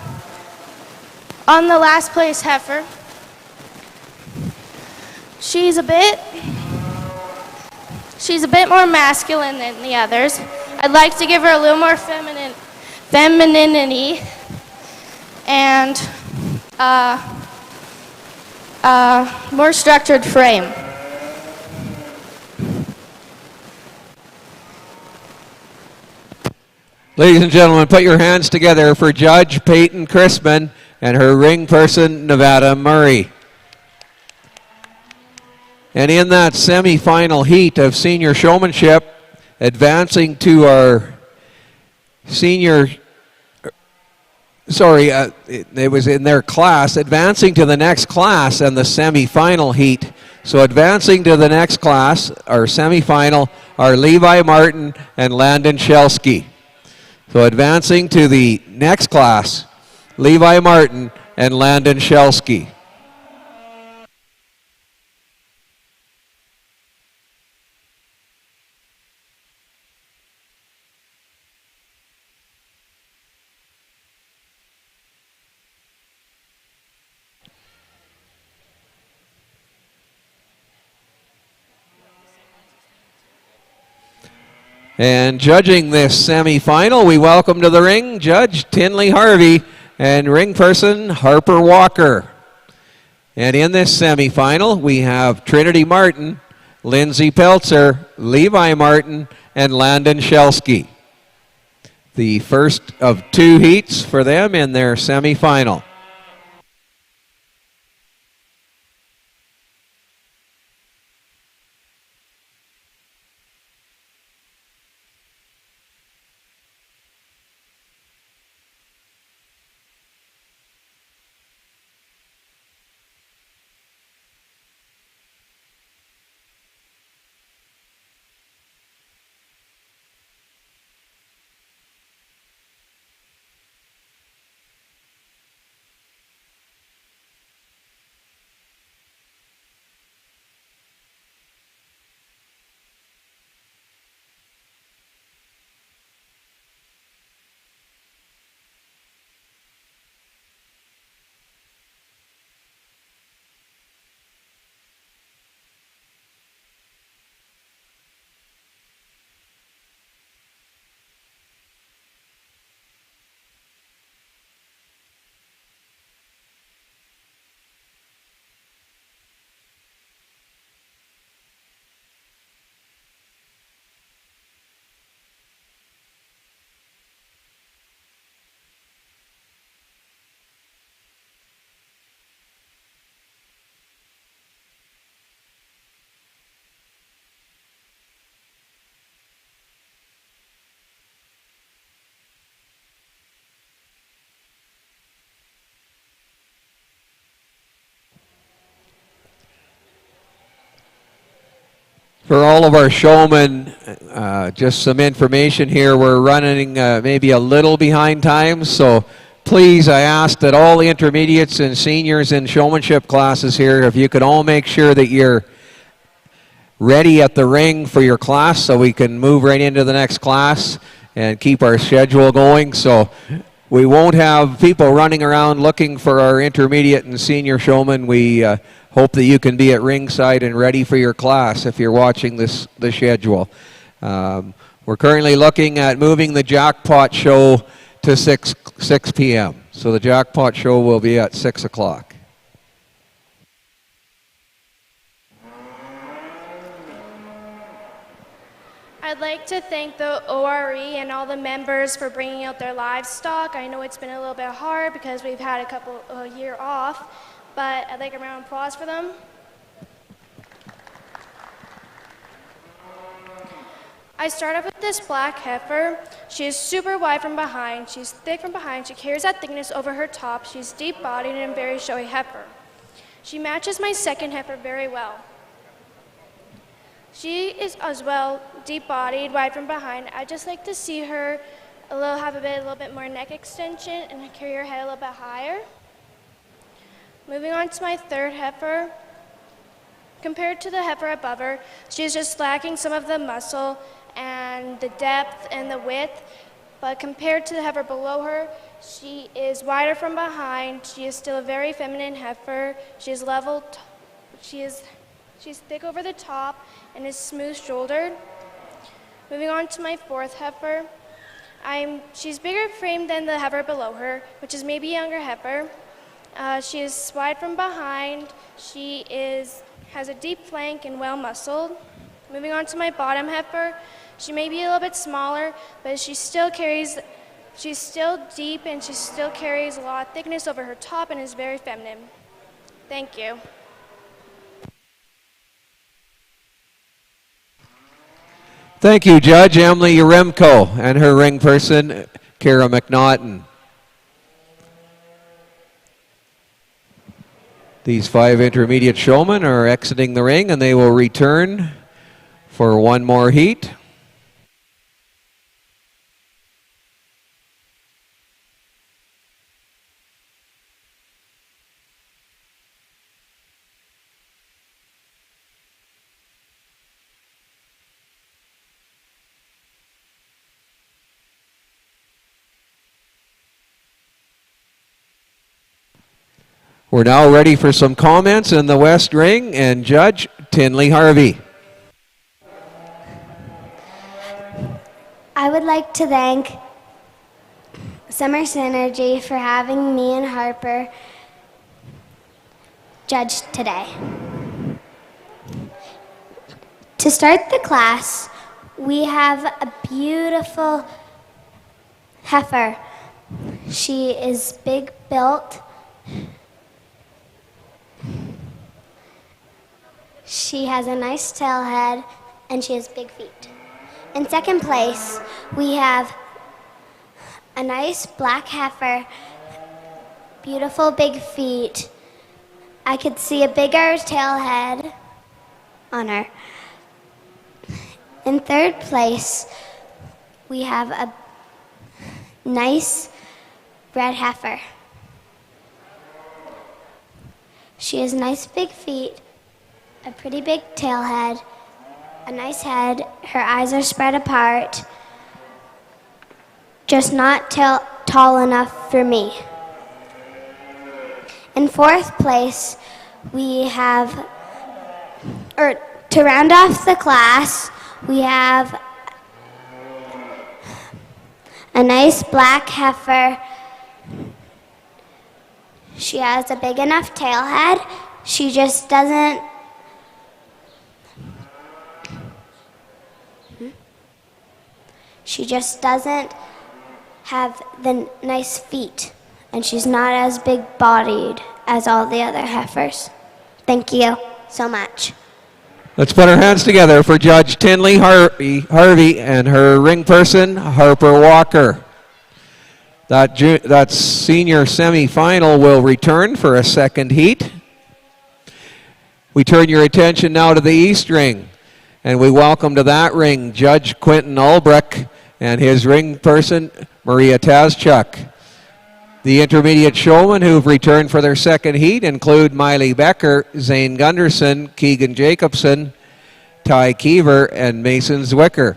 the last place heifer, she's a bit more masculine than the others. I'd like to give her a little more femininity and more structured frame. Ladies and gentlemen, put your hands together for Judge Peyton Crispin and her ring person, Nevada Murray. And in that semifinal heat of senior showmanship, advancing to our it was in their class, advancing to the next class and the semifinal heat. So advancing to the next class, our semifinal, are Levi Martin and Landon Shelsky. So advancing to the next class, Levi Martin and Landon Shelsky. And judging this semifinal, we welcome to the ring Judge Tinley Harvey and ring person Harper Walker. And in this semifinal, we have Trinity Martin, Lindsay Peltzer, Levi Martin, and Landon Shelsky. The first of two heats for them in their semifinal. For all of our showmen, just some information here. We're running maybe a little behind time, so please, I ask that all the intermediates and seniors in showmanship classes here, if you could all make sure that you're ready at the ring for your class so we can move right into the next class and keep our schedule going. So we won't have people running around looking for our intermediate and senior showmen. We hope that you can be at ringside and ready for your class if you're watching the schedule. We're currently looking at moving the jackpot show to 6 p.m. So the jackpot show will be at 6 o'clock. I'd like to thank the ORE and all the members for bringing out their livestock. I know it's been a little bit hard because we've had a year off, but I'd like a round of applause for them. I start off with this black heifer. She is super wide from behind. She's thick from behind. She carries that thickness over her top. She's deep-bodied and a very showy heifer. She matches my second heifer very well. She is as well deep-bodied, wide from behind. I just like to see her have a little bit more neck extension and carry her head a little bit higher. Moving on to my third heifer. Compared to the heifer above her, she is just lacking some of the muscle and the depth and the width. But compared to the heifer below her, she is wider from behind. She is still a very feminine heifer. She is level. She's thick over the top and is smooth-shouldered. Moving on to my fourth heifer. She's bigger framed than the heifer below her, which is maybe a younger heifer. She is wide from behind. She has a deep flank and well-muscled. Moving on to my bottom heifer. She may be a little bit smaller, but she's still deep and she still carries a lot of thickness over her top and is very feminine. Thank you. Thank you, Judge Emily Yaremko and her ring person, Kara McNaughton. These 5 intermediate showmen are exiting the ring and they will return for one more heat. We're now ready for some comments in the West Ring, and Judge Tinley Harvey. I would like to thank Summer Synergy for having me and Harper judge today. To start the class, we have a beautiful heifer. She is big built. She has a nice tail head, and she has big feet. In second place, we have a nice black heifer, beautiful big feet. I could see a bigger tail head on her. In third place, we have a nice red heifer. She has nice big feet, a pretty big tail head, a nice head. Her eyes are spread apart, just not tall enough for me. In fourth place, we have, to round off the class, we have a nice black heifer. She has a big enough tail head. She just doesn't have the nice feet, and she's not as big-bodied as all the other heifers. Thank you so much. Let's put our hands together for Judge Tinley Harvey and her ring person, Harper Walker. That senior semifinal will return for a second heat. We turn your attention now to the East Ring, and we welcome to that ring Judge Quentin Albrecht and his ring person, Maria Tazchuk. The intermediate showmen who've returned for their second heat include Miley Becker, Zane Gunderson, Keegan Jacobson, Ty Keever and Mason Zwicker.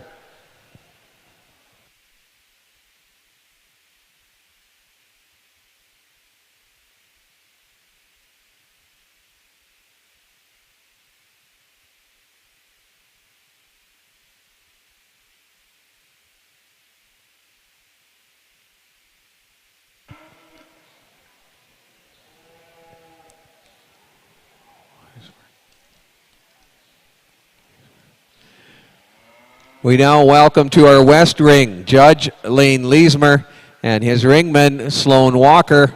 We now welcome to our west ring Judge Lane Leesmer and his ringman Sloan Walker.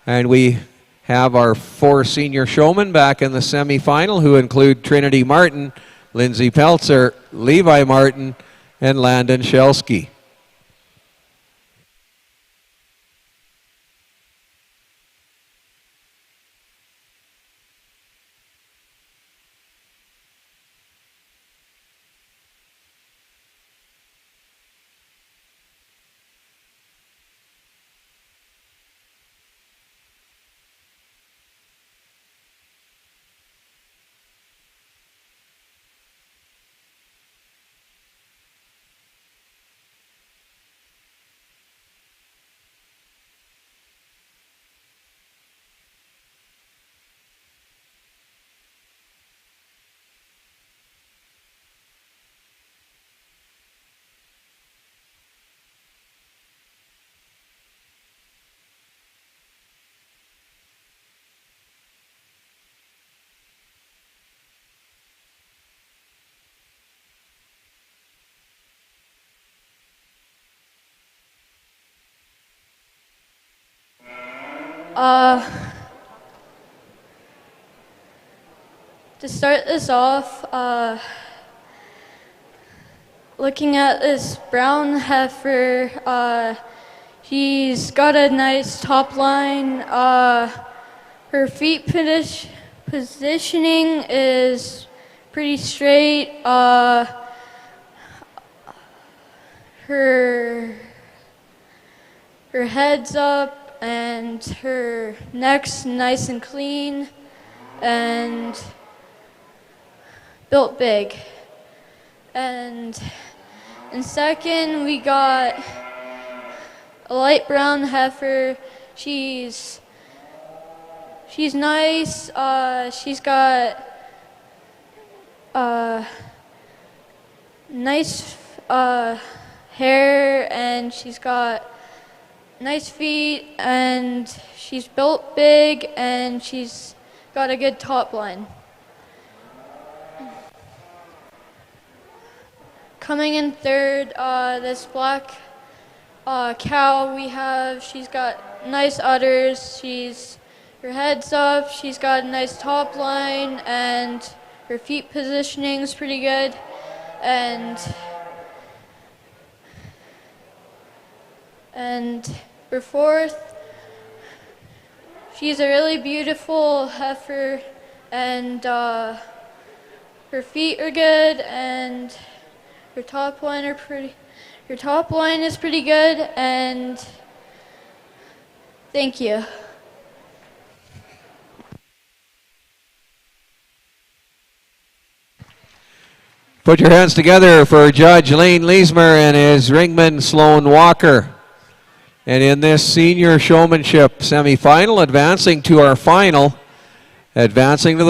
And we have our 4 senior showmen back in the semifinal, who include Trinity Martin, Lindsay Peltzer, Levi Martin, and Landon Shelsky. To start this off, looking at this brown heifer, she's got a nice top line. Her feet positioning is pretty straight. Her head's up and her neck's nice and clean and built big. And in second, we got a light brown heifer. She's nice. She's got nice hair, and she's got nice feet, and she's built big, and she's got a good top line. Coming in third, this black cow we have, she's got nice udders, her head's up, she's got a nice top line, and her feet positioning is pretty good. And for fourth, she's a really beautiful heifer, and her feet are good, and her top line is pretty good, and thank you. Put your hands together for Judge Lane Leesmer and his ringman Sloan Walker. And in this senior showmanship semifinal, advancing to the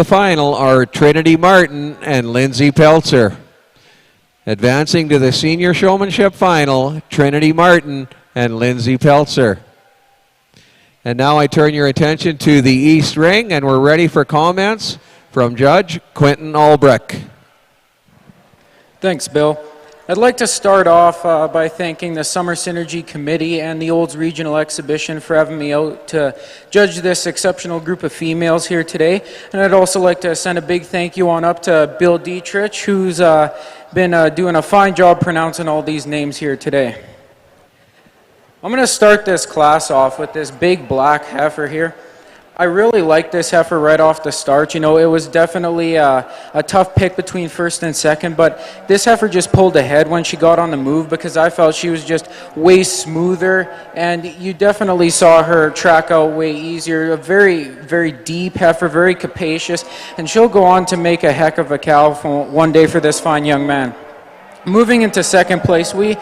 final are Trinity Martin and Lindsay Peltzer. Advancing to the senior showmanship final, Trinity Martin and Lindsay Peltzer. And now I turn your attention to the East Ring, and we're ready for comments from Judge Quentin Albrecht. Thanks, Bill. I'd like to start off by thanking the Summer Synergy Committee and the Olds Regional Exhibition for having me out to judge this exceptional group of females here today. And I'd also like to send a big thank you on up to Bill Dietrich, who's been doing a fine job pronouncing all these names here today. I'm going to start this class off with this big black heifer here. I really liked this heifer right off the start. You know, it was definitely a tough pick between first and second, but this heifer just pulled ahead when she got on the move because I felt she was just way smoother, and you definitely saw her track out way easier. A very, very deep heifer, very capacious, and she'll go on to make a heck of a cow one day for this fine young man. Moving into second place, we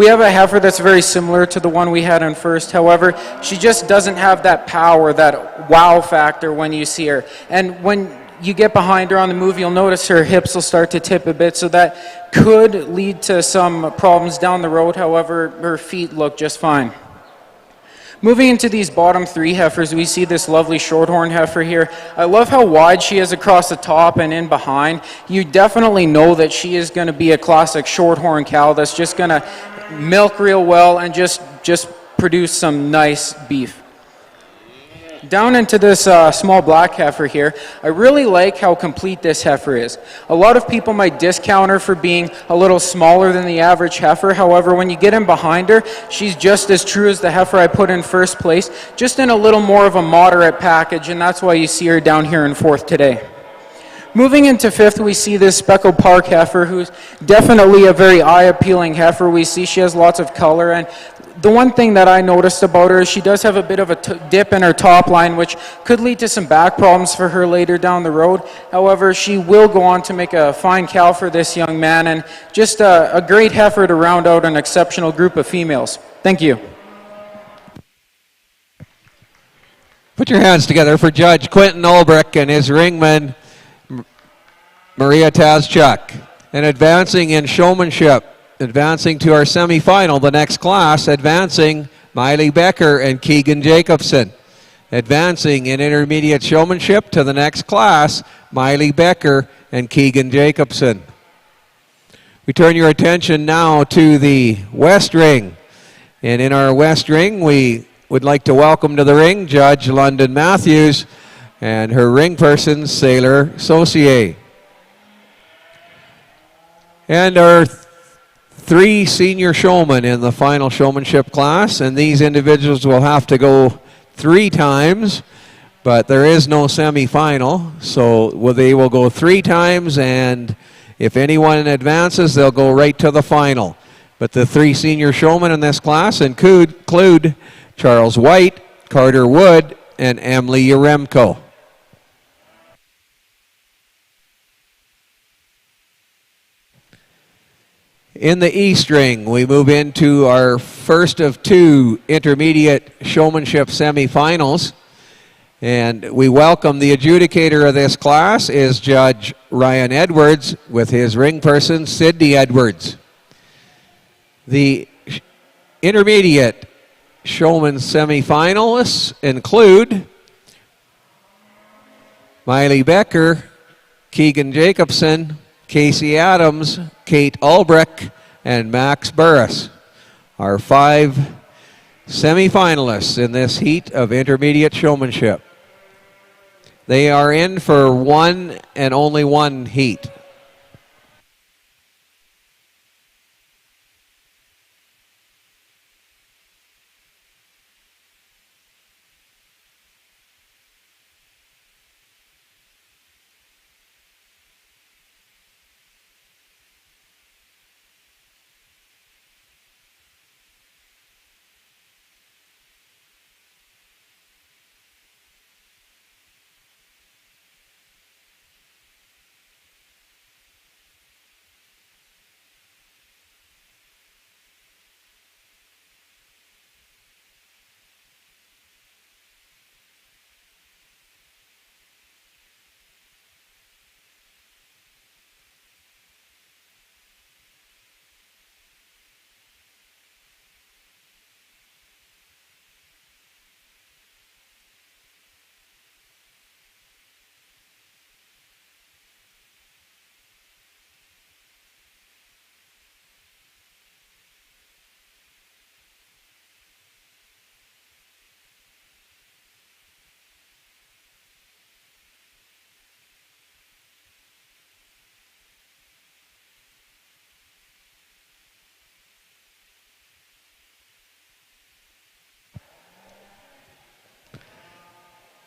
have a heifer that's very similar to the one we had in first. However, she just doesn't have that power, that wow factor when you see her. And when you get behind her on the move, you'll notice her hips will start to tip a bit, so that could lead to some problems down the road. However, her feet look just fine. Moving into these bottom three heifers, we see this lovely shorthorn heifer here. I love how wide she is across the top and in behind. You definitely know that she is going to be a classic shorthorn cow that's just going to milk real well and just produce some nice beef. Down into this small black heifer here, I really like how complete this heifer is. A lot of people might discount her for being a little smaller than the average heifer. However, when you get in behind her, she's just as true as the heifer I put in first place, just in a little more of a moderate package, and that's why you see her down here in fourth today. Moving into fifth, we see this speckled park heifer, who's definitely a very eye-appealing heifer. We see she has lots of color, and the one thing that I noticed about her is she does have a bit of a dip in her top line, which could lead to some back problems for her later down the road. However, she will go on to make a fine cow for this young man, and just a great heifer to round out an exceptional group of females. Thank you. Put your hands together for Judge Quentin Olbrich and his ringman, Maria Tazchuk. And advancing in showmanship, advancing to our semifinal, the next class, advancing Miley Becker and Keegan Jacobson. Advancing in intermediate showmanship to the next class, Miley Becker and Keegan Jacobson. We turn your attention now to the West Ring. And in our West Ring, we would like to welcome to the ring Judge London Matthews and her ring person, Sailor Saucier. And our three senior showmen in the final showmanship class, and these individuals will have to go 3 times, but there is no semifinal, so they will go 3 times, and if anyone advances, they'll go right to the final. But the 3 senior showmen in this class include Charles White, Carter Wood, and Emily Yaremko. In the East Ring, we move into our first of 2 intermediate showmanship semifinals. And we welcome the adjudicator of this class is Judge Ryan Edwards with his ring person, Sydney Edwards. The intermediate showman semifinalists include Miley Becker, Keegan Jacobson, Casey Adams, Kate Ulbrich, and Max Burris, our 5 semifinalists in this heat of intermediate showmanship. They are in for one and only one heat.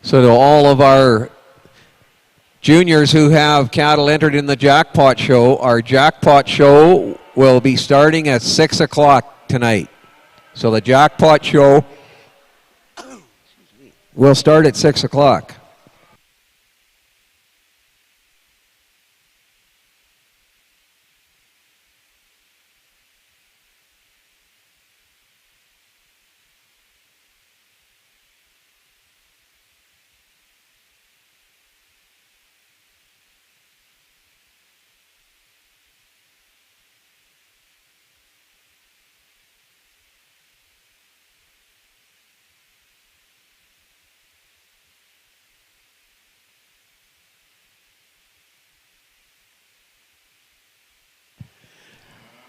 So to all of our juniors who have cattle entered in the jackpot show, our jackpot show will be starting at 6 o'clock tonight. So the jackpot show will start at 6 o'clock.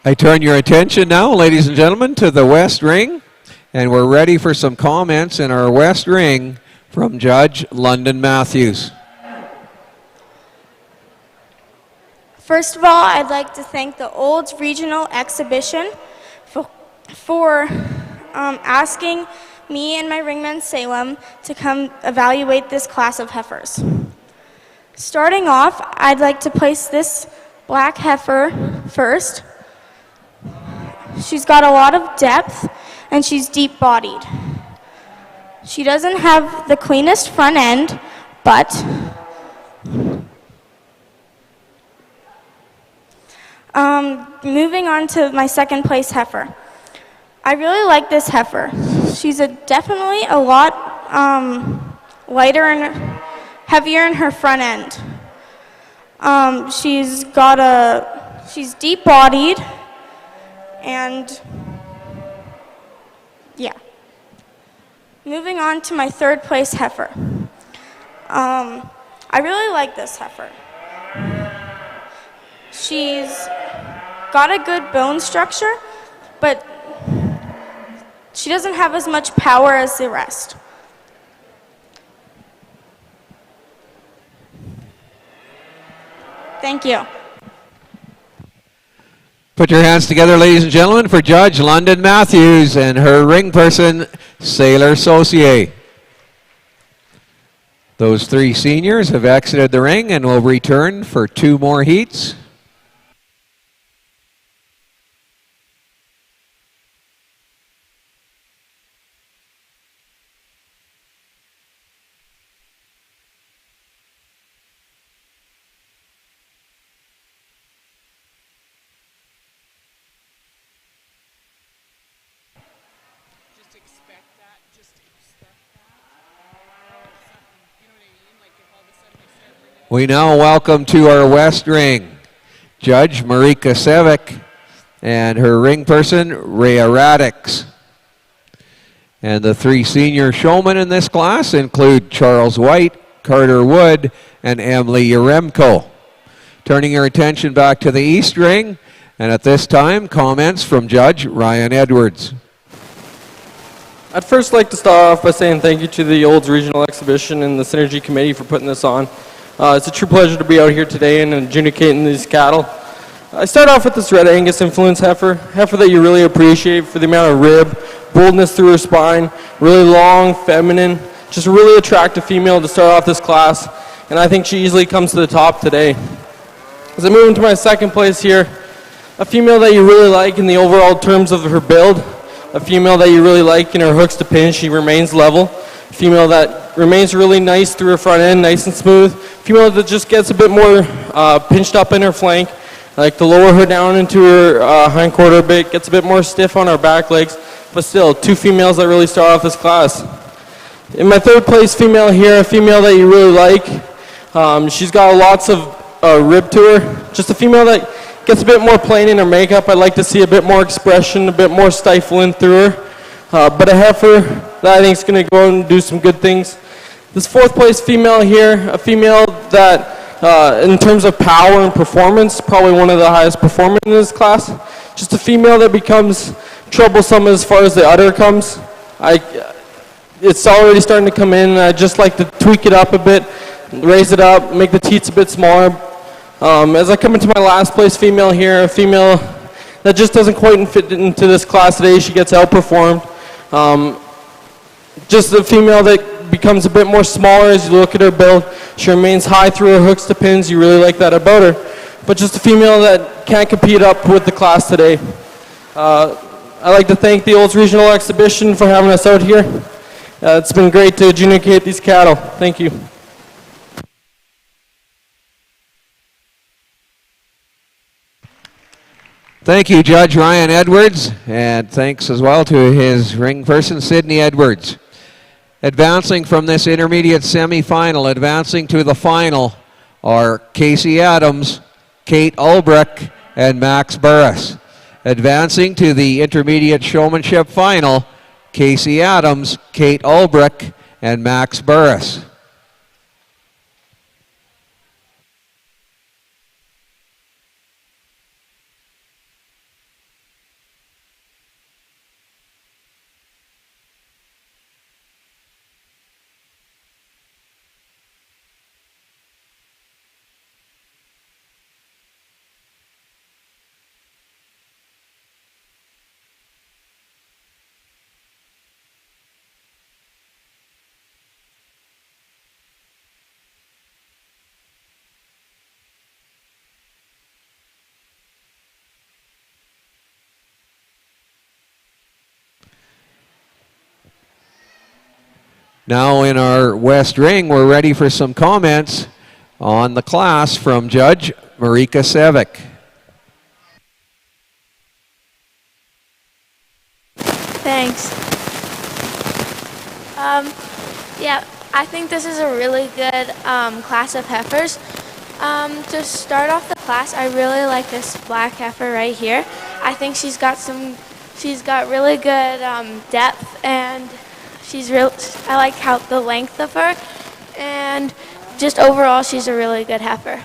I turn your attention now, ladies and gentlemen, to the West Ring, and we're ready for some comments in our West Ring from Judge London Matthews. First of all, I'd like to thank the Olds Regional Exhibition for asking me and my ringman Salem to come evaluate this class of heifers. Starting off, I'd like to place this black heifer first. She's got a lot of depth and she's deep-bodied. She doesn't have the cleanest front end, but moving on to my second place heifer. I really like this heifer. She's definitely a lot lighter and heavier in her front end. She's deep-bodied. And yeah. Moving on to my third place heifer. I really like this heifer. She's got a good bone structure, but she doesn't have as much power as the rest. Thank you. Put your hands together, ladies and gentlemen, for Judge London Matthews and her ring person, Sailor Saucier. Those three seniors have exited the ring and will return for 2 more heats. We now welcome to our West Ring Judge Marika Sevic and her ring person, Rhea Radix. And the 3 senior showmen in this class include Charles White, Carter Wood, and Emily Yaremko. Turning your attention back to the East Ring, and at this time, comments from Judge Ryan Edwards. I'd first like to start off by saying thank you to the Olds Regional Exhibition and the Synergy Committee for putting this on. It's a true pleasure to be out here today and adjudicating these cattle. I start off with this Red Angus Influence heifer that you really appreciate for the amount of rib, boldness through her spine, really long, feminine, just a really attractive female to start off this class, and I think she easily comes to the top today. As I move into my second place here, a female that you really like in the overall terms of her build, a female that you really like in her hooks to pin, she remains level, a female that remains really nice through her front end, nice and smooth, female that just gets a bit more pinched up in her flank. I like to lower her down into her hind quarter a bit, gets a bit more stiff on her back legs, but still, 2 females that really start off this class. In my third place female here, a female that you really like, she's got lots of rib to her, just a female that gets a bit more plain in her makeup. I'd like to see a bit more expression, a bit more stifling through her, but a heifer that I think is going to go and do some good things. This fourth place female here, a female that in terms of power and performance, probably one of the highest performers in this class. Just a female that becomes troublesome as far as the udder comes. It's already starting to come in, and I'd just like to tweak it up a bit, raise it up, make the teats a bit smaller. As I come into my last place female here, a female that just doesn't quite fit into this class today. She gets outperformed. Just a female that becomes a bit more smaller as you look at her build. She remains high through her hooks to pins. You really like that about her. But just a female that can't compete up with the class today. I'd like to thank the Olds Regional Exhibition for having us out here. It's been great to adjudicate these cattle. Thank you. Thank you, Judge Ryan Edwards, and thanks as well to his ring person, Sydney Edwards. Advancing from this intermediate semifinal, advancing to the final are Casey Adams, Kate Ulbrich, and Max Burris. Advancing to the intermediate showmanship final, Casey Adams, Kate Ulbrich, and Max Burris. Now in our West Ring, we're ready for some comments on the class from Judge Marika Sevic. Thanks. Yeah, I think this is a really good class of heifers. To start off the class, I really like this black heifer right here. I think she's got really good depth, and I like how the length of her, and just overall, she's a really good heifer.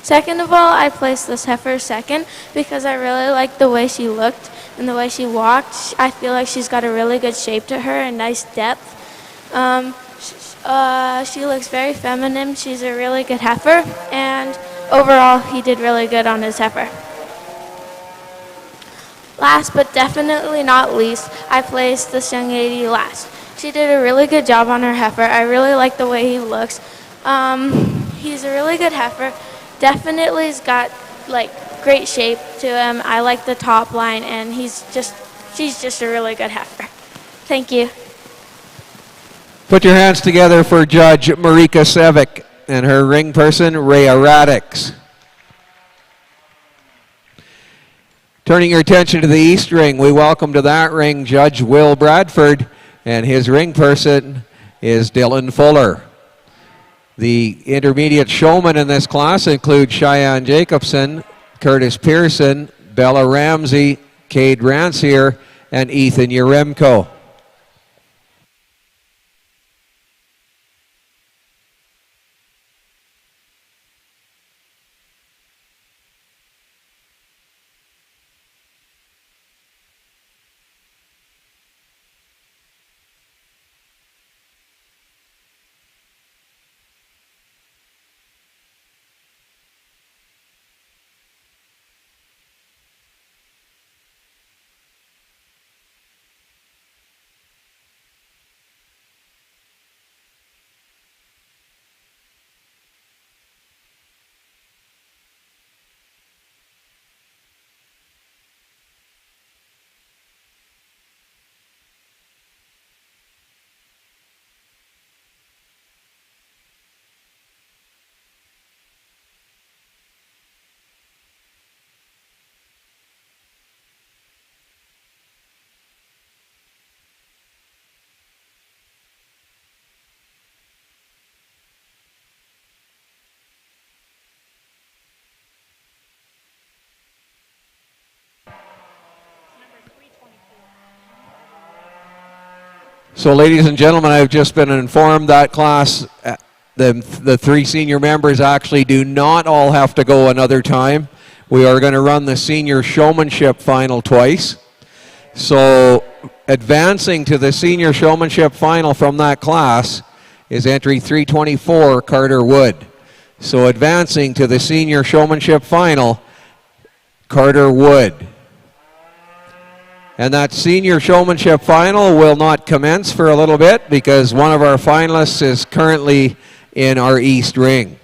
Second of all, I placed this heifer second because I really like the way she looked and the way she walked. I feel like she's got a really good shape to her and nice depth. She looks very feminine. She's a really good heifer, and overall, he did really good on his heifer. Last but definitely not least, I placed this young lady last. She did a really good job on her heifer. I really like the way he looks. He's a really good heifer. Definitely has got like great shape to him. I like the top line, and she's just a really good heifer. Thank you. Put your hands together for Judge Marika Sevic and her ring person, Rhea Radix. Turning your attention to the East Ring, we welcome to that ring Judge Will Bradford, and his ring person is Dylan Fuller. The intermediate showmen in this class include Cheyenne Jacobson, Curtis Pearson, Bella Ramsey, Cade Rancier, and Ethan Yaremko. So ladies and gentlemen, I've just been informed that class, the three senior members actually do not all have to go another time. We are going to run the senior showmanship final twice. So advancing to the senior showmanship final from that class is entry 324, Carter Wood. So advancing to the senior showmanship final, Carter Wood. And that senior showmanship final will not commence for a little bit because one of our finalists is currently in our East Ring.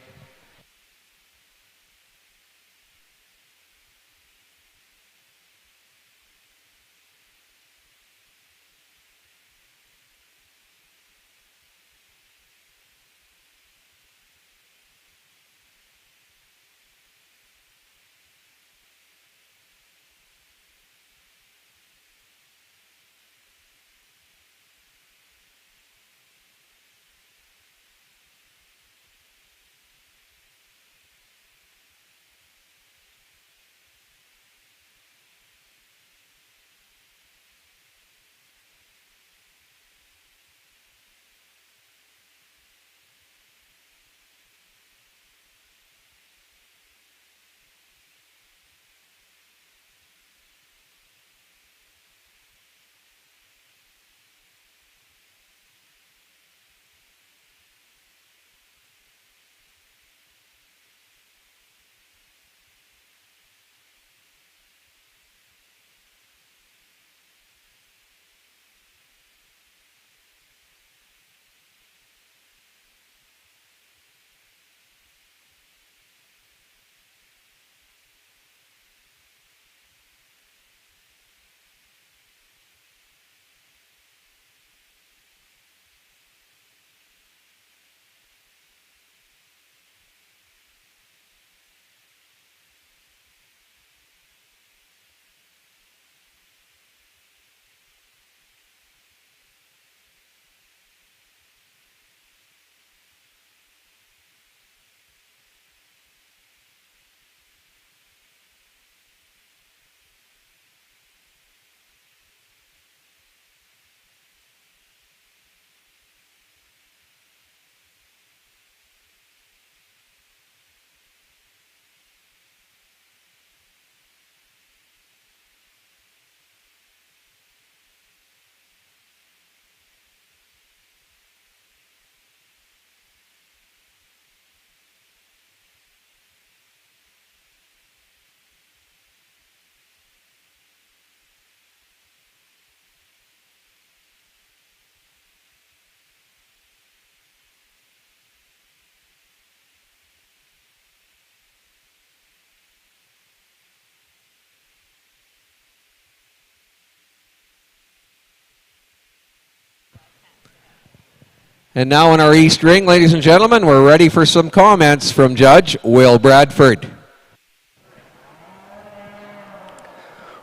And now in our East Ring, ladies and gentlemen, we're ready for some comments from Judge Will Bradford.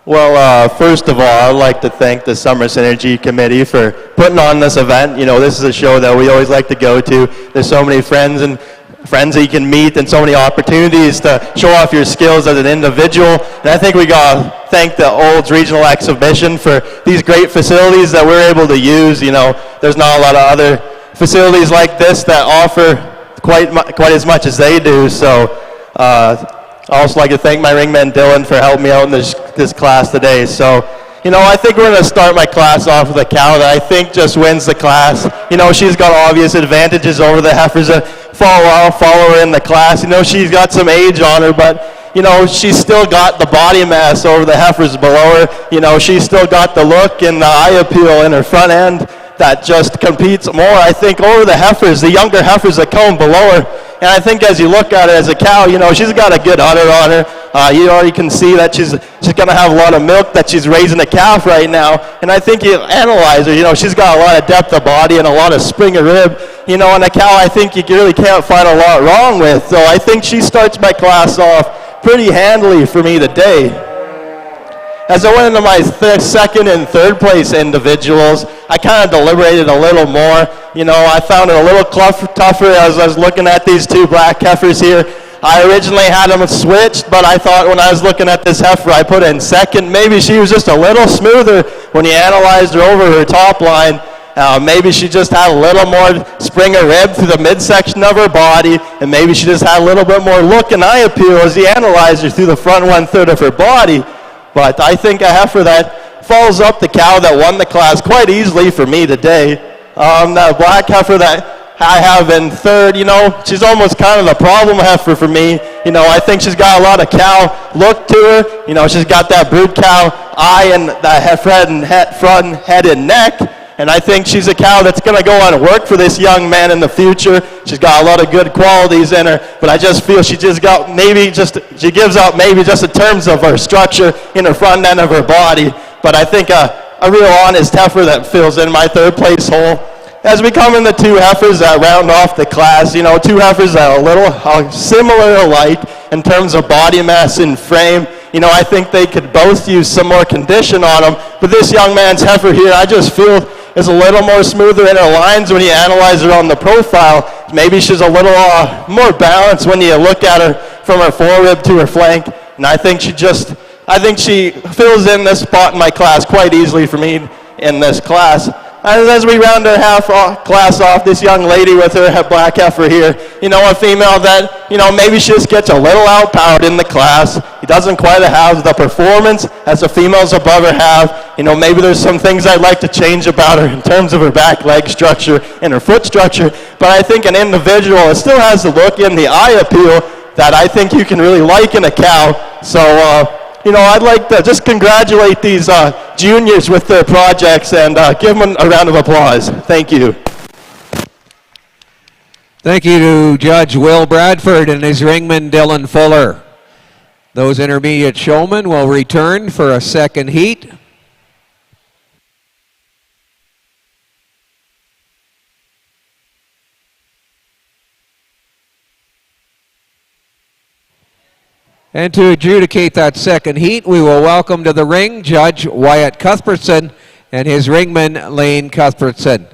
Well, first of all, I'd like to thank the Summer Synergy Committee for putting on this event. You know, this is a show that we always like to go to. There's so many friends that you can meet and so many opportunities to show off your skills as an individual. And I think we got to thank the Olds Regional Exhibition for these great facilities that we're able to use. You know, there's not a lot of other facilities like this that offer quite as much as they do. So I also like to thank my ringman Dylan for helping me out in this class today. So, you know, I think we're going to start my class off with a cow that I think just wins the class. You know, she's got obvious advantages over the heifers that follow her in the class. You know, she's got some age on her, but, you know, she's still got the body mass over the heifers below her. You know, she's still got the look and the eye appeal in her front end that just competes more, I think, over the heifers, the younger heifers that come below her. And I think as you look at it as a cow, you know, she's got a good udder on her. You already can see that she's going to have a lot of milk, that she's raising a calf right now. And I think you analyze her, you know, she's got a lot of depth of body and a lot of spring of rib. You know, and a cow I think you really can't find a lot wrong with. So I think she starts my class off pretty handily for me today. As I went into my second and third place individuals, I kind of deliberated a little more. You know, I found it a little tougher as I was looking at these two black heifers here. I originally had them switched, but I thought when I was looking at this heifer I put in second, maybe she was just a little smoother when you analyzed her over her top line. Maybe she just had a little more spring of rib through the midsection of her body, and maybe she just had a little bit more look and eye appeal as you analyzed her through the front 1/3 of her body. But I think a heifer that follows up the cow that won the class quite easily for me today. The black heifer that I have in third, she's almost kind of the problem heifer for me. I think she's got a lot of cow look to her. She's got that brood cow eye and that front head and neck. And I think she's a cow that's going to go on and work for this young man in the future. She's got a lot of good qualities in her, but I just feel she gives out maybe just in terms of her structure in her front end of her body. But I think a real honest heifer that fills in my third place hole. As we come in the two heifers that round off the class, two heifers that are a little similar alike in terms of body mass and frame. I think they could both use some more condition on them. But this young man's heifer here, I just feel is a little more smoother in her lines when you analyze her on the profile. Maybe she's a little more balanced when you look at her from her forerib to her flank. And I think she fills in this spot in my class quite easily for me in this class. And as we round our class off, this young lady with her black heifer here, a female that, maybe she just gets a little outpowered in the class. He doesn't quite have the performance as the females above her have. Maybe there's some things I'd like to change about her in terms of her back leg structure and her foot structure. But I think an individual, it still has the look and the eye appeal that I think you can really like in a cow. So, I'd like to just congratulate these juniors with their projects and give them a round of applause. Thank you. Thank you to Judge Will Bradford and his ringman Dylan Fuller. Those intermediate showmen will return for a second heat. And to adjudicate that second heat, we will welcome to the ring Judge Wyatt Cuthbertson and his ringman Lane Cuthbertson.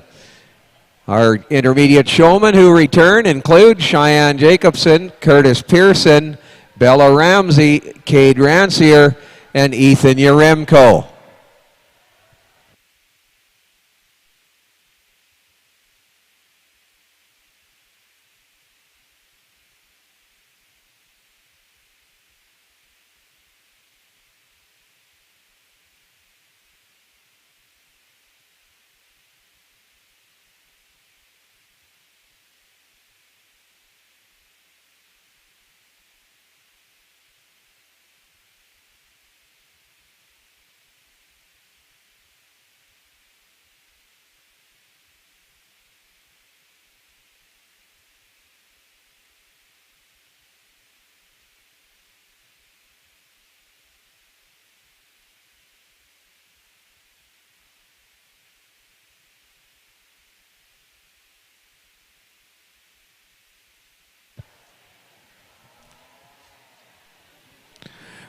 Our intermediate showmen who return include Cheyenne Jacobson, Curtis Pearson, Bella Ramsey, Cade Rancier, and Ethan Yaremko.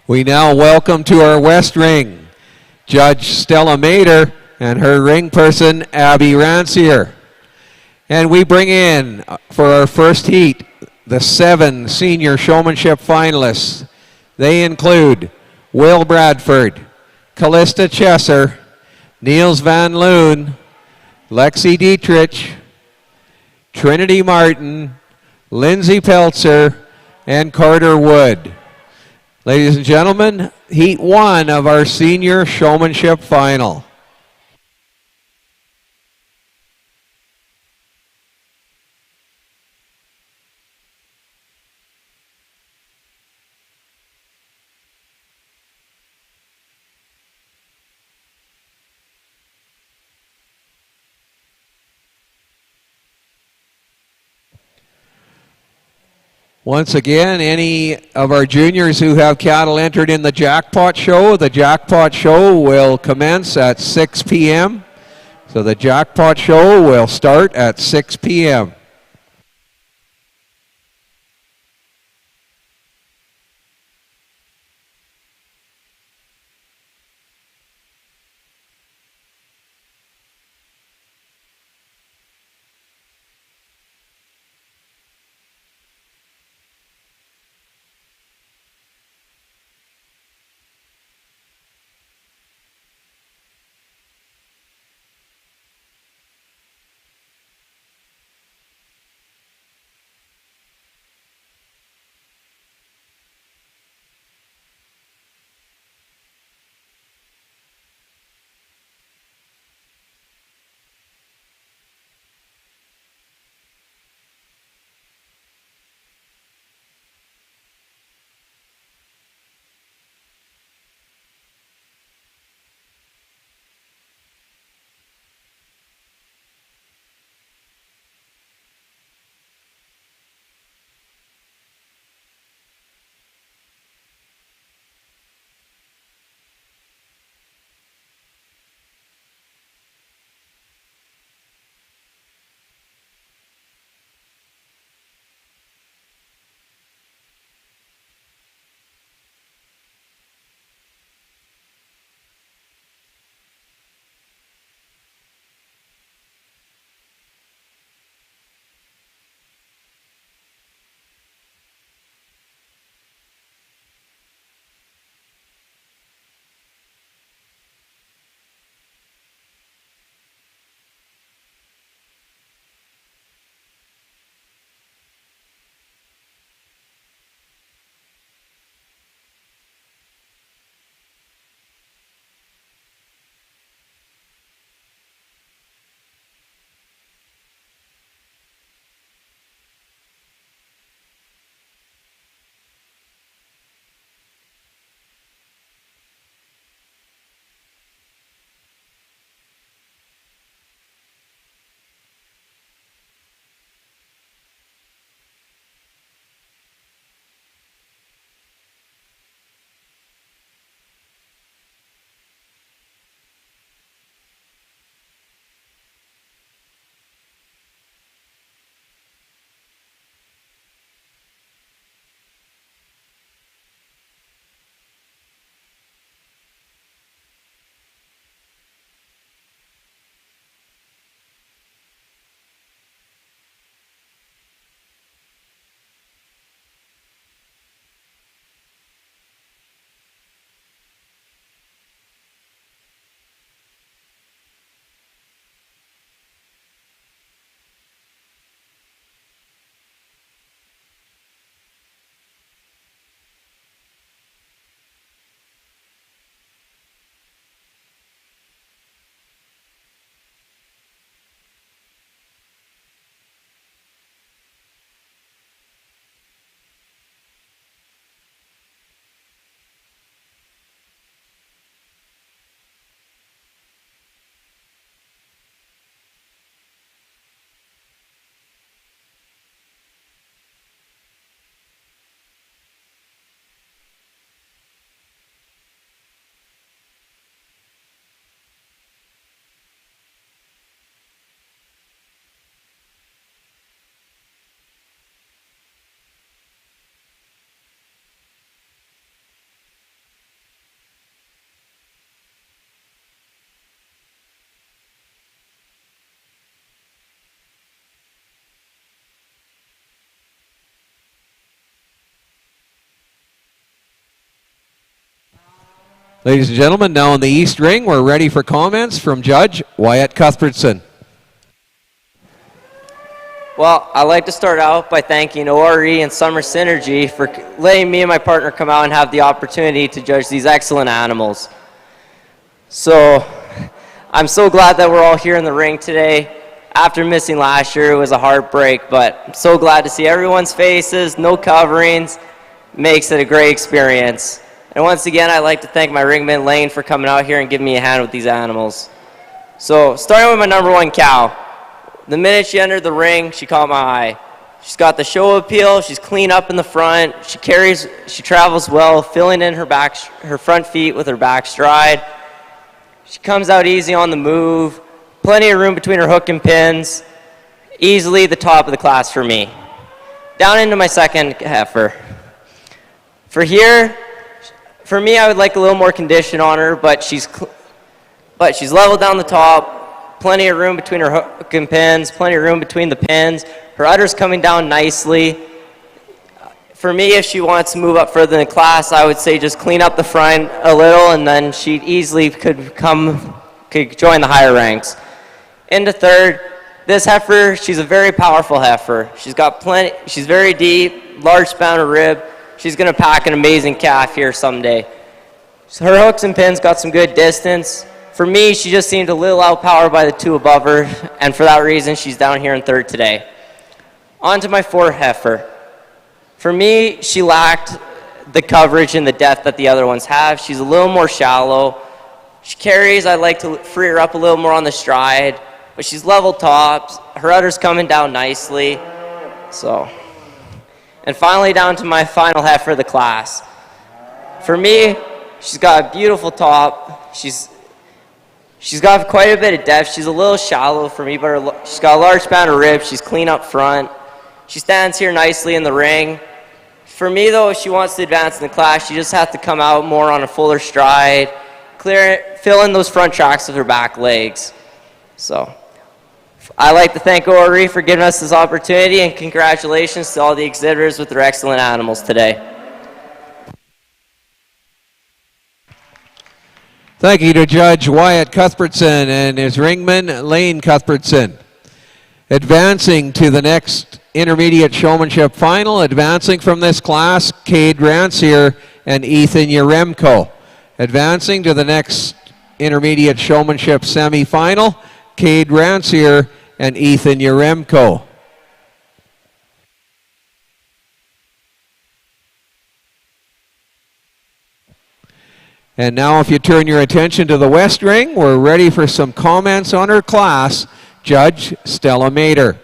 We now welcome to our West Ring Judge Stella Mader and her ring person Abby Rancier. And we bring in for our first heat the 7 senior showmanship finalists. They include Will Bradford, Callista Chesser, Niels Van Loon, Lexi Dietrich, Trinity Martin, Lindsay Peltzer, and Carter Wood. Ladies and gentlemen, heat 1 of our senior showmanship final. Once again, any of our juniors who have cattle entered in the jackpot show will commence at 6 p.m. So the jackpot show will start at 6 p.m. Ladies and gentlemen, now in the East Ring, we're ready for comments from Judge Wyatt Cuthbertson. Well, I'd like to start out by thanking ORE and Summer Synergy for letting me and my partner come out and have the opportunity to judge these excellent animals. So, I'm so glad that we're all here in the ring today. After missing last year, it was a heartbreak, but I'm so glad to see everyone's faces, no coverings, makes it a great experience. And once again, I'd like to thank my ringman, Lane, for coming out here and giving me a hand with these animals. So, starting with my number one cow. The minute she entered the ring, she caught my eye. She's got the show appeal, she's clean up in the front, she travels well, filling in her front feet with her back stride. She comes out easy on the move, plenty of room between her hook and pins, easily the top of the class for me. Down into my second heifer. For me, I would like a little more condition on her, but she's level down the top, plenty of room between her hook and pins, plenty of room between the pins. Her udder's coming down nicely. For me, if she wants to move up further in the class, I would say just clean up the front a little, and then she easily could join the higher ranks. Into third, this heifer, she's a very powerful heifer. She's very deep, large span of rib. She's going to pack an amazing calf here someday. So her hooks and pins got some good distance. For me, she just seemed a little outpowered by the two above her, and for that reason, she's down here in third today. On to my fourth heifer. For me, she lacked the coverage and the depth that the other ones have. She's a little more shallow. She carries, I'd like to free her up a little more on the stride, but she's level tops. Her udder's coming down nicely. And finally, down to my final heifer of the class. For me, she's got a beautiful top. She's got quite a bit of depth. She's a little shallow for me, but she's got a large span of ribs. She's clean up front. She stands here nicely in the ring. For me, though, if she wants to advance in the class, she just has to come out more on a fuller stride, fill in those front tracks with her back legs. So, I'd like to thank ORE for giving us this opportunity, and congratulations to all the exhibitors with their excellent animals today. Thank you to Judge Wyatt Cuthbertson and his ringman, Lane Cuthbertson. Advancing to the next intermediate showmanship final, advancing from this class, Cade Rancier and Ethan Yaremko. Advancing to the next intermediate showmanship semifinal, Cade Rancier and Ethan Yaremko. And now if you turn your attention to the West Ring, we're ready for some comments on her class. Judge Stella Mader.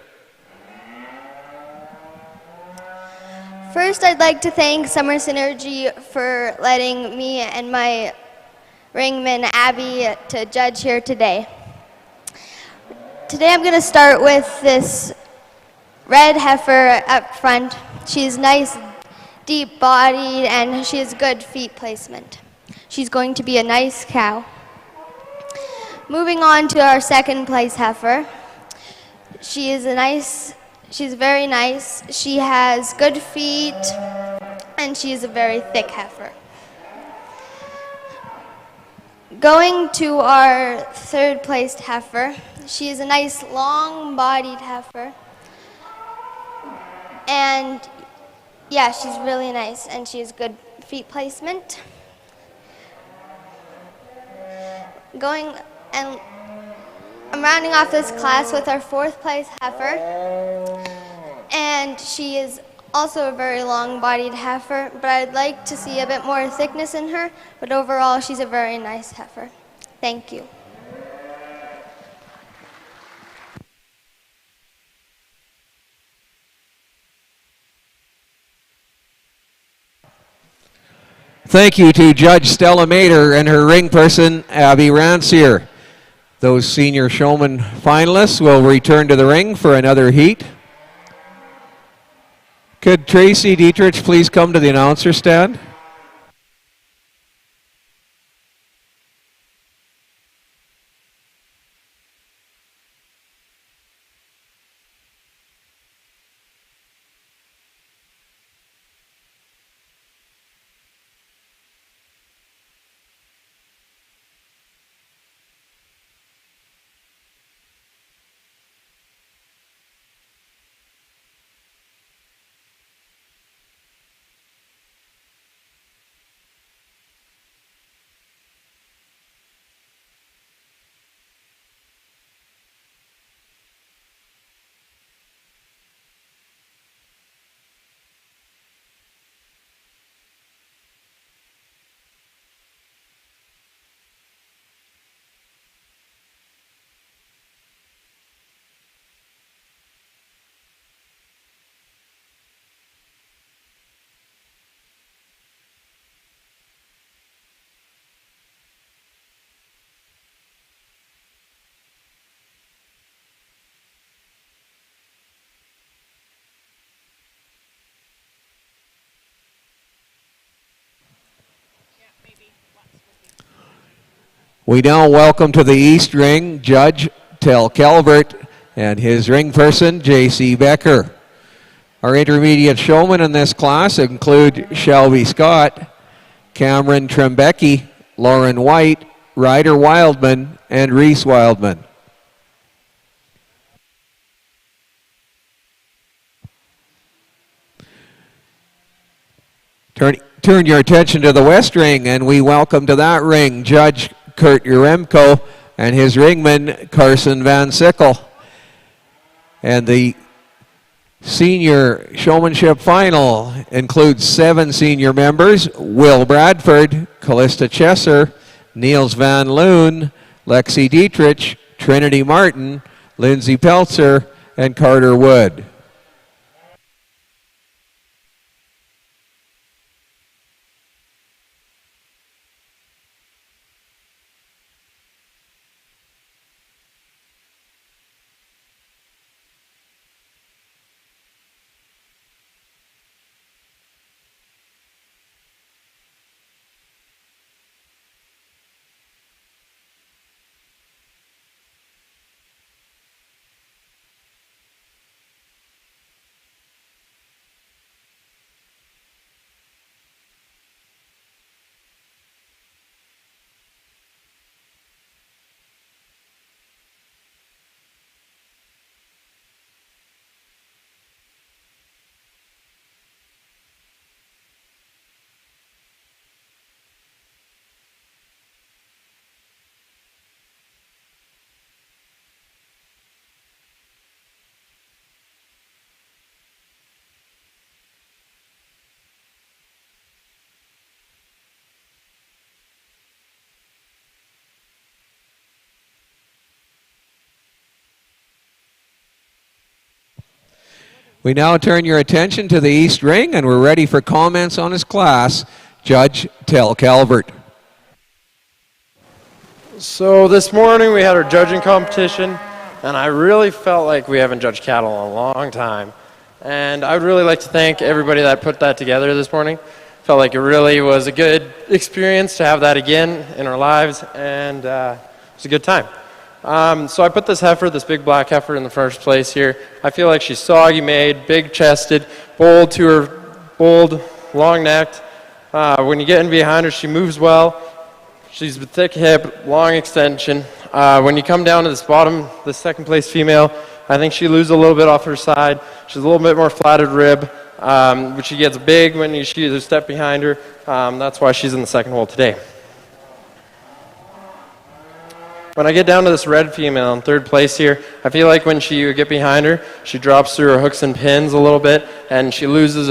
First, I'd like to thank Summer Synergy for letting me and my ringman, Abby, to judge here today. Today I'm going to start with this red heifer up front. She's nice, deep-bodied, and she has good feet placement. She's going to be a nice cow. Moving on to our second place heifer. She's very nice. She has good feet, and she's a very thick heifer. Going to our third placed heifer. She is a nice long-bodied heifer. And yeah, she's really nice, and she has good feet placement. I'm rounding off this class with our fourth place heifer, and she is also a very long-bodied heifer, but I'd like to see a bit more thickness in her, but overall she's a very nice heifer. Thank you. Thank you to Judge Stella Mader and her ring person, Abby Rancier. Those senior showman finalists will return to the ring for another heat. Could Tracy Dietrich please come to the announcer stand? We now welcome to the East Ring Judge Tel Calvert and his ring person, J.C. Becker. Our intermediate showmen in this class include Shelby Scott, Cameron Trembecki, Lauren White, Ryder Wildman, and Reese Wildman. Turn your attention to the West Ring, and we welcome to that ring Judge Kurt Uremko and his ringman Carson Van Sickle. And the senior showmanship final includes 7 senior members: Will Bradford, Callista Chesser, Niels Van Loon, Lexi Dietrich, Trinity Martin, Lindsay Peltzer, and Carter Wood. We now turn your attention to the East Ring, and we're ready for comments on his class. Judge Tel Calvert. So this morning we had our judging competition, and I really felt like we haven't judged cattle in a long time. And I would really like to thank everybody that put that together this morning. Felt like it really was a good experience to have that again in our lives, and it was a good time. So I put this heifer, this big black heifer, in the first place here. I feel like she's soggy-made, big-chested, bold, long-necked. When you get in behind her, she moves well. She's a thick hip, long extension. When you come down to this bottom, the second place female, I think she loses a little bit off her side. She's a little bit more flatted rib, but she gets big when you see a step behind her. That's why she's in the second hole today. When I get down to this red female in third place here, I feel like when you get behind her, she drops through her hooks and pins a little bit, and she loses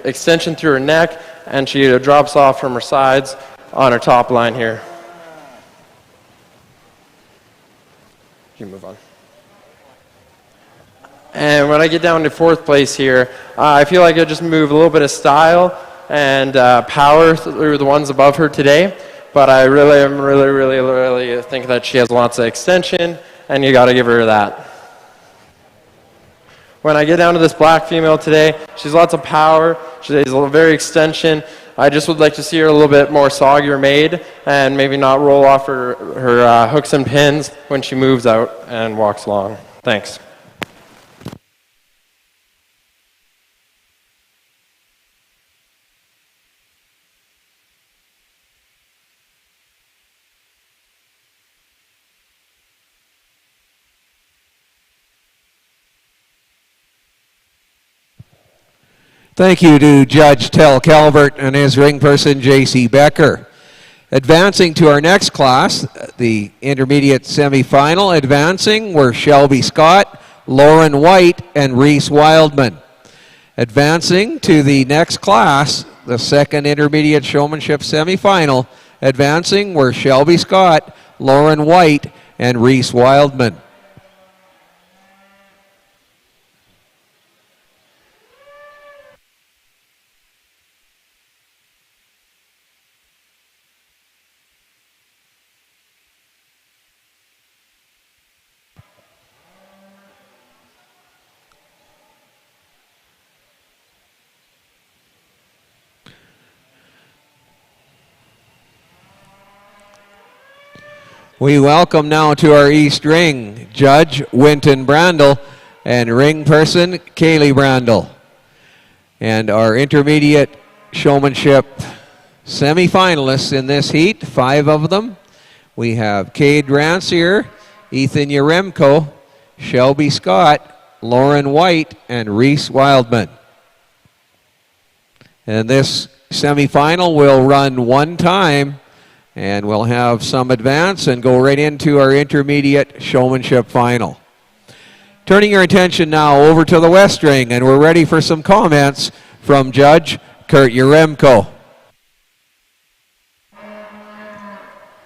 extension through her neck, and she drops off from her sides on her top line here. You move on. And when I get down to fourth place here, I feel like I just move a little bit of style and power through the ones above her today. But I really think that she has lots of extension, and you got to give her that. When I get down to this black female today, she's lots of power. She's very extension. I just would like to see her a little bit more soggier made, and maybe not roll off her hooks and pins when she moves out and walks along. Thanks. Thank you to Judge Tel Calvert and his ring person, J.C. Becker. Advancing to our next class, the intermediate semifinal, advancing were Shelby Scott, Lauren White, and Reese Wildman. Advancing to the next class, the second intermediate showmanship semifinal, advancing were Shelby Scott, Lauren White, and Reese Wildman. We welcome now to our East Ring, Judge Winton Brandel and ring person Kaylee Brandel. And our intermediate showmanship semifinalists in this heat, 5 of them. We have Cade Rancier, Ethan Yaremko, Shelby Scott, Lauren White, and Reese Wildman. And this semifinal will run one time, and we'll have some advance and go right into our intermediate showmanship final. Turning your attention now over to the West Ring, and we're ready for some comments from Judge Kurt Yaremko.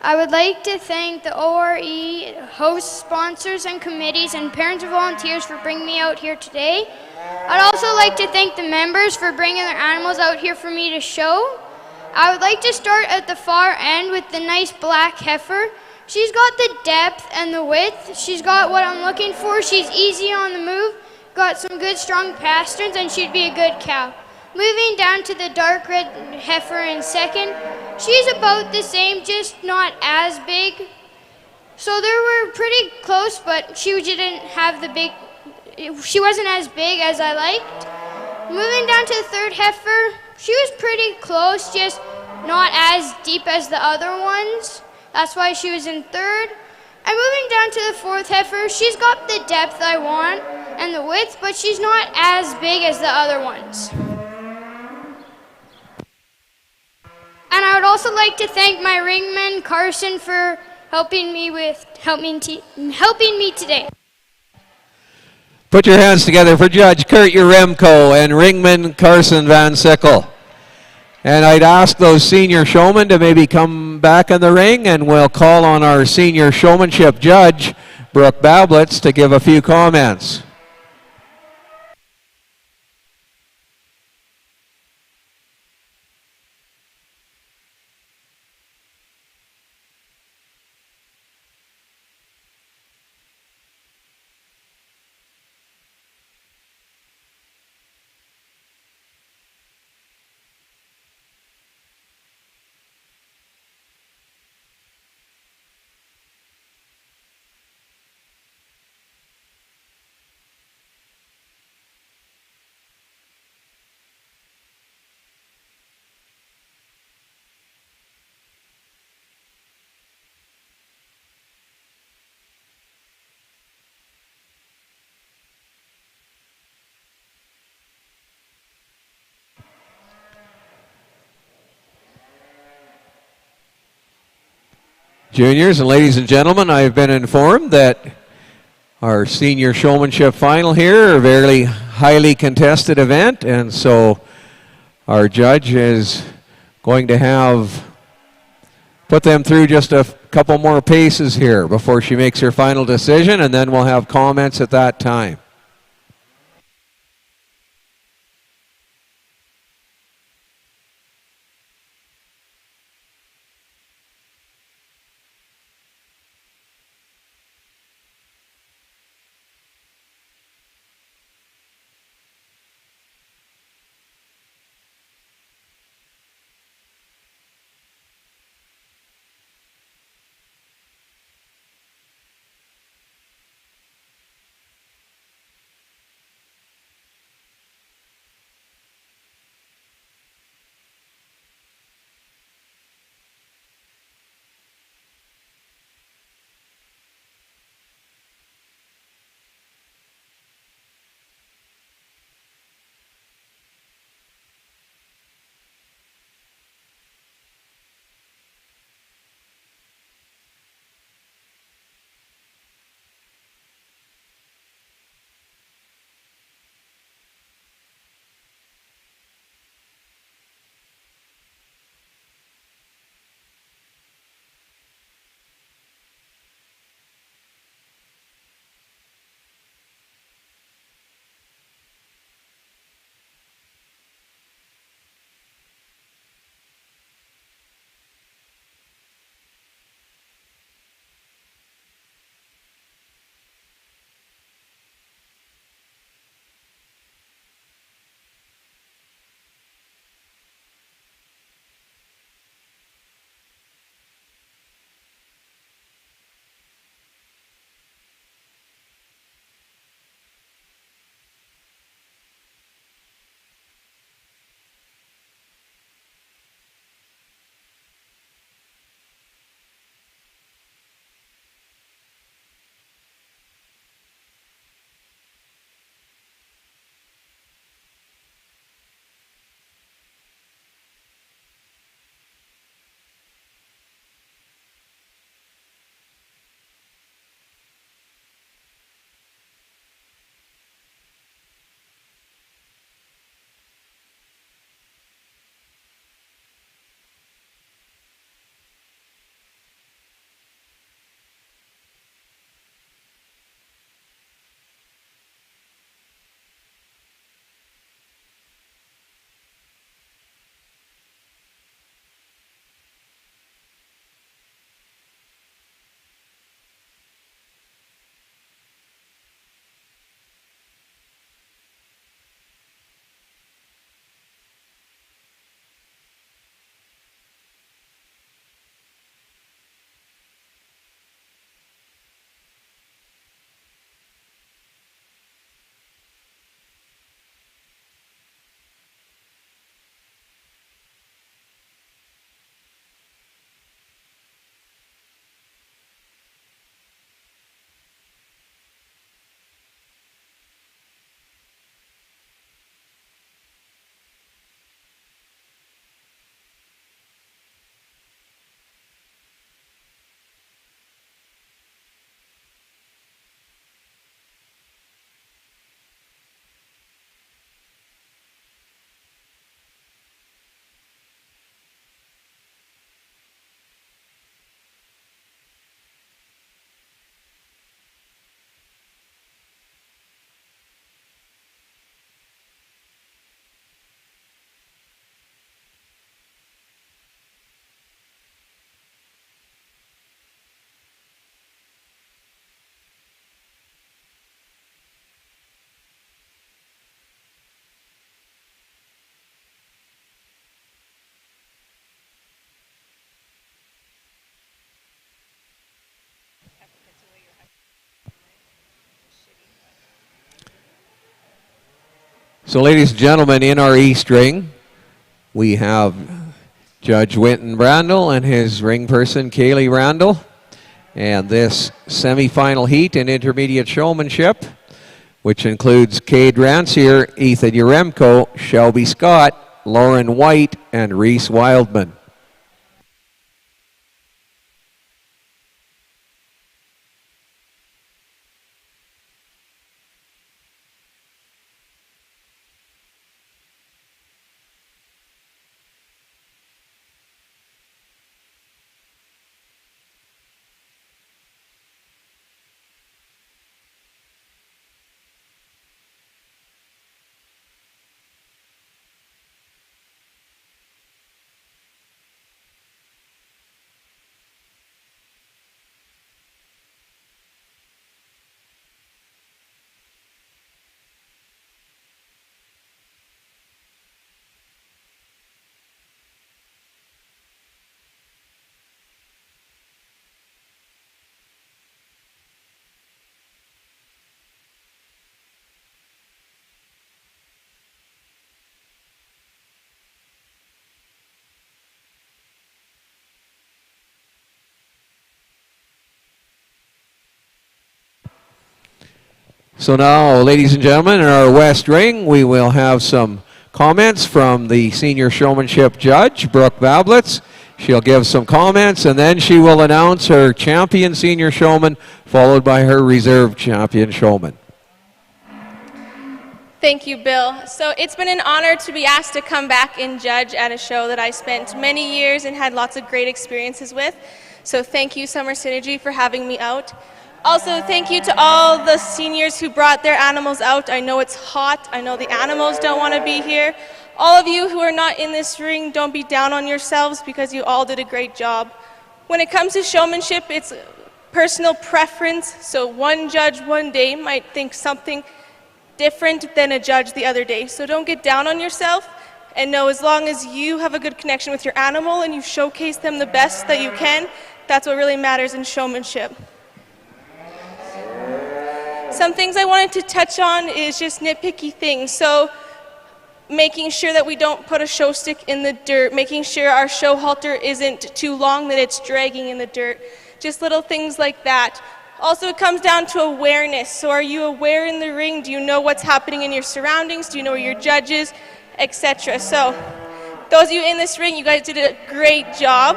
I would like to thank the ORE, host sponsors and committees, and parents and volunteers for bringing me out here today. I'd also like to thank the members for bringing their animals out here for me to show. I would like to start at the far end with the nice black heifer. She's got the depth and the width. She's got what I'm looking for. She's easy on the move, got some good strong pasterns, and she'd be a good cow. Moving down to the dark red heifer in second, she's about the same, just not as big. So they were pretty close, but she didn't have the big, she wasn't as big as I liked. Moving down to the third heifer, she was pretty close, just not as deep as the other ones. That's why she was in third. And moving down to the fourth heifer, she's got the depth I want and the width, but she's not as big as the other ones. And I would also like to thank my ringman, Carson, for helping me today. Put your hands together for Judge Kurt Yaremko and ringman Carson Van Sickle. And I'd ask those senior showmen to maybe come back in the ring, and we'll call on our senior showmanship judge, Brooke Bablitz, to give a few comments. Juniors and ladies and gentlemen, I've been informed that our senior showmanship final here, a very highly contested event, and so our judge is going to put them through just a couple more paces here before she makes her final decision, and then we'll have comments at that time. So ladies and gentlemen, in our East ring, we have Judge Winton Randall and his ring person, Kaylee Randall. And this semifinal heat in intermediate showmanship, which includes Cade Rancier, Ethan Yaremko, Shelby Scott, Lauren White, and Reese Wildman. So now, ladies and gentlemen, in our West ring, we will have some comments from the senior showmanship judge, Brooke Bablitz. She'll give some comments, and then she will announce her champion senior showman, followed by her reserve champion showman. Thank you, Bill. So it's been an honor to be asked to come back and judge at a show that I spent many years and had lots of great experiences with. So thank you, Summer Synergy, for having me out. Also, thank you to all the seniors who brought their animals out. I know it's hot. I know the animals don't want to be here. All of you who are not in this ring, don't be down on yourselves because you all did a great job. When it comes to showmanship, it's personal preference. So one judge one day might think something different than a judge the other day. So don't get down on yourself, and know as long as you have a good connection with your animal and you showcase them the best that you can, that's what really matters in showmanship. Some things I wanted to touch on is just nitpicky things. So making sure that we don't put a show stick in the dirt, making sure our show halter isn't too long that it's dragging in the dirt, just little things like that. Also, it comes down to awareness. So are you aware in the ring? Do you know what's happening in your surroundings? Do you know where your judge is, etc.? So those of you in this ring, you guys did a great job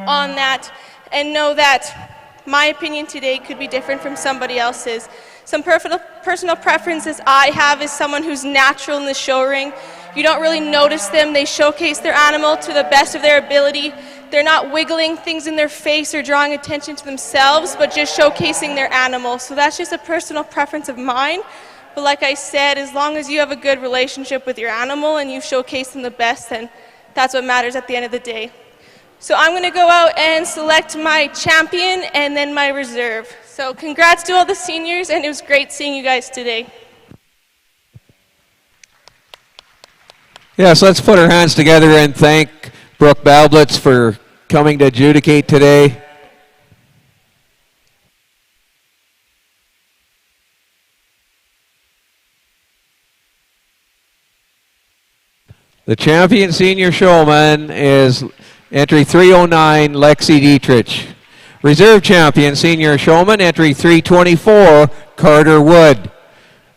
on that, and know that my opinion today could be different from somebody else's. Some personal preferences I have is someone who's natural in the show ring. You don't really notice them. They showcase their animal to the best of their ability. They're not wiggling things in their face or drawing attention to themselves, but just showcasing their animal. So that's just a personal preference of mine. But like I said, as long as you have a good relationship with your animal and you showcase them the best, then that's what matters at the end of the day. So I'm going to go out and select my champion and then my reserve. So congrats to all the seniors, and it was great seeing you guys today. Yes, let's put our hands together and thank Brooke Bablitz for coming to adjudicate today. The champion senior showman is entry 309, Lexi Dietrich. Reserve champion senior showman, entry 324, Carter Wood.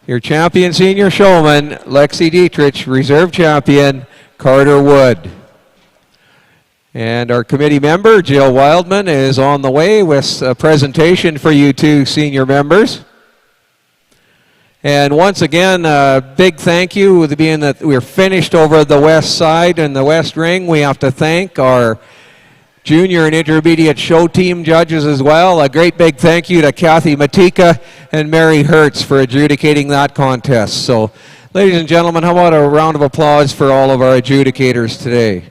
Your champion senior showman, Lexi Dietrich. Reserve champion, Carter Wood. And our committee member, Jill Wildman, is on the way with a presentation for you two senior members. And once again, a big thank you, being that we're finished over the west side and the west ring. We have to thank our junior and intermediate show team judges as well. A great big thank you to Kathy Matika and Mary Hertz for adjudicating that contest. So, ladies and gentlemen, how about a round of applause for all of our adjudicators today?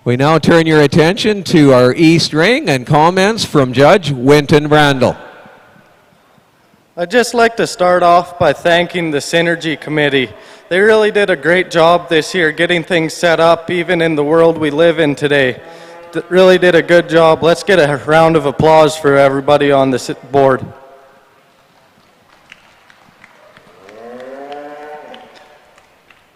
We now turn your attention to our East Ring and comments from Judge Winton Brandel. I'd just like to start off by thanking the Synergy Committee. They really did a great job this year getting things set up, even in the world we live in today. Really did a good job. Let's get a round of applause for everybody on this board.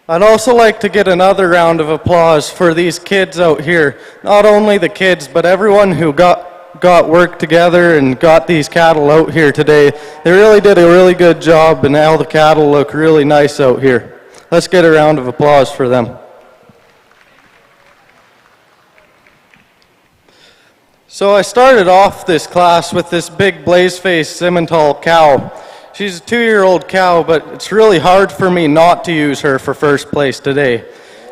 I'd also like to get another round of applause for these kids out here. Not only the kids, but everyone who got work together and got these cattle out here today. They really did a really good job, and now the cattle look really nice out here. Let's get a round of applause for them. So I started off this class with this big blaze-faced Simmental cow. She's a 2-year-old cow, but it's really hard for me not to use her for first place today.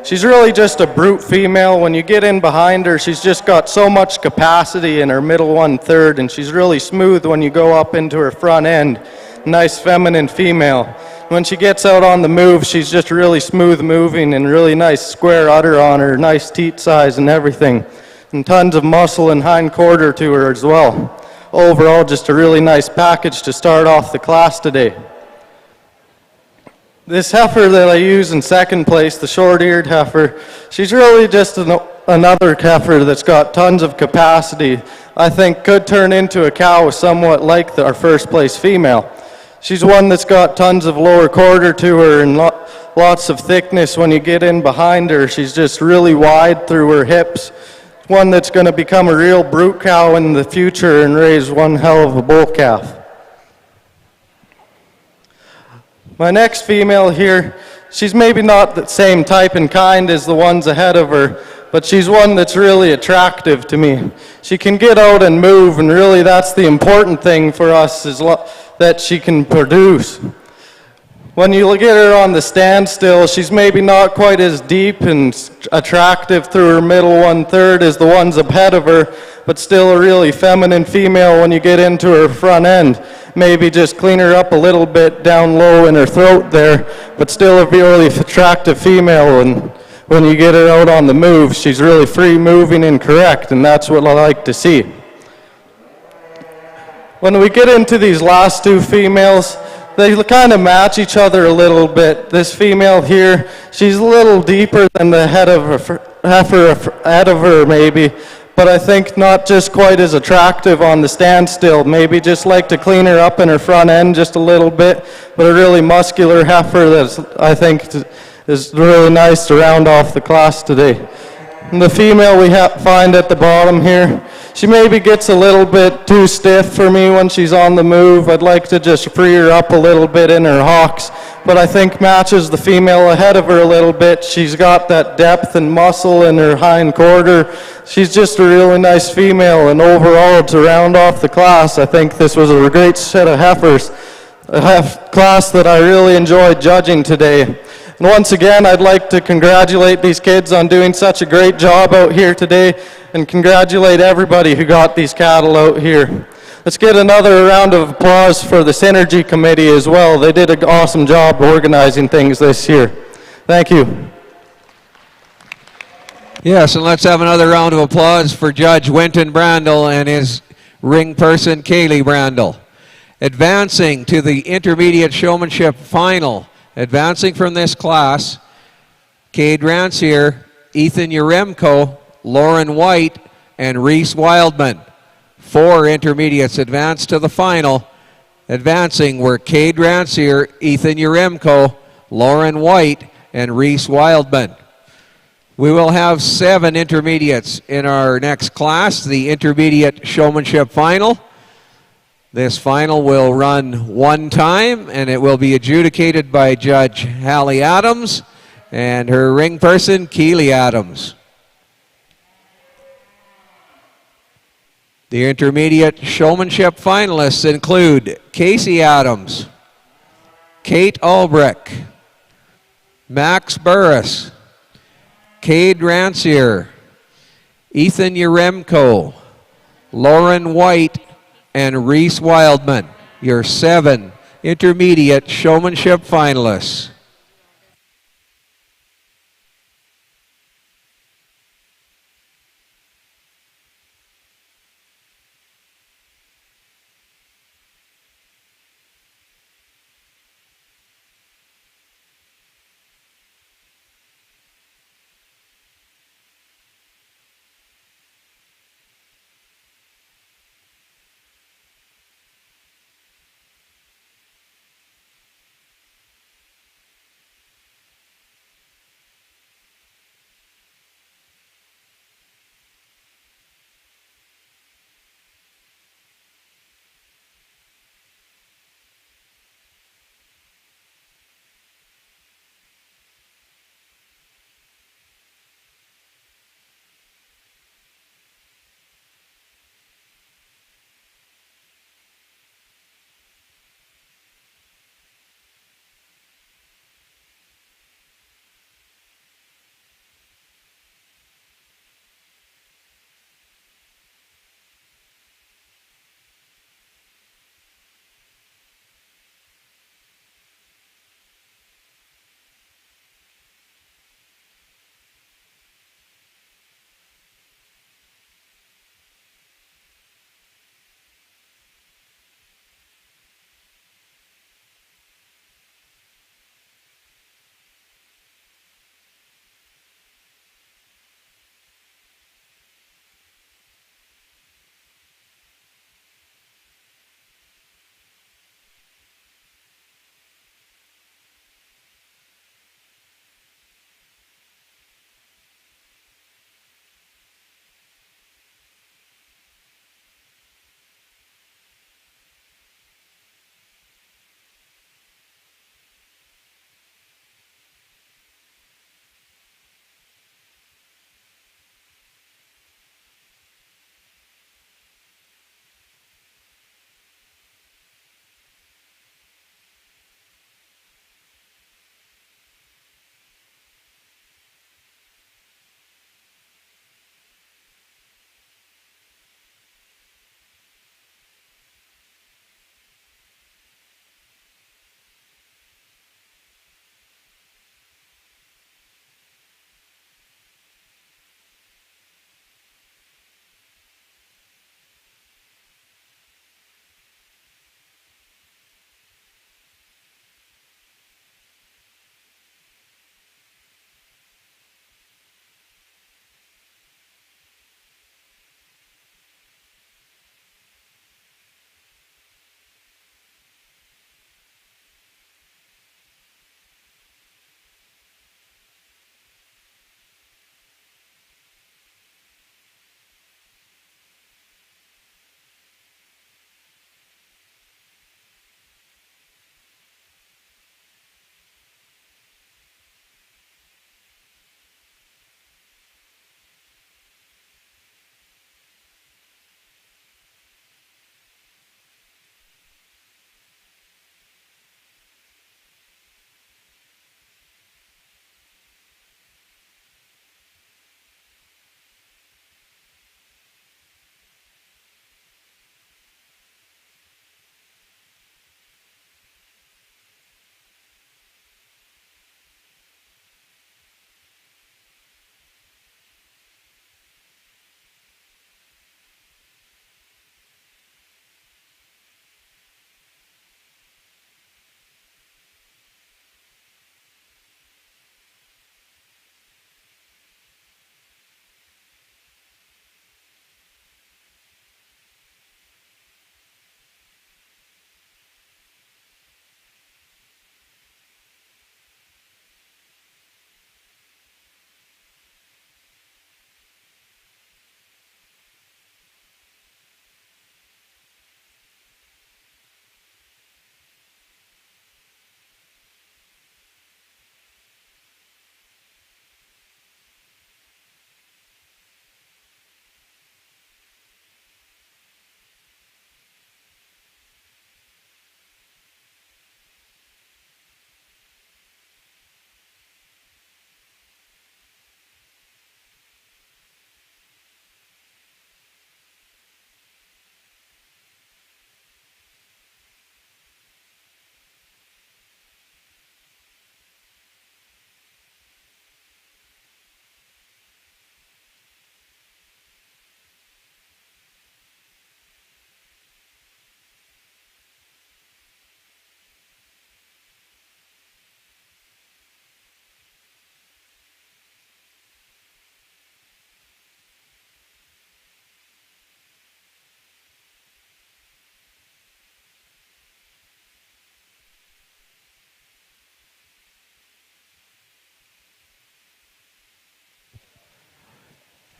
She's really just a brute female. When you get in behind her, she's just got so much capacity in her middle 1/3, and she's really smooth when you go up into her front end. Nice feminine female. When she gets out on the move, she's just really smooth moving and really nice square udder on her, nice teat size and everything. And tons of muscle and hind quarter to her as well. Overall, just a really nice package to start off the class today. This heifer that I use in second place, the short-eared heifer, she's really just another heifer that's got tons of capacity. I think could turn into a cow somewhat like our first place female. She's one that's got tons of lower quarter to her and lots of thickness when you get in behind her. She's just really wide through her hips. One that's going to become a real brute cow in the future and raise one hell of a bull calf. My next female here, she's maybe not the same type and kind as the ones ahead of her, but she's one that's really attractive to me. She can get out and move, and really that's the important thing for us, is that she can produce. When you look at her on the standstill, she's maybe not quite as deep and attractive through her middle 1/3 as the ones ahead of her, but still a really feminine female when you get into her front end. Maybe just clean her up a little bit down low in her throat there, but still a really attractive female. And when you get her out on the move, she's really free moving and correct, and that's what I like to see. When we get into these last two females, they kind of match each other a little bit. This female here, she's a little deeper than the head of her heifer ahead of her maybe, but I think not just quite as attractive on the standstill. Maybe just like to clean her up in her front end just a little bit, but a really muscular heifer that I think is really nice to round off the class today. And the female we find at the bottom here, she maybe gets a little bit too stiff for me when she's on the move. I'd like to just free her up a little bit in her hocks, but I think matches the female ahead of her a little bit. She's got that depth and muscle in her hind quarter. She's just a really nice female, and overall to round off the class, I think this was a great set of heifers, a class that I really enjoyed judging today. And once again, I'd like to congratulate these kids on doing such a great job out here today, and congratulate everybody who got these cattle out here. Let's get another round of applause for the Synergy Committee as well. They did an awesome job organizing things this year. Thank you. Yes, and let's have another round of applause for Judge Winton Brandel and his ring person, Kaylee Brandel. Advancing to the Intermediate Showmanship Final, advancing from this class, Cade Rancier, Ethan Yaremko, Lauren White, and Reese Wildman. 4 intermediates advanced to the final. Advancing were Cade Rancier, Ethan Yaremko, Lauren White, and Reese Wildman. We will have 7 intermediates in our next class, the Intermediate Showmanship Final. This final will run one time, and it will be adjudicated by Judge Hallie Adams and her ring person, Keely Adams. The Intermediate Showmanship finalists include Casey Adams, Kate Ulbrich, Max Burris, Cade Rancier, Ethan Yaremko, Lauren White, and Reese Wildman, your 7 Intermediate Showmanship finalists.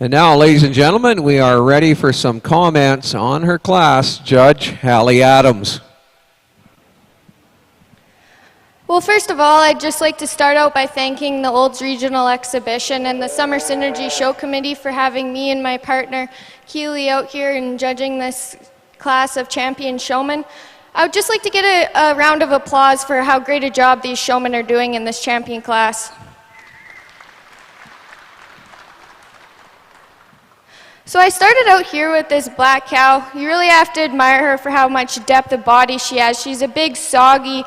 And now, ladies and gentlemen, we are ready for some comments on her class. Judge Hallie Adams. Well, first of all, I'd just like to start out by thanking the Olds Regional Exhibition and the Summer Synergy Show Committee for having me and my partner Keely out here and judging this class of champion showmen. I would just like to get a round of applause for how great a job these showmen are doing in this champion class. So I started out here with this black cow. You really have to admire her for how much depth of body she has. She's a big, soggy,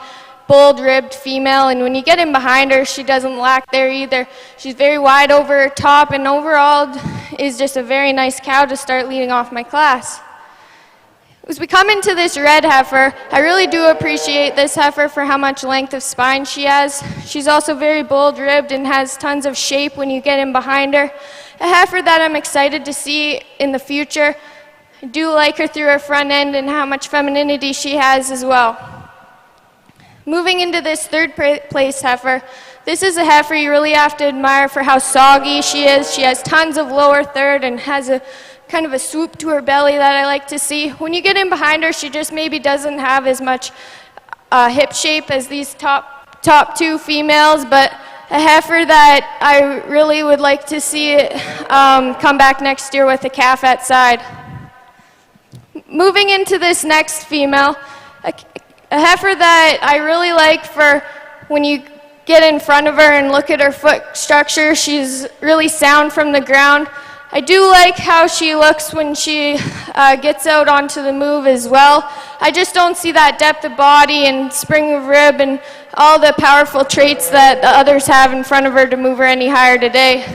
bold-ribbed female, and when you get in behind her, she doesn't lack there either. She's very wide over her top, and overall is just a very nice cow to start leading off my class. As we come into this red heifer, I really do appreciate this heifer for how much length of spine she has. She's also very bold-ribbed and has tons of shape when you get in behind her. A heifer that I'm excited to see in the future. I do like her through her front end and how much femininity she has as well. Moving into this third place heifer, this is a heifer you really have to admire for how soggy she is. She has tons of lower third and has a kind of a swoop to her belly that I like to see. When you get in behind her, she just maybe doesn't have as much hip shape as these top two females, but a heifer that I really would like to see come back next year with a calf at side. Moving into this next female, a heifer that I really like for when you get in front of her and look at her foot structure. She's really sound from the ground. I do like how she looks when she gets out onto the move as well. I just don't see that depth of body and spring of rib and all the powerful traits that the others have in front of her to move her any higher today.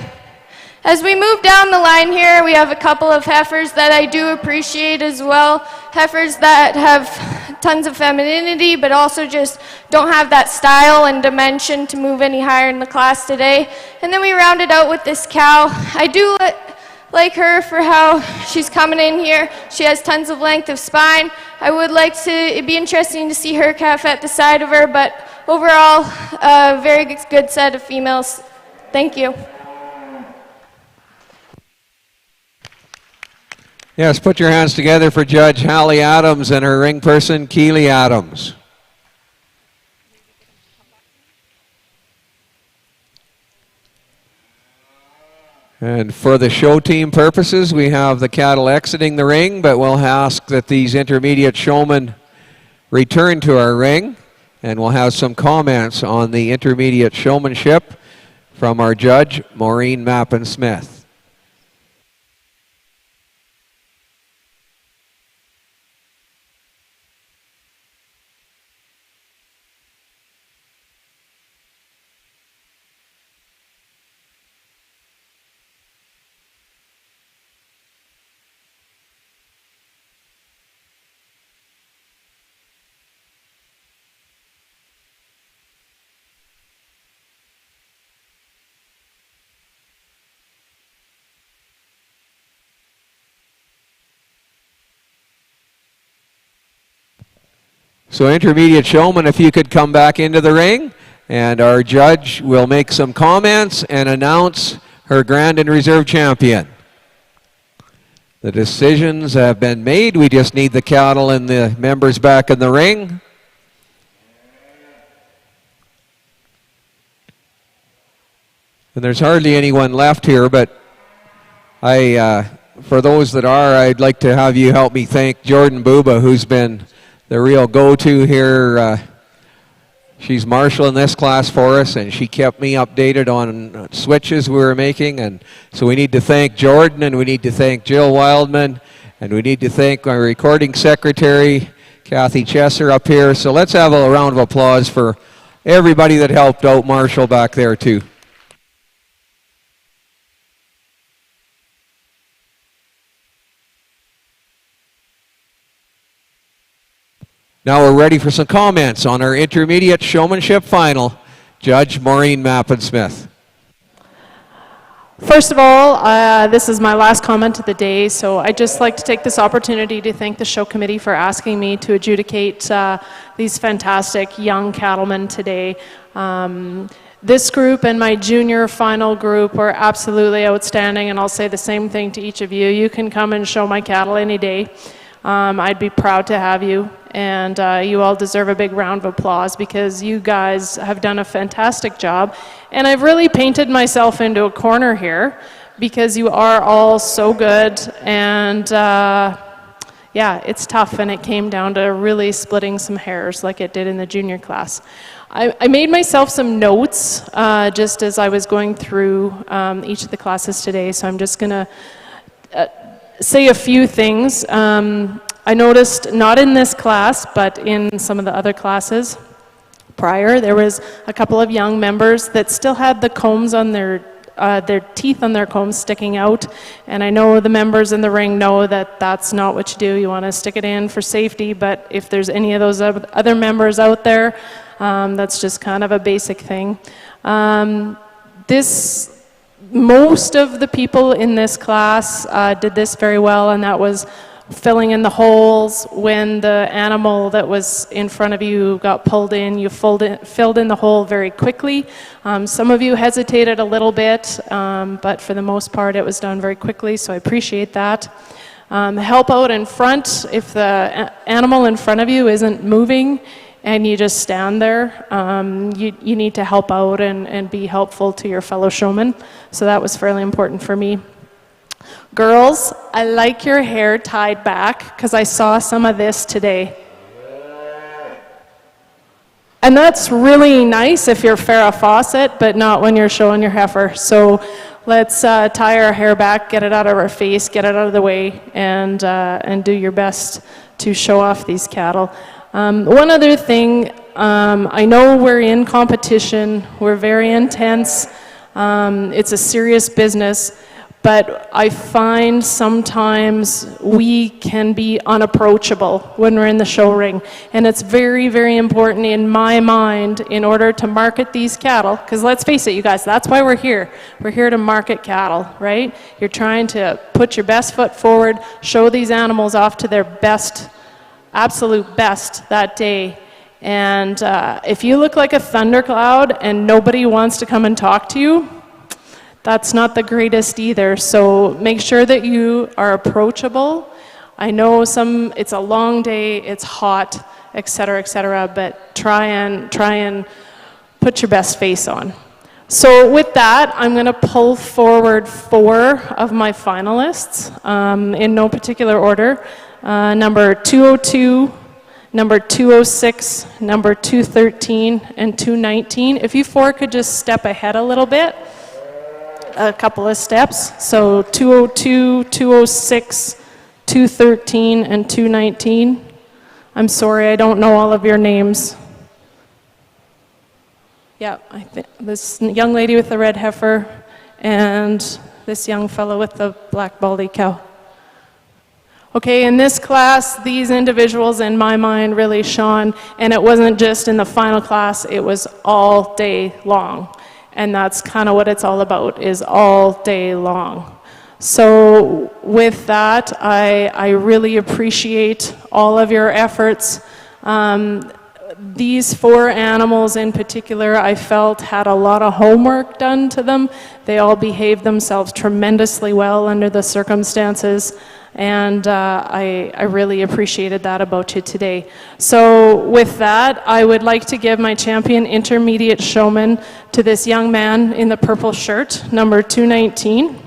As we move down the line here, we have a couple of heifers that I do appreciate as well. Heifers that have tons of femininity, but also just don't have that style and dimension to move any higher in the class today. And then we round it out with this cow. I do like her for how she's coming in here. She has tons of length of spine. I would like to, it'd be interesting to see her calf at the side of her, but overall, a very good set of females. Thank you. Yes, put your hands together for Judge Hallie Adams and her ring person, Keely Adams. And for the show team purposes, we have the cattle exiting the ring, but we'll ask that these intermediate showmen return to our ring, and we'll have some comments on the intermediate showmanship from our judge, Maureen Mappin-Smith. So intermediate showman, if you could come back into the ring, and our judge will make some comments and announce her grand and reserve champion. The decisions have been made. We just need the cattle and the members back in the ring. And there's hardly anyone left here, but for those that are, I'd like to have you help me thank Jordan Buba, who's been the real go-to here. She's marshaling this class for us, and she kept me updated on switches we were making. And so we need to thank Jordan, and we need to thank Jill Wildman, and we need to thank our recording secretary, Kathy Chesser, up here. So let's have a round of applause for everybody that helped out Marshall back there too. Now we're ready for some comments on our intermediate showmanship final. Judge Maureen Mappin-Smith. First of all, this is my last comment of the day, so I'd just like to take this opportunity to thank the show committee for asking me to adjudicate these fantastic young cattlemen today. This group and my junior final group were absolutely outstanding, and I'll say the same thing to each of you. You can come and show my cattle any day. I'd be proud to have you, and you all deserve a big round of applause because you guys have done a fantastic job. And I've really painted myself into a corner here because you are all so good, and yeah, it's tough, and it came down to really splitting some hairs like it did in the junior class. I made myself some notes just as I was going through each of the classes today, so I'm just going to say a few things. I noticed, not in this class, but in some of the other classes prior, there was a couple of young members that still had the combs on their teeth on their combs sticking out, and I know the members in the ring know that that's not what you do. You want to stick it in for safety, but if there's any of those other members out there, that's just kind of a basic thing. Most of the people in this class did this very well, and that was filling in the holes. When the animal that was in front of you got pulled in, you filled in the hole very quickly. Some of you hesitated a little bit, but for the most part it was done very quickly, so I appreciate that. Help out in front. If the animal in front of you isn't moving and you just stand there, you need to help out and be helpful to your fellow showmen. So that was fairly important for me. Girls, I like your hair tied back because I saw some of this today. And that's really nice if you're Farrah Fawcett, but not when you're showing your heifer. So let's tie our hair back, get it out of our face, get it out of the way, and do your best to show off these cattle. One other thing, I know we're in competition, we're very intense, it's a serious business, but I find sometimes we can be unapproachable when we're in the show ring. And it's very, very important in my mind in order to market these cattle, because let's face it, you guys, that's why we're here. We're here to market cattle, right? You're trying to put your best foot forward, show these animals off to their best, absolute best that day. And if you look like a thundercloud and nobody wants to come and talk to you, that's not the greatest either. So make sure that you are approachable. I know it's a long day, it's hot, et cetera, but try and put your best face on. So with that, I'm going to pull forward 4 of my finalists in no particular order. Number 202, number 206, number 213, and 219. If you 4 could just step ahead a little bit. A couple of steps. So 202, 206, 213, and 219. I'm sorry, I don't know all of your names. Yeah, I think this young lady with the red heifer and this young fellow with the black baldy cow. Okay, in this class, these individuals in my mind really shone, and it wasn't just in the final class, it was all day long. And that's kind of what it's all about, is all day long. So with that, I really appreciate all of your efforts. These 4 animals in particular, I felt had a lot of homework done to them. They all behaved themselves tremendously well under the circumstances. And I really appreciated that about you today. So with that, I would like to give my champion intermediate showman to this young man in the purple shirt, number 219.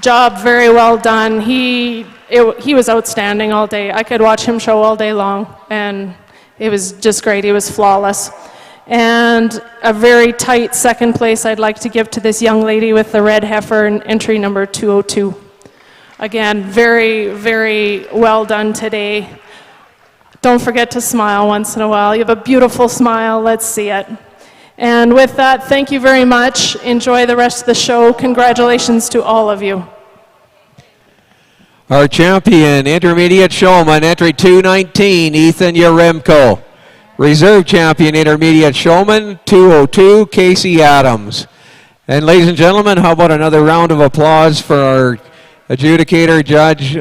Job very well done. He was outstanding all day. I could watch him show all day long, and it was just great. He was flawless. And a very tight second place I'd like to give to this young lady with the red heifer in entry number 202. Again, very, very well done today. Don't forget to smile once in a while. You have a beautiful smile. Let's see it. And with that, thank you very much. Enjoy the rest of the show. Congratulations to all of you. Our champion, intermediate showman, entry 219, Ethan Yaremko. Reserve champion, intermediate showman, 202, Casey Adams. And ladies and gentlemen, how about another round of applause for our adjudicator, Judge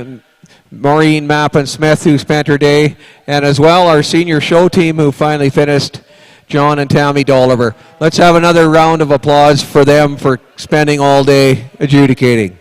Maureen Mappin-Smith, who spent her day, and as well our senior show team who finally finished John and Tammy Dolliver. Let's have another round of applause for them for spending all day adjudicating.